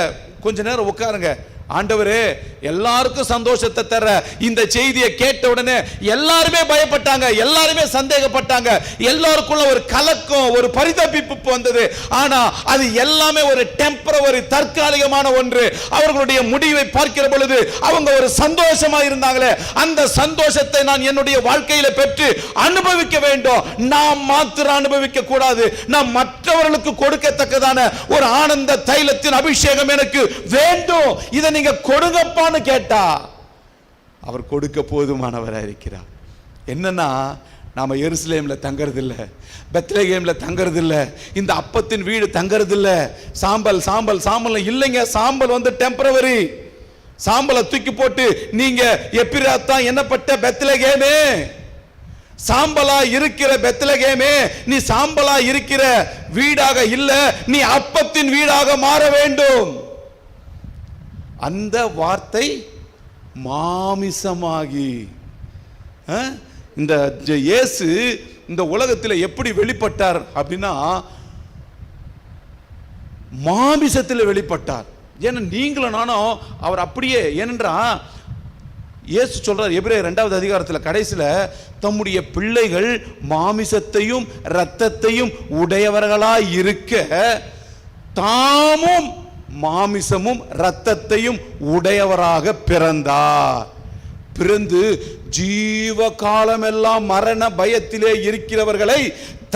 கொஞ்ச நேரம் உட்காருங்க. ஆண்டவரே எல்லாருக்கும் சந்தோஷத்தை தர இந்த செய்தியை கேட்ட உடனே எல்லாருமே பயப்பட்டாங்க, எல்லாருமே சந்தேகப்பட்டாங்க, எல்லாருக்குள்ள ஒரு கலக்கம், ஒரு பரிதபிப்பு வந்தது. ஆனா அது எல்லாமே ஒரு டெம்பரவரி, தற்காலிகமான ஒன்று. அவர்களுடைய முடிவை பார்க்கிற பொழுது அவங்க ஒரு சந்தோஷமா இருந்தாங்களே, அந்த சந்தோஷத்தை நான் என்னுடைய வாழ்க்கையில பெற்று அனுபவிக்க வேண்டும். நாம் மாத்திரம் அனுபவிக்க கூடாது, நாம் மற்றவர்களுக்கு கொடுக்கத்தக்கதான ஒரு ஆனந்த தைலத்தின் அபிஷேகம் எனக்கு வேண்டும். இதை நீங்க கொடுங்கப்பான்னு கேட்டா அவர் கொடுக்க போதுமானவராக இருக்கிறார். என்னன்னா நாம எருசலேம்ல தங்கறது இல்ல, பெத்லகேம்ல தங்கறது இல்ல, இந்த அப்பத்தின் வீடு தங்கறது இல்ல. சாம்பல் சாம்பல் சாம்பல் இல்லைங்க, சாம்பல் டெம்பரவரி. சாம்பலை தூக்கி போட்டு நீங்க எப்பிராத்தான் என்னப்பட்ட பெத்லகேமே, சாம்பலா இருக்கிற பெத்லகேமே, நீ சாம்பலா இருக்கிற வீடாக இல்ல, நீ அப்பத்தின் வீடாக மாற வேண்டும். அந்த வார்த்தை மாமிசமாகி இந்த இயேசு இந்த உலகத்தில் எப்படி வெளிப்பட்டார் அப்படின்னா மாமிசத்தில் வெளிப்பட்டார். ஏன்னா நீங்களும் நானும் அவர் அப்படியே, ஏனென்றா இயேசு சொல்றார் எபிரேயர் 2வது அதிகாரத்தில் கடைசியில், தம்முடைய பிள்ளைகள் மாமிசத்தையும் இரத்தத்தையும் உடையவர்களாய் இருக்க தாமும் மாமிசமும் இரத்தத்தையும் உடையவராக பிறந்தார். பிறந்து ஜீவ காலமெல்லாம் மரண பயத்திலே இருக்கிறவர்களை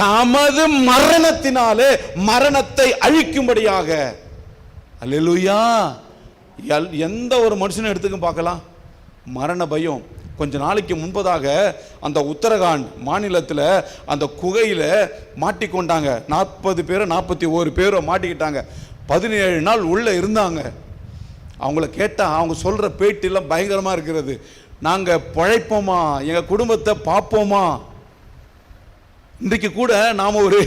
தமது மரணத்தினாலே மரணத்தை அழிக்கும்படியாக. அல்லேலூயா. எந்த ஒரு மனுஷனை எடுத்துக்கும் பார்க்கலாம், மரண பயம். கொஞ்ச நாளைக்கு முன்பதாக அந்த உத்தரகாண்ட் மாநிலத்தில் அந்த குகையில் மாட்டிக்கொண்டாங்க. 40 பேரோ 41 பேரோ மாட்டிக்கிட்டாங்க. 17 நாள் உள்ள இருந்தாங்க. அவங்கள கேட்டால் அவங்க சொல்கிற பேட்டிலாம் பயங்கரமாக இருக்கிறது. நாங்கள் பிழைப்போமா, எங்கள் குடும்பத்தை பார்ப்போமா. இன்றைக்கு கூட நாம் ஒரு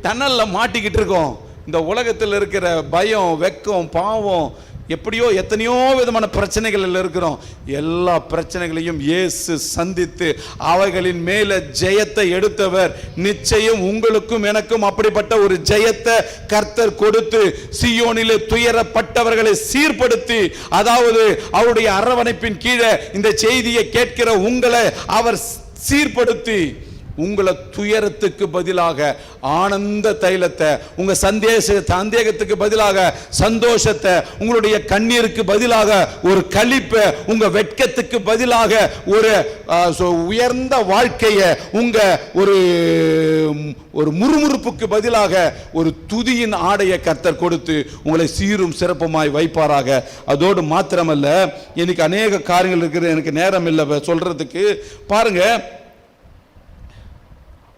டனலில் மாட்டிக்கிட்டு இருக்கோம். இந்த உலகத்தில் இருக்கிற பயம், வெக்கம், பாவம், எப்படியோ எத்தனையோ விதமான பிரச்சனைகள் இருக்கிறோம். எல்லா பிரச்சனைகளையும் இயேசு சந்தித்து அவைகளின் மேல ஜெயத்தை எடுத்தவர். நிச்சயம் உங்களுக்கும் எனக்கும் அப்படிப்பட்ட ஒரு ஜெயத்தை கர்த்தர் கொடுத்து சியோனிலே துயரப்பட்டவர்களை சீர்படுத்தி, அதாவது அவருடைய அரவணைப்பின் கீழே இந்த செய்தியை கேட்கிற உங்களை அவர் சீர்படுத்தி, உங்களை துயரத்துக்கு பதிலாக ஆனந்த தைலத்தை, உங்க சந்தேகத்துக்கு பதிலாக சந்தோஷத்தை, உங்களுடைய கண்ணீருக்கு பதிலாக ஒரு களிப்பை, உங்க வெட்கத்துக்கு பதிலாக ஒரு உயர்ந்த வாழ்க்கையை, உங்க ஒரு முறுமுறுப்புக்கு பதிலாக ஒரு துதியின் ஆடையை கர்த்தர் கொடுத்து உங்களை சீரும் சிறப்புமாய் வைப்பாராக. அதோடு மாத்திரமல்ல, எனக்கு அநேக காரியங்கள் இருக்குது, எனக்கு நேரம் இல்லை சொல்றதுக்கு. பாருங்க,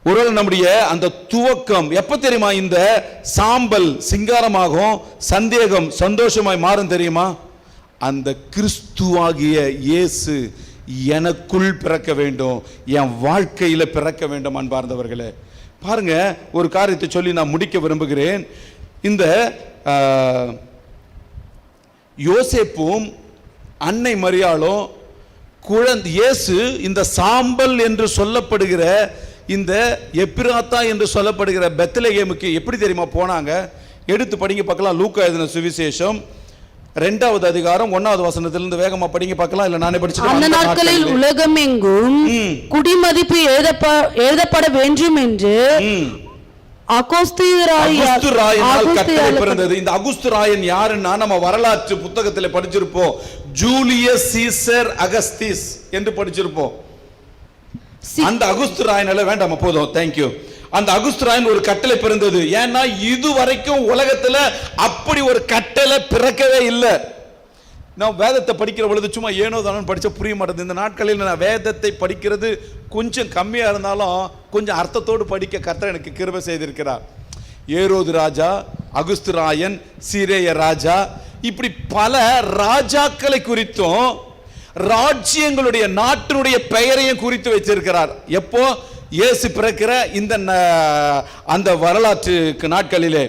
ஒருவேளை நம்முடைய அந்த துவக்கம் எப்ப தெரியுமா இந்த சாம்பல் சிங்காரமாகும், சந்தேகம் சந்தோஷமாய் மாறும் தெரியுமா? அந்த கிறிஸ்துவாகிய இயேசு எனக்குள் பிறக்க வேண்டும், என் வாழ்க்கையில பிறக்க வேண்டும். அன்பார்ந்தவர்களே, பாருங்க, ஒரு காரியத்தை சொல்லி நான் முடிக்க விரும்புகிறேன். இந்த யோசேப்பும் அன்னை மரியாளும் குழந்தை இயேசு இந்த சாம்பல் என்று சொல்லப்படுகிற இந்த எப்பிராத்தா என்று சொல்லப்படுகிற பெத்லகேமுக்கு எப்படி தெரியுமா போனாங்க? எடுத்து படிங்க பார்க்கலாம். லூக்கா எழுதின சுவிசேஷம் 2வது அதிகாரம் 1வது வசனத்திலிருந்து வேகமா படிங்க பார்க்கலாம். இல்ல நானே படிச்சுக்கிறேன். அந்த நாட்களில் உலகமெங்கும் குடிமதிப்பு எழுதப்பட வேண்டும் என்று அகுஸ்து ராயனால் கட்டளை பிறந்தது. இந்த அகுஸ்து ராயன் யாருன்னா நம்ம வரலாற்று புத்தகத்தில் படிச்சிருப்போம். ஜூலியஸ் சீசர் அகஸ்திஸ் என்று படிச்சிருப்போம். அந்த அகுஸ்து ராயனால வேண்டாம் போதும், தேங்க்யூ. அந்த அகுஸ்து ராயன் ஒரு கட்டளை பிறந்தது. ஏன்னா இது வரைக்கும் உலகத்துல அப்படி ஒரு கட்டளை பிறக்கவே இல்லை. நான் வேதத்தை படிக்கிற பொழுது சும்மா ஏனோ தானோ படிச்சா புரிய மாட்டேது. இந்த நாட்களில் நான் வேதத்தை படிக்கிறது கொஞ்சம் கம்மியா இருந்தாலும் கொஞ்சம் அர்த்தத்தோடு படிக்க கர்த்தர் எனக்கு கிருபை செய்திருக்கிறார். ஏரோது ராஜா, அகுஸ்து ராயன், சீரேய ராஜா, இப்படி பல ராஜாக்களை குறித்தும் ராஜ்யங்களுடைய நாட்டினுடைய பெயரையும் குறித்து வச்சிருக்கிறார். எப்போ இயேசு பிறக்கிற இந்த அந்த வரலாற்று நாட்களிலே,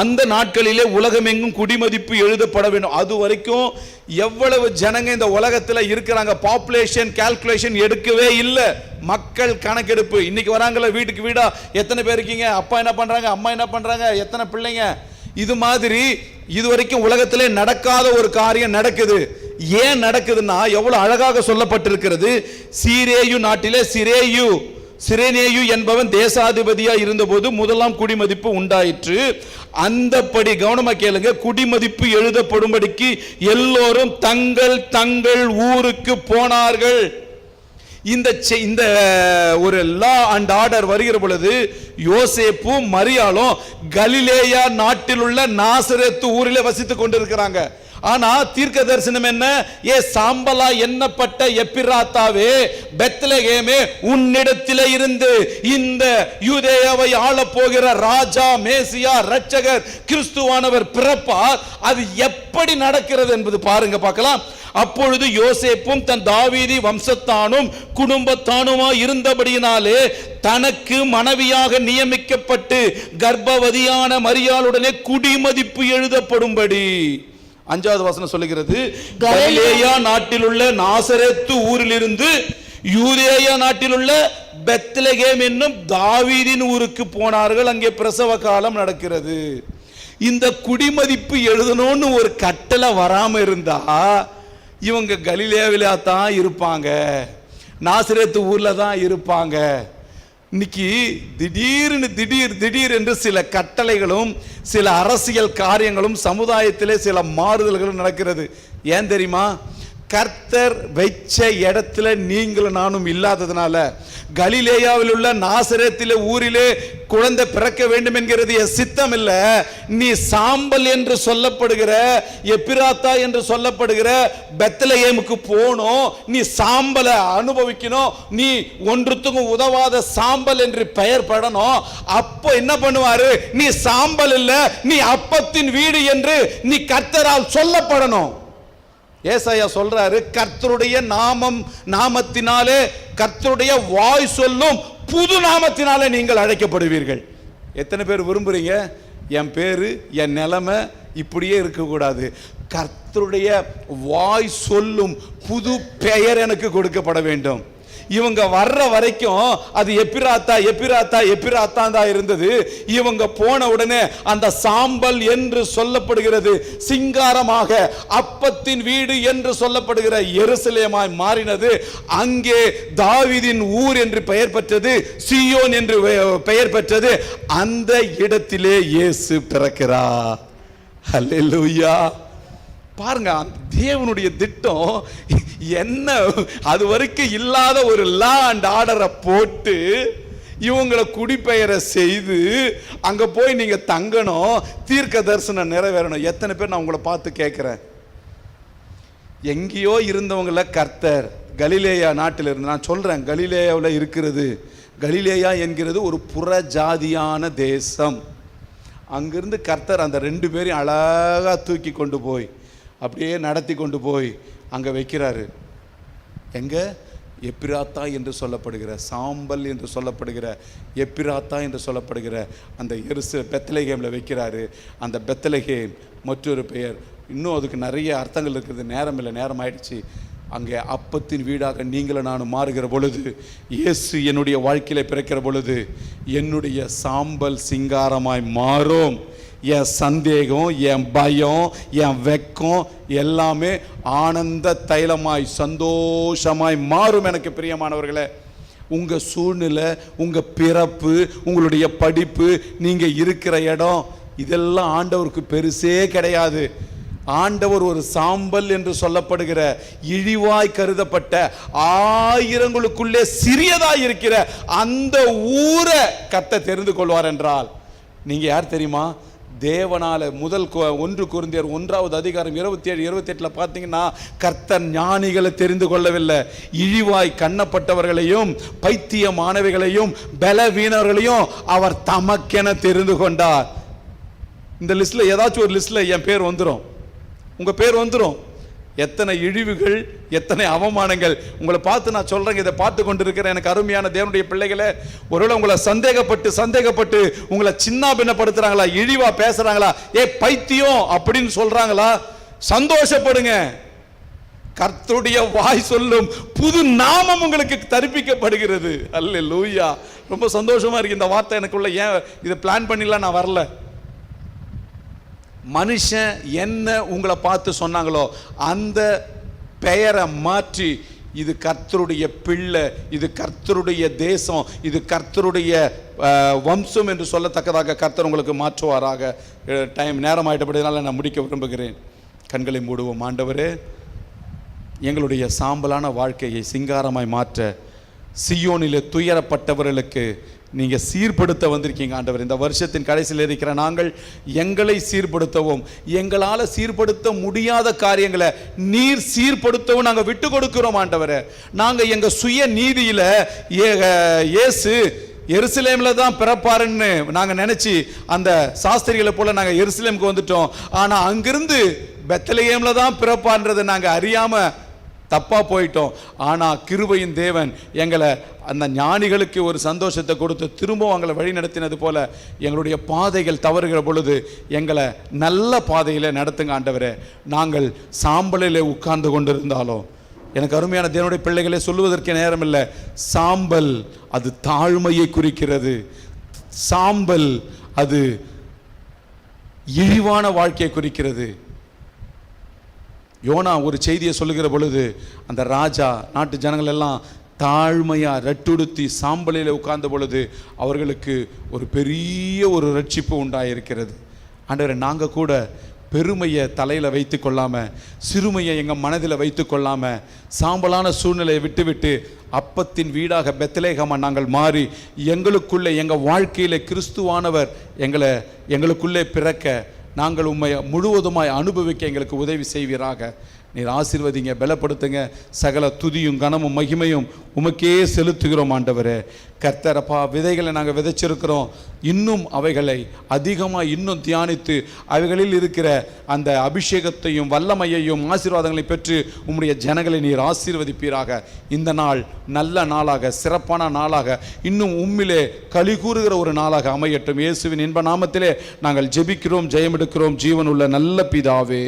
அந்த நாட்களிலே உலகமெங்கும் குடிமதிப்பு எழுதப்பட வேண்டும். அது வரைக்கும் எவ்வளவு ஜனங்க இந்த உலகத்துல இருக்கிறாங்க பாப்புலேஷன் கால்குலேஷன் எடுக்கவே இல்லை. மக்கள் கணக்கெடுப்பு. இன்னைக்கு வராங்கல்ல வீட்டுக்கு வீடா, எத்தனை பேர் இருக்கீங்க, அப்பா என்ன பண்றாங்க, அம்மா என்ன பண்றாங்க, எத்தனை பிள்ளைங்க, இது மாதிரி இதுவரைக்கும் உலகத்திலே நடக்காத ஒரு காரியம் நடக்குது. ஏன் நடக்குதுன்னா எவ்வளவு அழகாக சொல்லப்பட்டிருக்கிறது. சீரேயு நாட்டிலே சிரேனேயு என்பவன் தேசாதிபதியா இருந்தபோது முதலாம் குடிமதிப்பு உண்டாயிற்று. அந்தப்படி கவனமா கேளுங்க, குடிமதிப்பு எழுதப்படும்படிக்கு எல்லோரும் தங்கள் தங்கள் ஊருக்கு போனார்கள். இந்த ஒரு லா அண்ட் ஆர்டர் வருகிற பொழுது யோசேப்பும் மரியாளும் கலிலேயா நாட்டில் உள்ள நாசரேத்து ஊரிலே வசித்துக் கொண்டிருக்கிறாங்க. ஆனா தீர்க்க தரிசனம் என்ன? சாம்பலா எண்ணப்பட்ட எப்பிராத்தாவே, பெத்லகேமே, உன்னிடத்திலே இருந்து இந்த யூதேயாவை ஆள போகிற ராஜா, மேசியா, இரட்சகர், கிறிஸ்துவானவர் பிறப்பார். அது எப்படி நடக்கிறது என்பது பாருங்க பார்க்கலாம். அப்பொழுது யோசேப்பும் தன் தாவீதி வம்சத்தானும் குடும்பத்தானுமா இருந்தபடியினாலே தனக்கு மனைவியாக நியமிக்கப்பட்டு கர்ப்பவதியான மரியாளுடனே குடிமதிப்பு எழுதப்படும்படி 5வது வசனம் சொல்லுகிறது. கலிலேயா நாட்டில் உள்ள நாசரேத்து ஊரிலிருந்து யூதேயா நாட்டில் உள்ள பெத்லகேம் என்னும் தாவீதின் ஊருக்கு போனார்கள். அங்கே பிரசவ காலம் நடக்கிறது. இந்த குடிமதிப்பு எழுதணும்னு ஒரு கட்டளை வராம இருந்தா இவங்க கலிலேயாவில தான் இருப்பாங்க, நாசரேத்து ஊர்ல தான் இருப்பாங்க. இன்னைக்கு திடீர் என்று சில கட்டளைகளும் சில அரசியல் காரியங்களும் சமுதாயத்திலே சில மாறுதல்களும் நடக்கிறது. ஏன் தெரியுமா? கர்த்தர் வைச்ச இடத்துல நீங்களும் நானும் இல்லாததுனால. கலிலேயாவில் உள்ள நாசரேத்திலே ஊரிலே குழந்தை பிறக்க வேண்டும் என்கிறது என் சித்தம் இல்ல. நீ சாம்பல் என்று சொல்லப்படுகிற எப்பிராத்தா என்று சொல்லப்படுகிற பெத்லகேமுக்கு போகணும், நீ சாம்பலை அனுபவிக்கணும், நீ ஒன்றுத்துக்கும் உதவாத சாம்பல் என்று பெயர் படணும். அப்போ என்ன பண்ணுவாரு? நீ சாம்பல் இல்ல, நீ அப்பத்தின் வீடு என்று நீ கர்த்தரால் சொல்லப்படணும். ஏசாயா சொல்றாரு, கர்த்தருடைய நாமத்தினாலே, கர்த்தருடைய வாய் சொல்லும் புது நாமத்தினாலே நீங்கள் அழைக்கப்படுவீர்கள். எத்தனை பேர் விரும்புறீங்க என் பேரு என் நிலைமை இப்படியே இருக்கக்கூடாது? கர்த்தருடைய வாய் சொல்லும் புது பெயர் எனக்கு கொடுக்கப்பட வேண்டும். இவங்க வர்ற வரைக்கும் அது எப்பிராத்தா தான் இருந்தது. இவங்க போன உடனே அந்த சாம்பல் என்று சொல்லப்படுகிறது சிங்காரமாக அப்பத்தின் வீடு என்று சொல்லப்படுகிற எருசலேமாய் மாறினது. அங்கே தாவீதின் ஊர் என்று பெயர் பெற்றது, சீயோன் என்று பெயர் பெற்றது. அந்த இடத்திலே இயேசு பிறக்கிறார். ஹல்லேலூயா. பாருங்க, தேவனுடைய திட்டம் என்ன. அது வரைக்கும் இல்லாத ஒரு லா அண்ட் ஆர்டரை போட்டு இவங்களை குடிபெயரை செய்து அங்க போய் நீங்க தங்கணும், தீர்க்க தரிசனம் நிறைவேறணும். எத்தனை பேர் நான் உங்களை பார்த்து கேட்கிறேன், எங்கேயோ இருந்தவங்கள கர்த்தர் கலிலேயா நாட்டில் இருந்து, நான் சொல்றேன் கலிலேயாவில் இருக்கிறது, கலிலேயா என்கிறது ஒரு புற ஜாதியான தேசம். அங்கிருந்து கர்த்தர் அந்த 2 பேரையும் அழகா தூக்கி கொண்டு போய் அப்படியே நடத்தி கொண்டு போய் அங்கே வைக்கிறாரு. எங்க? எப்பிராத்தா என்று சொல்லப்படுகிற, சாம்பல் என்று சொல்லப்படுகிற, எப்பிராத்தா என்று சொல்லப்படுகிற அந்த பெத்லகேமில் வைக்கிறாரு. அந்த பெத்லகேம் மற்றொரு பெயர். இன்னும் அதுக்கு நிறைய அர்த்தங்கள் இருக்கிறது. நேரம் இல்லை, நேரம் ஆயிடுச்சு. அங்கே அப்பத்தின் வீடாக நீங்களும் நான் மாறுகிற பொழுது, இயேசு என்னுடைய வாழ்க்கையில் பிறக்கிற பொழுது என்னுடைய சாம்பல் சிங்காரமாய் மாறும். என் சந்தேகம், என் பயம், என் வெக்கம் எல்லாமே ஆனந்த தைலமாய் சந்தோஷமாய் மாறும். எனக்கு பிரியமானவர்களே, உங்கள் சூழ்நிலை, உங்கள் பிறப்பு, உங்களுடைய படிப்பு, நீங்கள் இருக்கிற இடம், இதெல்லாம் ஆண்டவருக்கு பெருசே கிடையாது. ஆண்டவர் ஒரு சாம்பல் என்று சொல்லப்படுகிற, இழிவாய் கருதப்பட்ட, ஆயிரங்களுக்குள்ளே சிறியதாய் இருக்கிற அந்த ஊரை கர்த்தர் தெரிந்து கொள்வார் என்றால் நீங்க யார் தெரியுமா? தேவனால. முதல் 1 கொரிந்தியர் 1 அதிகாரம் 27-28 பார்த்தீங்கன்னா, கர்த்தர் ஞானிகளை தெரிந்து கொள்ளவில்லை, இழிவாய் கண்ணப்பட்டவர்களையும் பைத்தியமானவைகளையும் பலவீனர்களையும் அவர் தமக்கென தெரிந்து கொண்டார். இந்த லிஸ்ட்ல ஏதாச்சும் ஒரு லிஸ்ட்ல என் பேர் வந்துடும், உங்க பேர் வந்துடும். எத்தனை இழிவுகள், எத்தனை அவமானங்கள். உங்களை பார்த்து நான் சொல்றேங்க, இதை பார்த்து கொண்டிருக்கிற எனக்கு அருமையான தேவனுடைய பிள்ளைகளே, ஒருவேளை உங்களை சந்தேகப்பட்டு உங்களை சின்ன பின்னப்படுத்துறாங்களா, இழிவா பேசுறாங்களா, பைத்தியம் அப்படின்னு சொல்றாங்களா, சந்தோஷப்படுங்க. கர்த்தருடைய வாய் சொல்லும் புது நாமம் உங்களுக்கு தரிப்பிக்கப்படுகிறது. அல்லேலூயா. ரொம்ப சந்தோஷமா இருக்கு இந்த வார்த்தை எனக்குள்ள. ஏன் இதை பிளான் பண்ணிலாம் நான் வரல. மனுஷன் என்ன உங்களை பார்த்து சொன்னாங்களோ அந்த பெயரை மாற்றி, இது கர்த்தருடைய பிள்ளை, இது கர்த்தருடைய தேசம், இது கர்த்தருடைய வம்சம் என்று சொல்லத்தக்கதாக கர்த்தர் உங்களுக்கு மாற்றுவாராக. நேரம் ஆயிட்டபடினால நான் முடிக்க விரும்புகிறேன். கண்களை மூடுவோம். ஆண்டவரே, எங்களுடைய சாம்பலான வாழ்க்கையை சிங்காரமாய் மாற்ற, சியோனிலே துயரப்பட்டவர்களுக்கு நீங்கள் சீர்படுத்த வந்திருக்கீங்க ஆண்டவர். இந்த வருஷத்தின் கடைசியில் இருக்கிற நாங்கள் எங்களை சீர்படுத்தவும், எங்களால் சீர்படுத்த முடியாத காரியங்களை நீர் சீர்படுத்தவும் நாங்கள் விட்டு கொடுக்கிறோம் ஆண்டவரே. நாங்கள் எங்கள் சுய நீதியில் இயேசு எருசலேமில் தான் பிறப்பாருன்னு நாங்கள் நினச்சி அந்த சாஸ்திரிகளை போல் நாங்கள் எருசலேமுக்கு வந்துட்டோம். ஆனால் அங்கிருந்து பெத்லகேமில் தான் பிறப்பான்றதை நாங்கள் அறியாமல் தப்பா போயிட்டோம். ஆனா கிருபையின் தேவன் எங்களை அந்த ஞானிகளுக்கு ஒரு சந்தோஷத்தை கொடுத்து திரும்பவும் அவங்களை வழி நடத்தினது போல எங்களுடைய பாதைகள் தவறுகிற பொழுது எங்களை நல்ல பாதையில நடத்துங்க ஆண்டவரே. நாங்கள் சாம்பலிலே உட்கார்ந்து கொண்டிருந்தாலும், எனக்கு அருமையான தேவனுடைய பிள்ளைகளே, சொல்லுவதற்கு நேரம் இல்லை, சாம்பல் அது தாழ்மையை குறிக்கிறது. சாம்பல் அது இழிவான வாழ்க்கையை குறிக்கிறது. யோனா ஒரு செய்தியை சொல்லுகிற பொழுது அந்த ராஜா நாட்டு ஜனங்கள் எல்லாம் தாழ்மையா ரட்டுடுத்தி சாம்பலில் உட்கார்ந்த பொழுது அவர்களுக்கு ஒரு பெரிய ஒரு ரட்சிப்பு உண்டாயிருக்கிறது. ஆண்டவரே, நாங்கள் கூட பெருமையை தலையில் வைத்து கொள்ளாமல், சிறுமையை எங்கள் மனதில் வைத்து கொள்ளாமல், சாம்பலான சூழ்நிலையை விட்டுவிட்டு அப்பத்தின் வீடாக பெத்லகேமா நாங்கள் மாறி, எங்களுக்குள்ளே எங்கள் வாழ்க்கையில் கிறிஸ்துவானவர் எங்களுக்குள்ளே பிறக்க, நாங்கள் உம்மை முழுவதுமாய் அனுபவிக்க எங்களுக்கு உதவி செய்வீராக. நீர் ஆசீர்வதிங்க, பலப்படுத்துங்க. சகல துதியும் கனமும் மகிமையும் உமக்கே செலுத்துகிறோம் ஆண்டவரே. கர்த்தரப்பா, விதைகளை நாங்கள் விதைச்சிருக்கிறோம். இன்னும் அவைகளை அதிகமாக இன்னும் தியானித்து அவைகளில் இருக்கிற அந்த அபிஷேகத்தையும் வல்லமையையும் ஆசீர்வாதங்களை பெற்று உம்முடைய ஜனங்களை நீர் ஆசீர்வதிப்பீராக. இந்த நாள் நல்ல நாளாக, சிறப்பான நாளாக, இன்னும் உம்மிலே களி கூறுகிற ஒரு நாளாக அமையட்டும். இயேசுவின் இன்ப நாமத்திலே நாங்கள் ஜெபிக்கிறோம், ஜெயமெடுக்கிறோம். ஜீவனுள்ள நல்ல பிதாவே,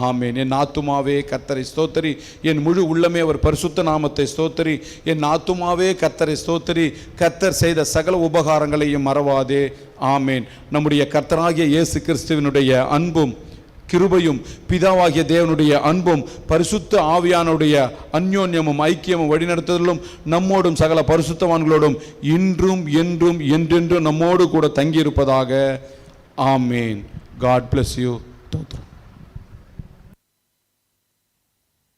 ஆமேன். என் ஆத்துமாவே கர்த்தரை ஸ்தோத்திரி, என் முழு உள்ளமே அவர் பரிசுத்த நாமத்தை ஸ்தோத்திரி. என் ஆத்துமாவே கர்த்தரை ஸ்தோத்திரி, கர்த்தர் செய்த சகல உபகாரங்களையும் மறவாதே. ஆமேன். நம்முடைய கர்த்தராகிய இயேசு கிறிஸ்துவினுடைய அன்பும் கிருபையும் பிதாவாகிய தேவனுடைய அன்பும் பரிசுத்த ஆவியானுடைய அந்யோன்யமும் ஐக்கியமும் வழிநடத்துதலும் நம்மோடும் சகல பரிசுத்தவான்களோடும் இன்றும் என்றும் என்றென்றும் நம்மோடு கூட தங்கியிருப்பதாக. ஆமேன். God bless you.